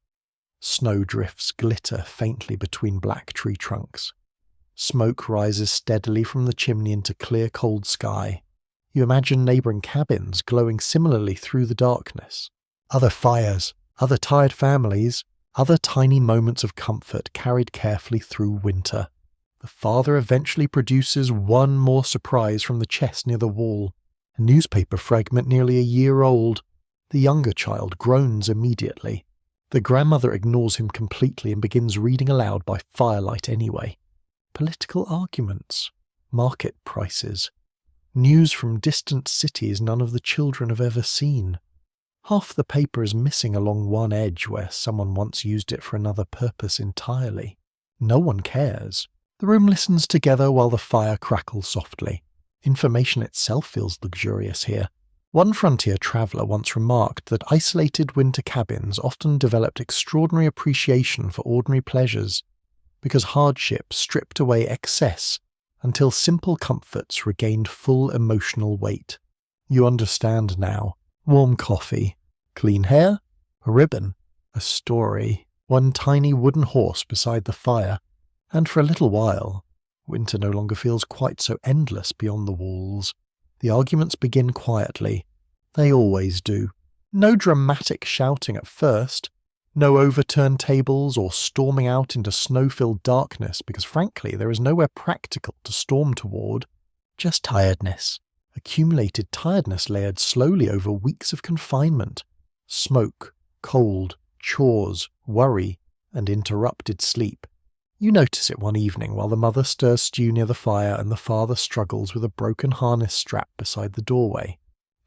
Snowdrifts glitter faintly between black tree trunks. Smoke rises steadily from the chimney into clear, cold sky. You imagine neighbouring cabins glowing similarly through the darkness. Other fires, other tired families, other tiny moments of comfort carried carefully through winter. The father eventually produces one more surprise from the chest near the wall, a newspaper fragment nearly a year old. The younger child groans immediately. The grandmother ignores him completely and begins reading aloud by firelight anyway. Political arguments, market prices, news from distant cities none of the children have ever seen. Half the paper is missing along one edge where someone once used it for another purpose entirely. No one cares. The room listens together while the fire crackles softly. Information itself feels luxurious here. One frontier traveller once remarked that isolated winter cabins often developed extraordinary appreciation for ordinary pleasures, because hardship stripped away excess until simple comforts regained full emotional weight. You understand now. Warm coffee, clean hair, a ribbon, a story, one tiny wooden horse beside the fire, and for a little while, winter no longer feels quite so endless beyond the walls. The arguments begin quietly. They always do. No dramatic shouting at first, no overturned tables or storming out into snow-filled darkness, because frankly there is nowhere practical to storm toward. Just tiredness. Accumulated tiredness layered slowly over weeks of confinement. Smoke, cold, chores, worry, and interrupted sleep. You notice it one evening while the mother stirs stew near the fire and the father struggles with a broken harness strap beside the doorway.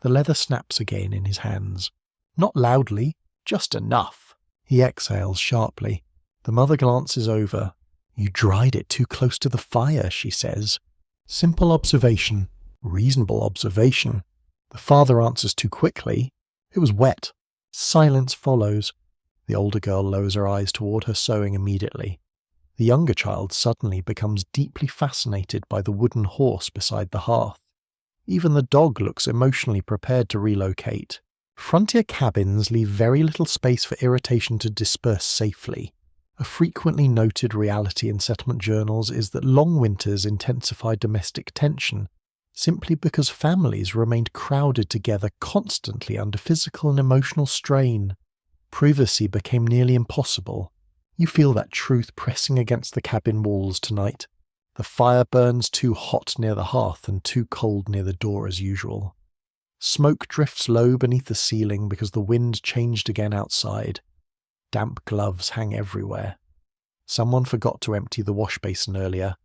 The leather snaps again in his hands. Not loudly, just enough. He exhales sharply. The mother glances over. "You dried it too close to the fire," she says. Simple observation. Reasonable observation. The father answers too quickly. "It was wet." Silence follows. The older girl lowers her eyes toward her sewing immediately. The younger child suddenly becomes deeply fascinated by the wooden horse beside the hearth. Even the dog looks emotionally prepared to relocate. Frontier cabins leave very little space for irritation to disperse safely. A frequently noted reality in settlement journals is that long winters intensify domestic tension, simply because families remained crowded together constantly under physical and emotional strain. Privacy became nearly impossible. You feel that truth pressing against the cabin walls tonight. The fire burns too hot near the hearth and too cold near the door as usual. Smoke drifts low beneath the ceiling because the wind changed again outside. Damp gloves hang everywhere. Someone forgot to empty the wash basin earlier.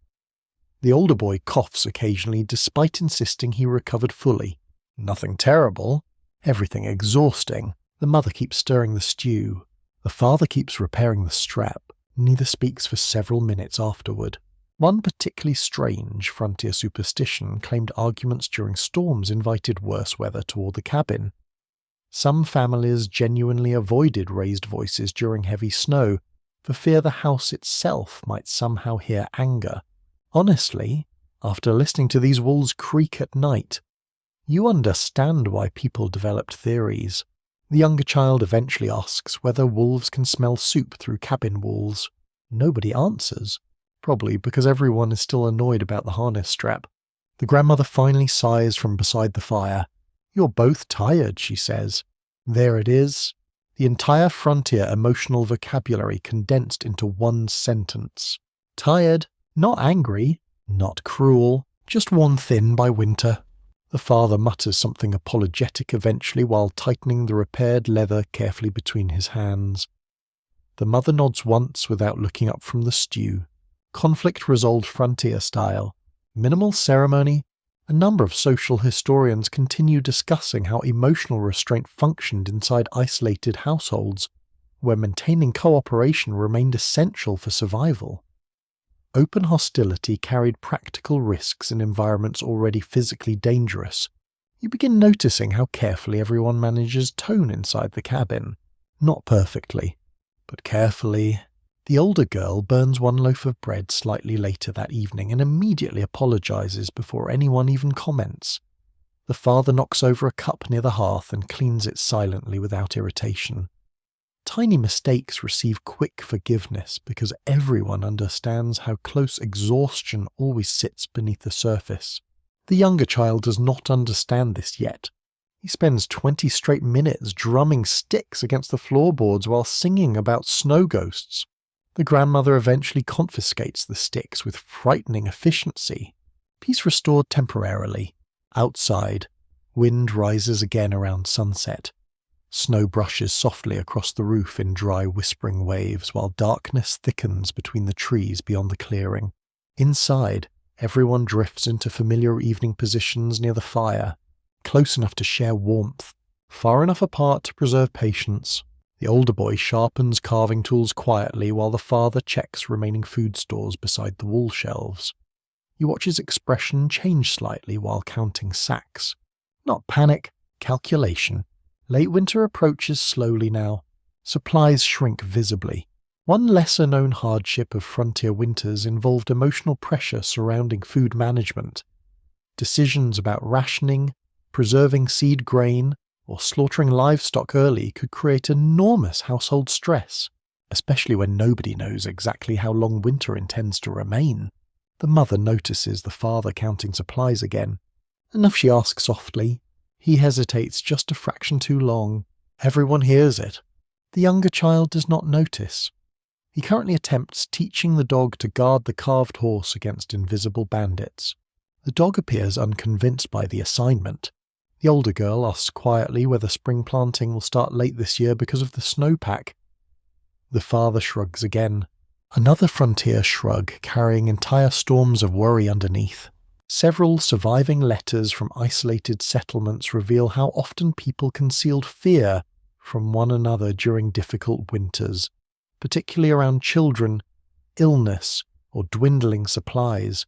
The older boy coughs occasionally despite insisting he recovered fully. Nothing terrible, everything exhausting. The mother keeps stirring the stew. The father keeps repairing the strap. Neither speaks for several minutes afterward. One particularly strange frontier superstition claimed arguments during storms invited worse weather toward the cabin. Some families genuinely avoided raised voices during heavy snow for fear the house itself might somehow hear anger. Honestly, after listening to these walls creak at night, you understand why people developed theories. The younger child eventually asks whether wolves can smell soup through cabin walls. Nobody answers, probably because everyone is still annoyed about the harness strap. The grandmother finally sighs from beside the fire. "You're both tired," she says. There it is. The entire frontier emotional vocabulary condensed into one sentence. Tired, not angry, not cruel, just worn thin by winter. The father mutters something apologetic eventually while tightening the repaired leather carefully between his hands. The mother nods once without looking up from the stew. Conflict resolved frontier style. Minimal ceremony. A number of social historians continue discussing how emotional restraint functioned inside isolated households, where maintaining cooperation remained essential for survival. Open hostility carried practical risks in environments already physically dangerous. You begin noticing how carefully everyone manages tone inside the cabin. Not perfectly. but carefully. The older girl burns one loaf of bread slightly later that evening and immediately apologizes before anyone even comments. The father knocks over a cup near the hearth and cleans it silently without irritation. Tiny mistakes receive quick forgiveness because everyone understands how close exhaustion always sits beneath the surface. The younger child does not understand this yet. He spends 20 straight minutes drumming sticks against the floorboards while singing about snow ghosts. The grandmother eventually confiscates the sticks with frightening efficiency. Peace restored temporarily. Outside, wind rises again around sunset. Snow brushes softly across the roof in dry whispering waves while darkness thickens between the trees beyond the clearing. Inside, everyone drifts into familiar evening positions near the fire, close enough to share warmth, far enough apart to preserve patience. The older boy sharpens carving tools quietly while the father checks remaining food stores beside the wall shelves. You watch his expression change slightly while counting sacks. Not panic, calculation. Late winter approaches slowly now. Supplies shrink visibly. One lesser-known hardship of frontier winters involved emotional pressure surrounding food management. Decisions about rationing, preserving seed grain, or slaughtering livestock early could create enormous household stress, especially when nobody knows exactly how long winter intends to remain. The mother notices the father counting supplies again. Enough, she asks softly. He hesitates just a fraction too long. Everyone hears it. The younger child does not notice. He currently attempts teaching the dog to guard the carved horse against invisible bandits. The dog appears unconvinced by the assignment. The older girl asks quietly whether spring planting will start late this year because of the snowpack. The father shrugs again. Another frontier shrug carrying entire storms of worry underneath. Several surviving letters from isolated settlements reveal how often people concealed fear from one another during difficult winters, particularly around children, illness, or dwindling supplies.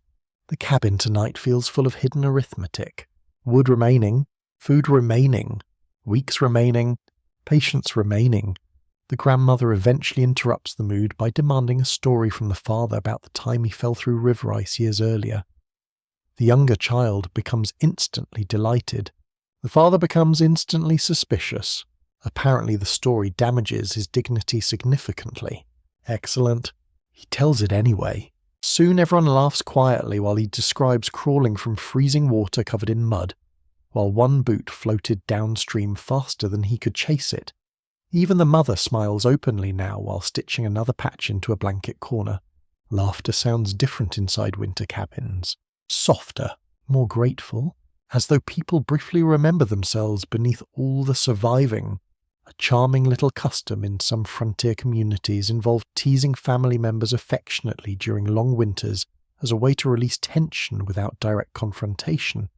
The cabin tonight feels full of hidden arithmetic. Wood remaining, food remaining, weeks remaining, patience remaining. The grandmother eventually interrupts the mood by demanding a story from the father about the time he fell through river ice years earlier. The younger child becomes instantly delighted. The father becomes instantly suspicious. Apparently the story damages his dignity significantly. Excellent. He tells it anyway. Soon everyone laughs quietly while he describes crawling from freezing water covered in mud, while one boot floated downstream faster than he could chase it. Even the mother smiles openly now while stitching another patch into a blanket corner. Laughter sounds different inside winter cabins. Softer, more grateful, as though people briefly remember themselves beneath all the surviving. A charming little custom in some frontier communities involved teasing family members affectionately during long winters as a way to release tension without direct confrontation.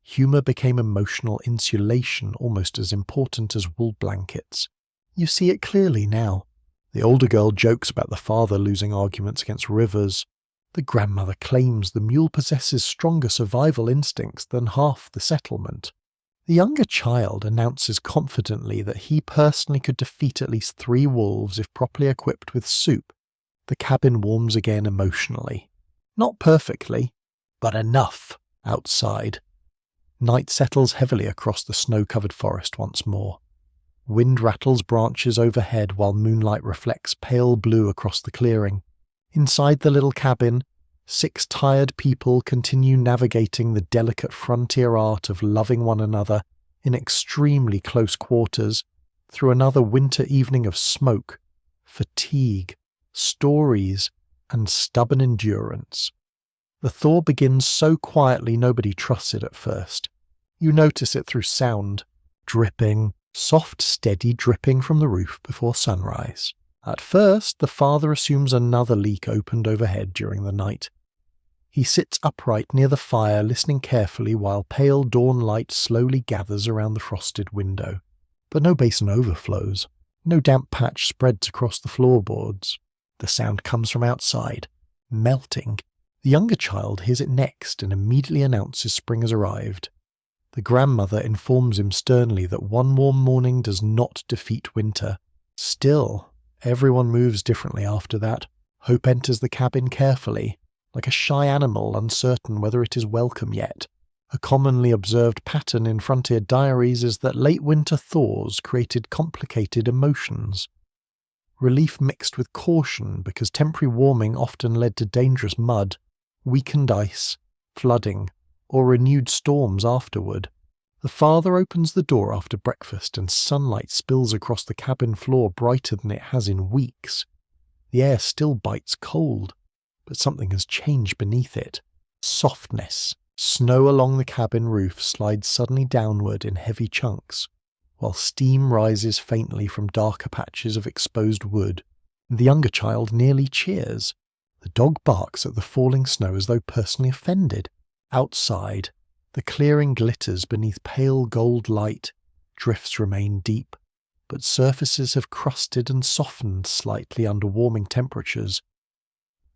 Humour became emotional insulation almost as important as wool blankets. You see it clearly now. The older girl jokes about the father losing arguments against rivers. The grandmother claims the mule possesses stronger survival instincts than half the settlement. The younger child announces confidently that he personally could defeat at least 3 wolves if properly equipped with soup. The cabin warms again emotionally. Not perfectly, but enough outside. Night settles heavily across the snow-covered forest once more. Wind rattles branches overhead while moonlight reflects pale blue across the clearing. Inside the little cabin, 6 tired people continue navigating the delicate frontier art of loving one another in extremely close quarters through another winter evening of smoke, fatigue, stories, and stubborn endurance. The thaw begins so quietly nobody trusts it at first. You notice it through sound, dripping, soft, steady dripping from the roof before sunrise. At first, the father assumes another leak opened overhead during the night. He sits upright near the fire, listening carefully while pale dawn light slowly gathers around the frosted window. But no basin overflows. No damp patch spreads across the floorboards. The sound comes from outside, melting. The younger child hears it next and immediately announces spring has arrived. The grandmother informs him sternly that one warm morning does not defeat winter. Still, Everyone moves differently after that. Hope enters the cabin carefully, like a shy animal uncertain whether it is welcome yet. A commonly observed pattern in frontier diaries is that late winter thaws created complicated emotions. Relief mixed with caution because temporary warming often led to dangerous mud, weakened ice, flooding, or renewed storms afterward. The father opens the door after breakfast and sunlight spills across the cabin floor brighter than it has in weeks. The air still bites cold, but something has changed beneath it. Softness. Snow along the cabin roof slides suddenly downward in heavy chunks, while steam rises faintly from darker patches of exposed wood. The younger child nearly cheers. The dog barks at the falling snow as though personally offended. Outside, the clearing glitters beneath pale gold light. Drifts remain deep, but surfaces have crusted and softened slightly under warming temperatures.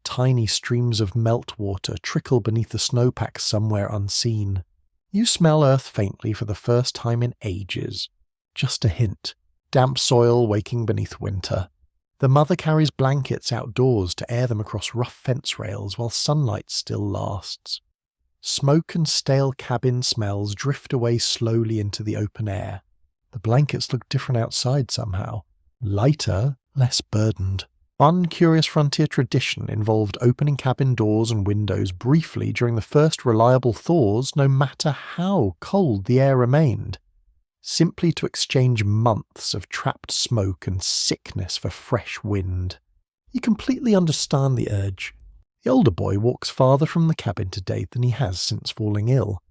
Tiny streams of meltwater trickle beneath the snowpack somewhere unseen. You smell earth faintly for the first time in ages. Just a hint. Damp soil waking beneath winter. The mother carries blankets outdoors to air them across rough fence rails while sunlight still lasts. Smoke and stale cabin smells drift away slowly into the open air. The blankets look different outside somehow. Lighter, less burdened. One curious frontier tradition involved opening cabin doors and windows briefly during the first reliable thaws, no matter how cold the air remained, simply to exchange months of trapped smoke and sickness for fresh wind. You completely understand the urge. The older boy walks farther from the cabin today than he has since falling ill.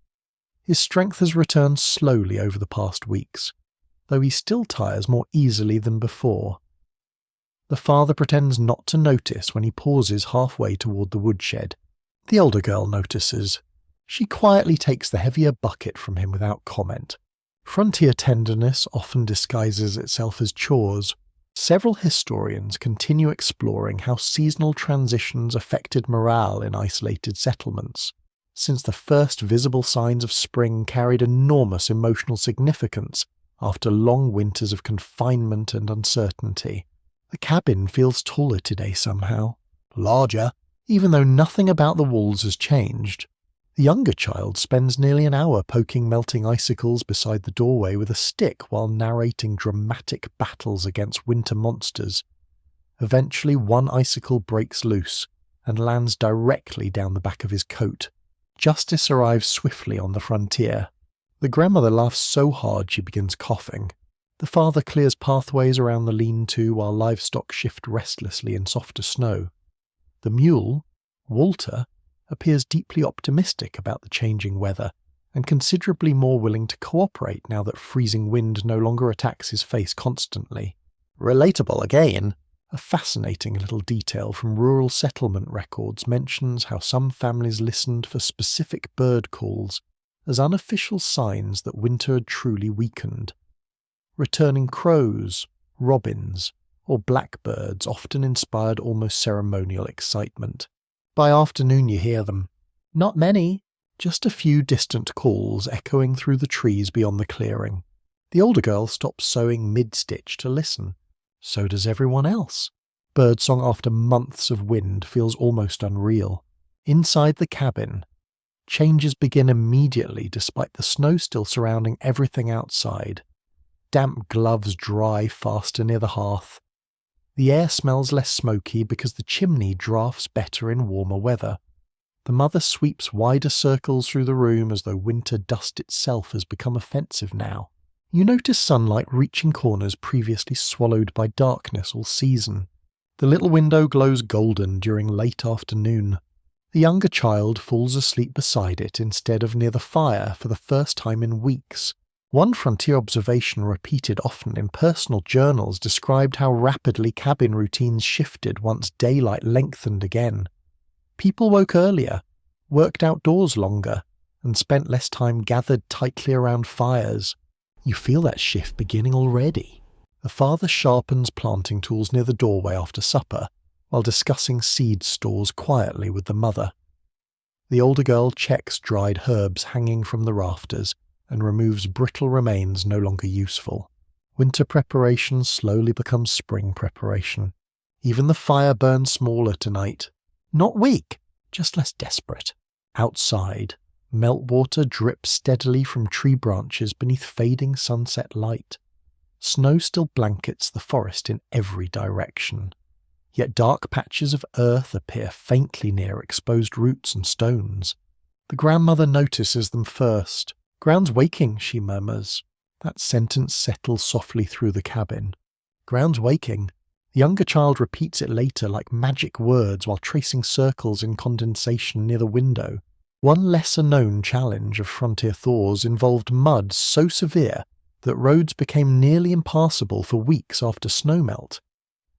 His strength has returned slowly over the past weeks, though he still tires more easily than before. The father pretends not to notice when he pauses halfway toward the woodshed. The older girl notices. She quietly takes the heavier bucket from him without comment. Frontier tenderness often disguises itself as chores. Several historians continue exploring how seasonal transitions affected morale in isolated settlements, since the first visible signs of spring carried enormous emotional significance after long winters of confinement and uncertainty. The cabin feels taller today somehow, larger, even though nothing about the walls has changed. The younger child spends nearly an hour poking melting icicles beside the doorway with a stick while narrating dramatic battles against winter monsters. Eventually one icicle breaks loose and lands directly down the back of his coat. Justice arrives swiftly on the frontier. The grandmother laughs so hard she begins coughing. The father clears pathways around the lean-to while livestock shift restlessly in softer snow. The mule, Walter, appears deeply optimistic about the changing weather and considerably more willing to cooperate now that freezing wind no longer attacks his face constantly. Relatable again. A fascinating little detail from rural settlement records mentions how some families listened for specific bird calls as unofficial signs that winter had truly weakened. Returning crows, robins, or blackbirds often inspired almost ceremonial excitement. By afternoon you hear them. Not many, just a few distant calls echoing through the trees beyond the clearing. The older girl stops sewing mid-stitch to listen. So does everyone else. Birdsong after months of wind feels almost unreal. Inside the cabin, changes begin immediately despite the snow still surrounding everything outside. Damp gloves dry faster near the hearth. The air smells less smoky because the chimney drafts better in warmer weather. The mother sweeps wider circles through the room as though winter dust itself has become offensive now. You notice sunlight reaching corners previously swallowed by darkness all season. The little window glows golden during late afternoon. The younger child falls asleep beside it instead of near the fire for the first time in weeks. One frontier observation repeated often in personal journals described how rapidly cabin routines shifted once daylight lengthened again. People woke earlier, worked outdoors longer, and spent less time gathered tightly around fires. You feel that shift beginning already. The father sharpens planting tools near the doorway after supper, while discussing seed stores quietly with the mother. The older girl checks dried herbs hanging from the rafters and removes brittle remains no longer useful. Winter preparation slowly becomes spring preparation. Even the fire burns smaller tonight. Not weak, just less desperate. Outside, meltwater drips steadily from tree branches beneath fading sunset light. Snow still blankets the forest in every direction. Yet dark patches of earth appear faintly near exposed roots and stones. The grandmother notices them first. "Ground's waking," she murmurs. That sentence settles softly through the cabin. "Ground's waking." The younger child repeats it later like magic words while tracing circles in condensation near the window. One lesser-known challenge of frontier thaws involved mud so severe that roads became nearly impassable for weeks after snowmelt.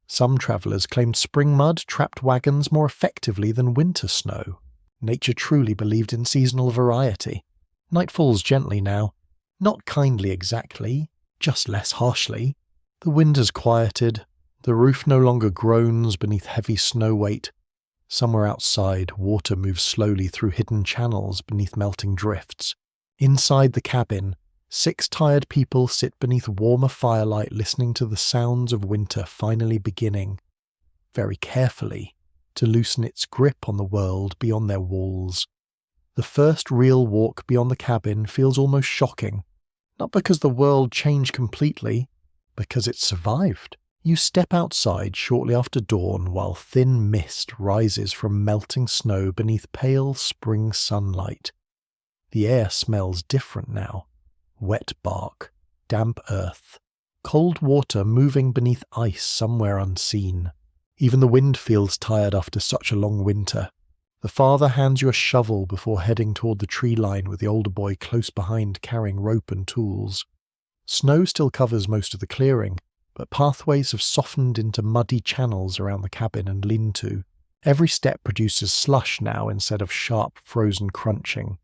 Some travellers claimed spring mud trapped wagons more effectively than winter snow. Nature truly believed in seasonal variety. Night falls gently now. Not kindly exactly, just less harshly. The wind has quieted. The roof no longer groans beneath heavy snow weight. Somewhere outside, water moves slowly through hidden channels beneath melting drifts. Inside the cabin, 6 tired people sit beneath warmer firelight listening to the sounds of winter finally beginning, very carefully, to loosen its grip on the world beyond their walls. The first real walk beyond the cabin feels almost shocking, not because the world changed completely, because it survived. You step outside shortly after dawn while thin mist rises from melting snow beneath pale spring sunlight. The air smells different now. Wet bark, damp earth, cold water moving beneath ice somewhere unseen. Even the wind feels tired after such a long winter. The father hands you a shovel before heading toward the tree line with the older boy close behind carrying rope and tools. Snow still covers most of the clearing, but pathways have softened into muddy channels around the cabin and lean-to. Every step produces slush now instead of sharp, frozen crunching.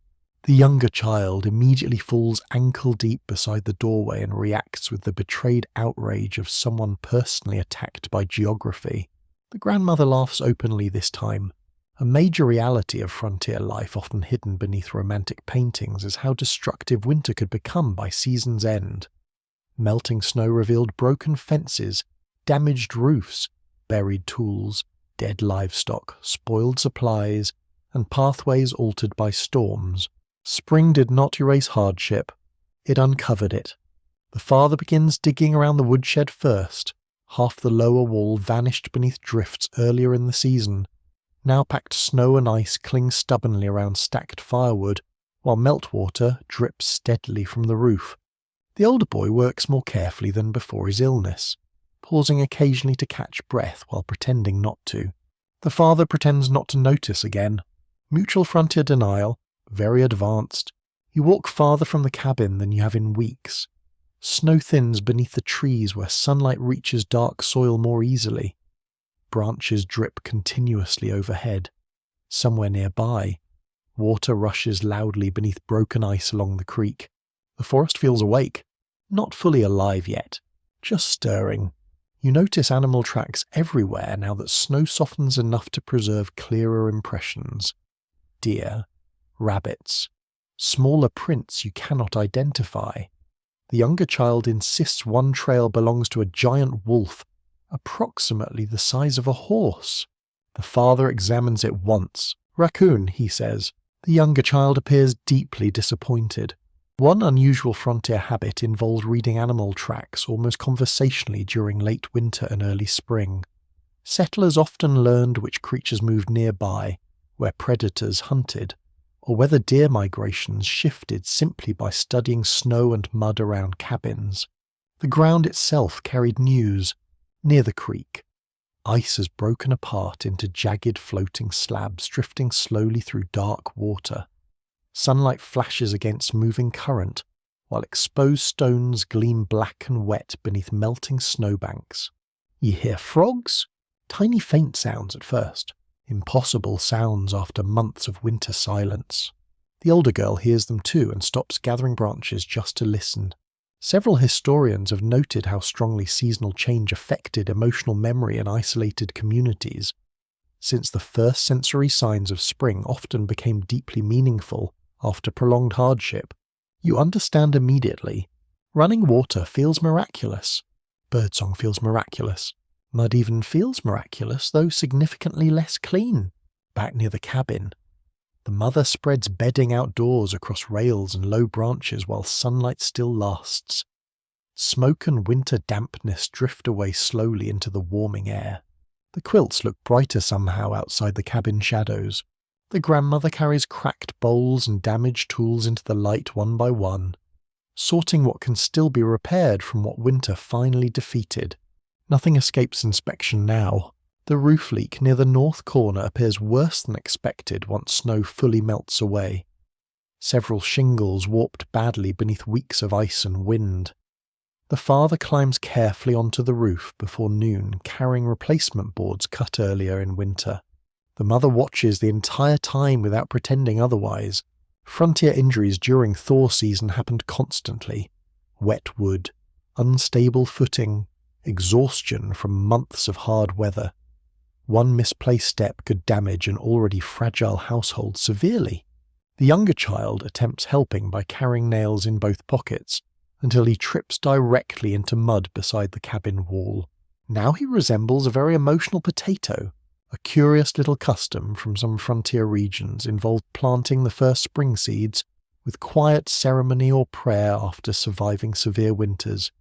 The younger child immediately falls ankle-deep beside the doorway and reacts with the betrayed outrage of someone personally attacked by geography. The grandmother laughs openly this time. A major reality of frontier life often hidden beneath romantic paintings is how destructive winter could become by season's end. Melting snow revealed broken fences, damaged roofs, buried tools, dead livestock, spoiled supplies, and pathways altered by storms. Spring did not erase hardship. It uncovered it. The father begins digging around the woodshed first. Half the lower wall vanished beneath drifts earlier in the season. Now packed snow and ice cling stubbornly around stacked firewood, while meltwater drips steadily from the roof. The older boy works more carefully than before his illness, pausing occasionally to catch breath while pretending not to. The father pretends not to notice again. Mutual frontier denial, very advanced. You walk farther from the cabin than you have in weeks. Snow thins beneath the trees where sunlight reaches dark soil more easily. Branches drip continuously overhead. Somewhere nearby, water rushes loudly beneath broken ice along the creek. The forest feels awake, not fully alive yet, just stirring. You notice animal tracks everywhere now that snow softens enough to preserve clearer impressions. Deer, rabbits, smaller prints you cannot identify. The younger child insists one trail belongs to a giant wolf, approximately the size of a horse. The father examines it once. "Raccoon," he says. The younger child appears deeply disappointed. One unusual frontier habit involved reading animal tracks almost conversationally during late winter and early spring. Settlers often learned which creatures moved nearby, where predators hunted, or whether deer migrations shifted simply by studying snow and mud around cabins. The ground itself carried news. Near the creek, ice has broken apart into jagged floating slabs drifting slowly through dark water. Sunlight flashes against moving current, while exposed stones gleam black and wet beneath melting snowbanks. You hear frogs? Tiny faint sounds at first. Impossible sounds after months of winter silence. The older girl hears them too and stops gathering branches just to listen. Several historians have noted how strongly seasonal change affected emotional memory in isolated communities. Since the first sensory signs of spring often became deeply meaningful after prolonged hardship, you understand immediately. Running water feels miraculous. Birdsong feels miraculous. Mud even feels miraculous, though significantly less clean. Back near the cabin, the mother spreads bedding outdoors across rails and low branches while sunlight still lasts. Smoke and winter dampness drift away slowly into the warming air. The quilts look brighter somehow outside the cabin shadows. The grandmother carries cracked bowls and damaged tools into the light one by one, sorting what can still be repaired from what winter finally defeated. Nothing escapes inspection now. The roof leak near the north corner appears worse than expected once snow fully melts away. Several shingles warped badly beneath weeks of ice and wind. The father climbs carefully onto the roof before noon, carrying replacement boards cut earlier in winter. The mother watches the entire time without pretending otherwise. Frontier injuries during thaw season happened constantly. Wet wood, unstable footing, exhaustion from months of hard weather. One misplaced step could damage an already fragile household severely. The younger child attempts helping by carrying nails in both pockets, until he trips directly into mud beside the cabin wall. Now he resembles a very emotional potato. A curious little custom from some frontier regions involved planting the first spring seeds with quiet ceremony or prayer after surviving severe winters,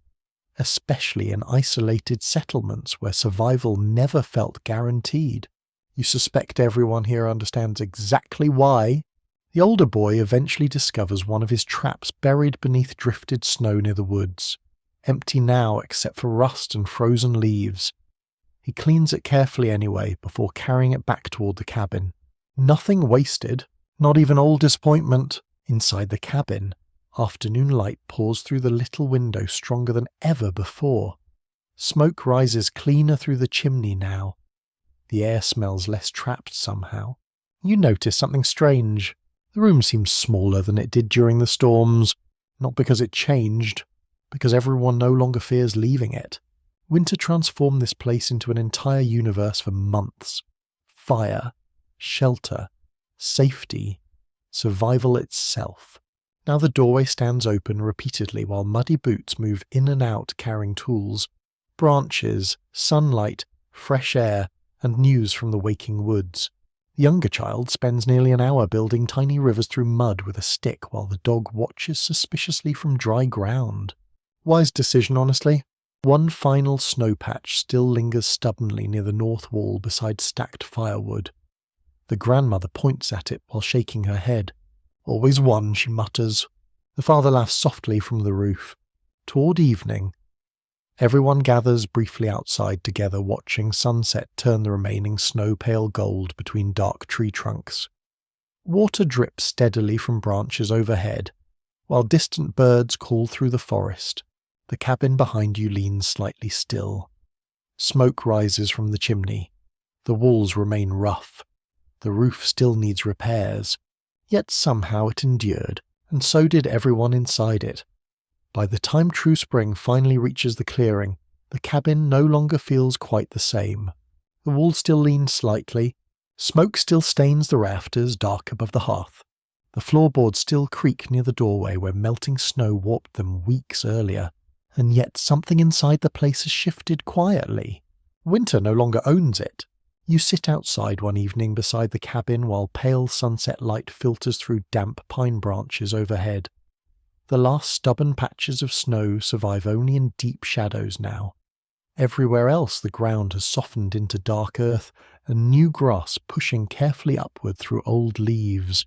especially in isolated settlements where survival never felt guaranteed. You suspect everyone here understands exactly why. The older boy eventually discovers one of his traps buried beneath drifted snow near the woods, empty now except for rust and frozen leaves. He cleans it carefully anyway before carrying it back toward the cabin. Nothing wasted, not even old disappointment. Inside the cabin, afternoon light pours through the little window stronger than ever before. Smoke rises cleaner through the chimney now. The air smells less trapped somehow. You notice something strange. The room seems smaller than it did during the storms, not because it changed, because everyone no longer fears leaving it. Winter transformed this place into an entire universe for months. Fire, shelter, safety, survival itself. Now the doorway stands open repeatedly while muddy boots move in and out carrying tools, branches, sunlight, fresh air, and news from the waking woods. The younger child spends nearly an hour building tiny rivers through mud with a stick while the dog watches suspiciously from dry ground. Wise decision, honestly. One final snow patch still lingers stubbornly near the north wall beside stacked firewood. The grandmother points at it while shaking her head. Always one, she mutters. The father laughs softly from the roof. Toward evening, everyone gathers briefly outside together, watching sunset turn the remaining snow pale gold between dark tree trunks. Water drips steadily from branches overhead, while distant birds call through the forest. The cabin behind you leans slightly still. Smoke rises from the chimney. The walls remain rough. The roof still needs repairs, yet somehow it endured, and so did everyone inside it. By the time true spring finally reaches the clearing, the cabin no longer feels quite the same. The walls still lean slightly. Smoke still stains the rafters dark above the hearth. The floorboards still creak near the doorway where melting snow warped them weeks earlier. And yet something inside the place has shifted quietly. Winter no longer owns it. You sit outside one evening beside the cabin while pale sunset light filters through damp pine branches overhead. The last stubborn patches of snow survive only in deep shadows now. Everywhere else the ground has softened into dark earth and new grass pushing carefully upward through old leaves.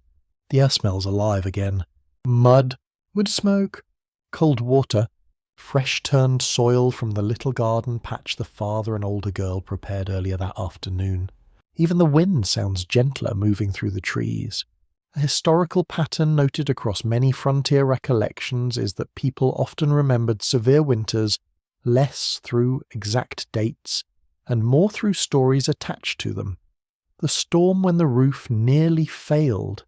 The air smells alive again. Mud, wood smoke, cold water, fresh-turned soil from the little garden patch the father and older girl prepared earlier that afternoon. Even the wind sounds gentler moving through the trees. A historical pattern noted across many frontier recollections is that people often remembered severe winters less through exact dates and more through stories attached to them. The storm when the roof nearly failed.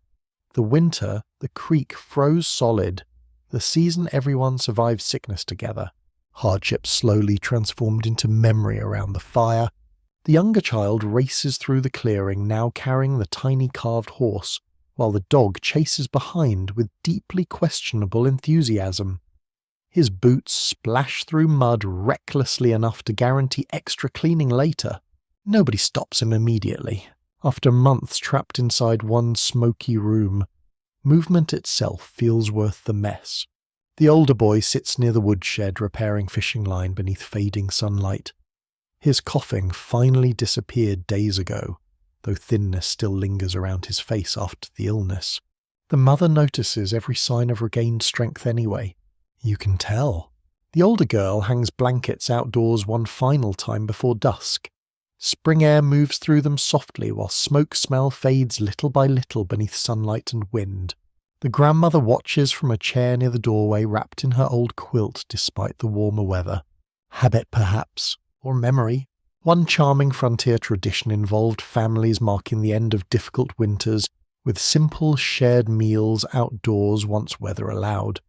The winter the creek froze solid. The season everyone survived sickness together. Hardships slowly transformed into memory around the fire. The younger child races through the clearing, now carrying the tiny carved horse, while the dog chases behind with deeply questionable enthusiasm. His boots splash through mud recklessly enough to guarantee extra cleaning later. Nobody stops him immediately. After months trapped inside one smoky room, movement itself feels worth the mess. The older boy sits near the woodshed repairing fishing line beneath fading sunlight. His coughing finally disappeared days ago, though thinness still lingers around his face after the illness. The mother notices every sign of regained strength anyway. You can tell. The older girl hangs blankets outdoors one final time before dusk. Spring air moves through them softly while smoke smell fades little by little beneath sunlight and wind. The grandmother watches from a chair near the doorway wrapped in her old quilt despite the warmer weather. Habit perhaps, or memory. One charming frontier tradition involved families marking the end of difficult winters with simple shared meals outdoors once weather allowed.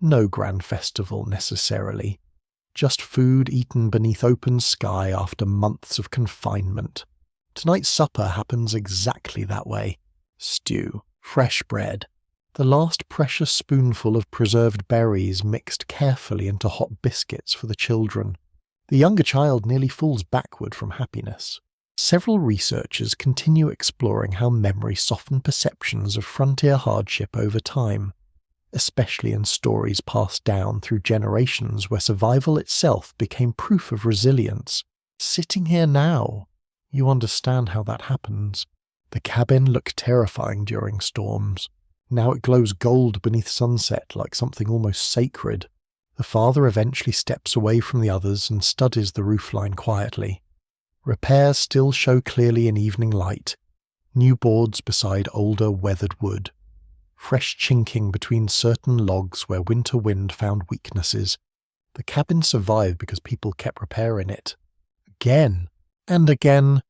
No grand festival necessarily, just food eaten beneath open sky after months of confinement. Tonight's supper happens exactly that way. Stew, fresh bread, the last precious spoonful of preserved berries mixed carefully into hot biscuits for the children. The younger child nearly falls backward from happiness. Several researchers continue exploring how memory softened perceptions of frontier hardship over time, especially in stories passed down through generations where survival itself became proof of resilience. Sitting here now, you understand how that happens. The cabin looked terrifying during storms. Now it glows gold beneath sunset like something almost sacred. The father eventually steps away from the others and studies the roofline quietly. Repairs still show clearly in evening light. New boards beside older weathered wood. Fresh chinking between certain logs where winter wind found weaknesses. The cabin survived because people kept repairing it. Again, and again,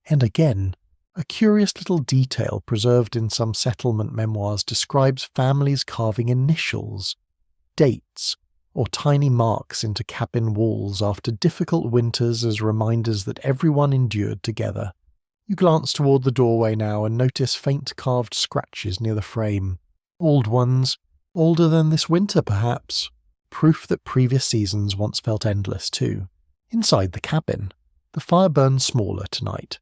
and again. A curious little detail preserved in some settlement memoirs describes families carving initials, dates, or tiny marks into cabin walls after difficult winters as reminders that everyone endured together. You glance toward the doorway now and notice faint carved scratches near the frame. Old ones, older than this winter perhaps. Proof that previous seasons once felt endless too. Inside the cabin, the fire burns smaller tonight.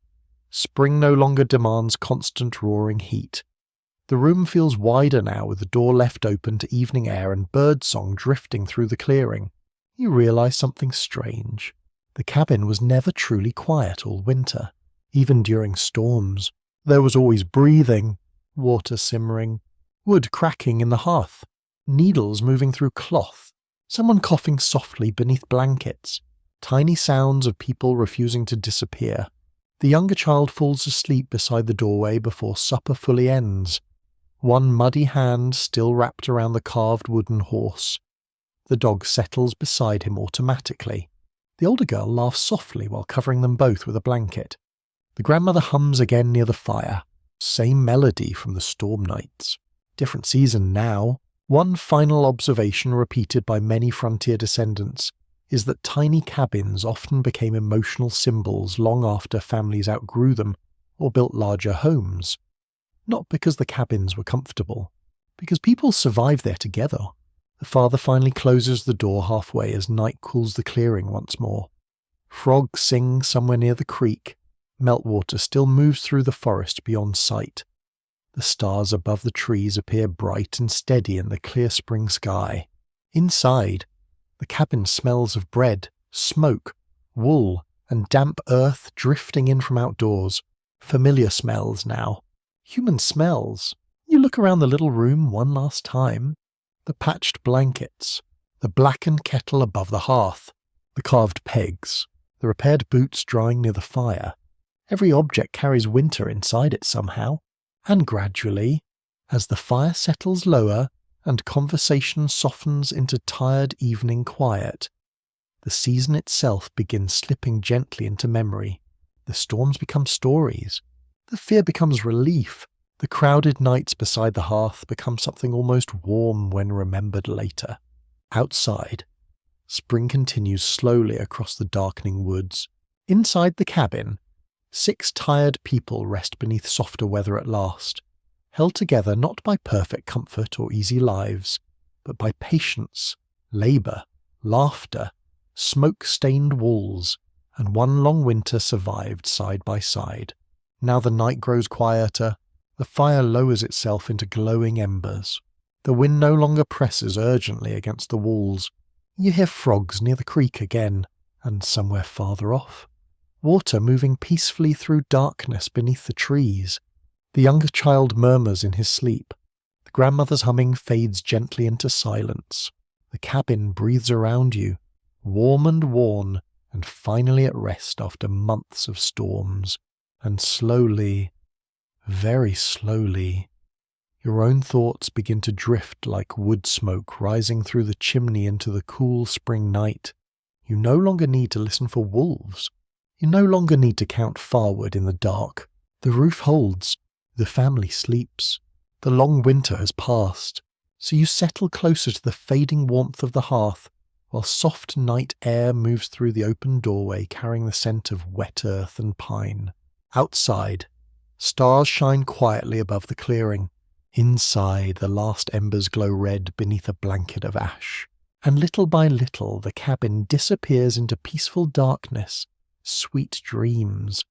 Spring no longer demands constant roaring heat. The room feels wider now with the door left open to evening air and birdsong drifting through the clearing. You realise something strange. The cabin was never truly quiet all winter. Even during storms, there was always breathing, water simmering, wood cracking in the hearth, needles moving through cloth, someone coughing softly beneath blankets, tiny sounds of people refusing to disappear. The younger child falls asleep beside the doorway before supper fully ends. One muddy hand still wrapped around the carved wooden horse. The dog settles beside him automatically. The older girl laughs softly while covering them both with a blanket. The grandmother hums again near the fire. Same melody from the storm nights. Different season now. One final observation repeated by many frontier descendants is that tiny cabins often became emotional symbols long after families outgrew them or built larger homes. Not because the cabins were comfortable, because people survived there together. The father finally closes the door halfway as night cools the clearing once more. Frogs sing somewhere near the creek. Meltwater still moves through the forest beyond sight. The stars above the trees appear bright and steady in the clear spring sky. Inside, the cabin smells of bread, smoke, wool, and damp earth drifting in from outdoors. Familiar smells now. Human smells. You look around the little room one last time. The patched blankets, the blackened kettle above the hearth, the carved pegs, the repaired boots drying near the fire. Every object carries winter inside it somehow. And gradually, as the fire settles lower and conversation softens into tired evening quiet, the season itself begins slipping gently into memory. The storms become stories. The fear becomes relief. The crowded nights beside the hearth become something almost warm when remembered later. Outside, spring continues slowly across the darkening woods. Inside the cabin, 6 tired people rest beneath softer weather at last, held together not by perfect comfort or easy lives, but by patience labour, laughter, smoke-stained walls, and one long winter survived side by side. Now the night grows quieter, the fire lowers itself into glowing embers. The wind no longer presses urgently against the walls. You hear frogs near the creek again, and somewhere farther off, water moving peacefully through darkness beneath the trees. The younger child murmurs in his sleep. The grandmother's humming fades gently into silence. The cabin breathes around you, warm and worn, and finally at rest after months of storms. And slowly, very slowly, your own thoughts begin to drift like wood smoke rising through the chimney into the cool spring night. You no longer need to listen for wolves. You no longer need to count firewood in the dark. The roof holds. The family sleeps. The long winter has passed, so you settle closer to the fading warmth of the hearth, while soft night air moves through the open doorway carrying the scent of wet earth and pine. Outside, stars shine quietly above the clearing. Inside, the last embers glow red beneath a blanket of ash. And little by little, the cabin disappears into peaceful darkness, sweet dreams,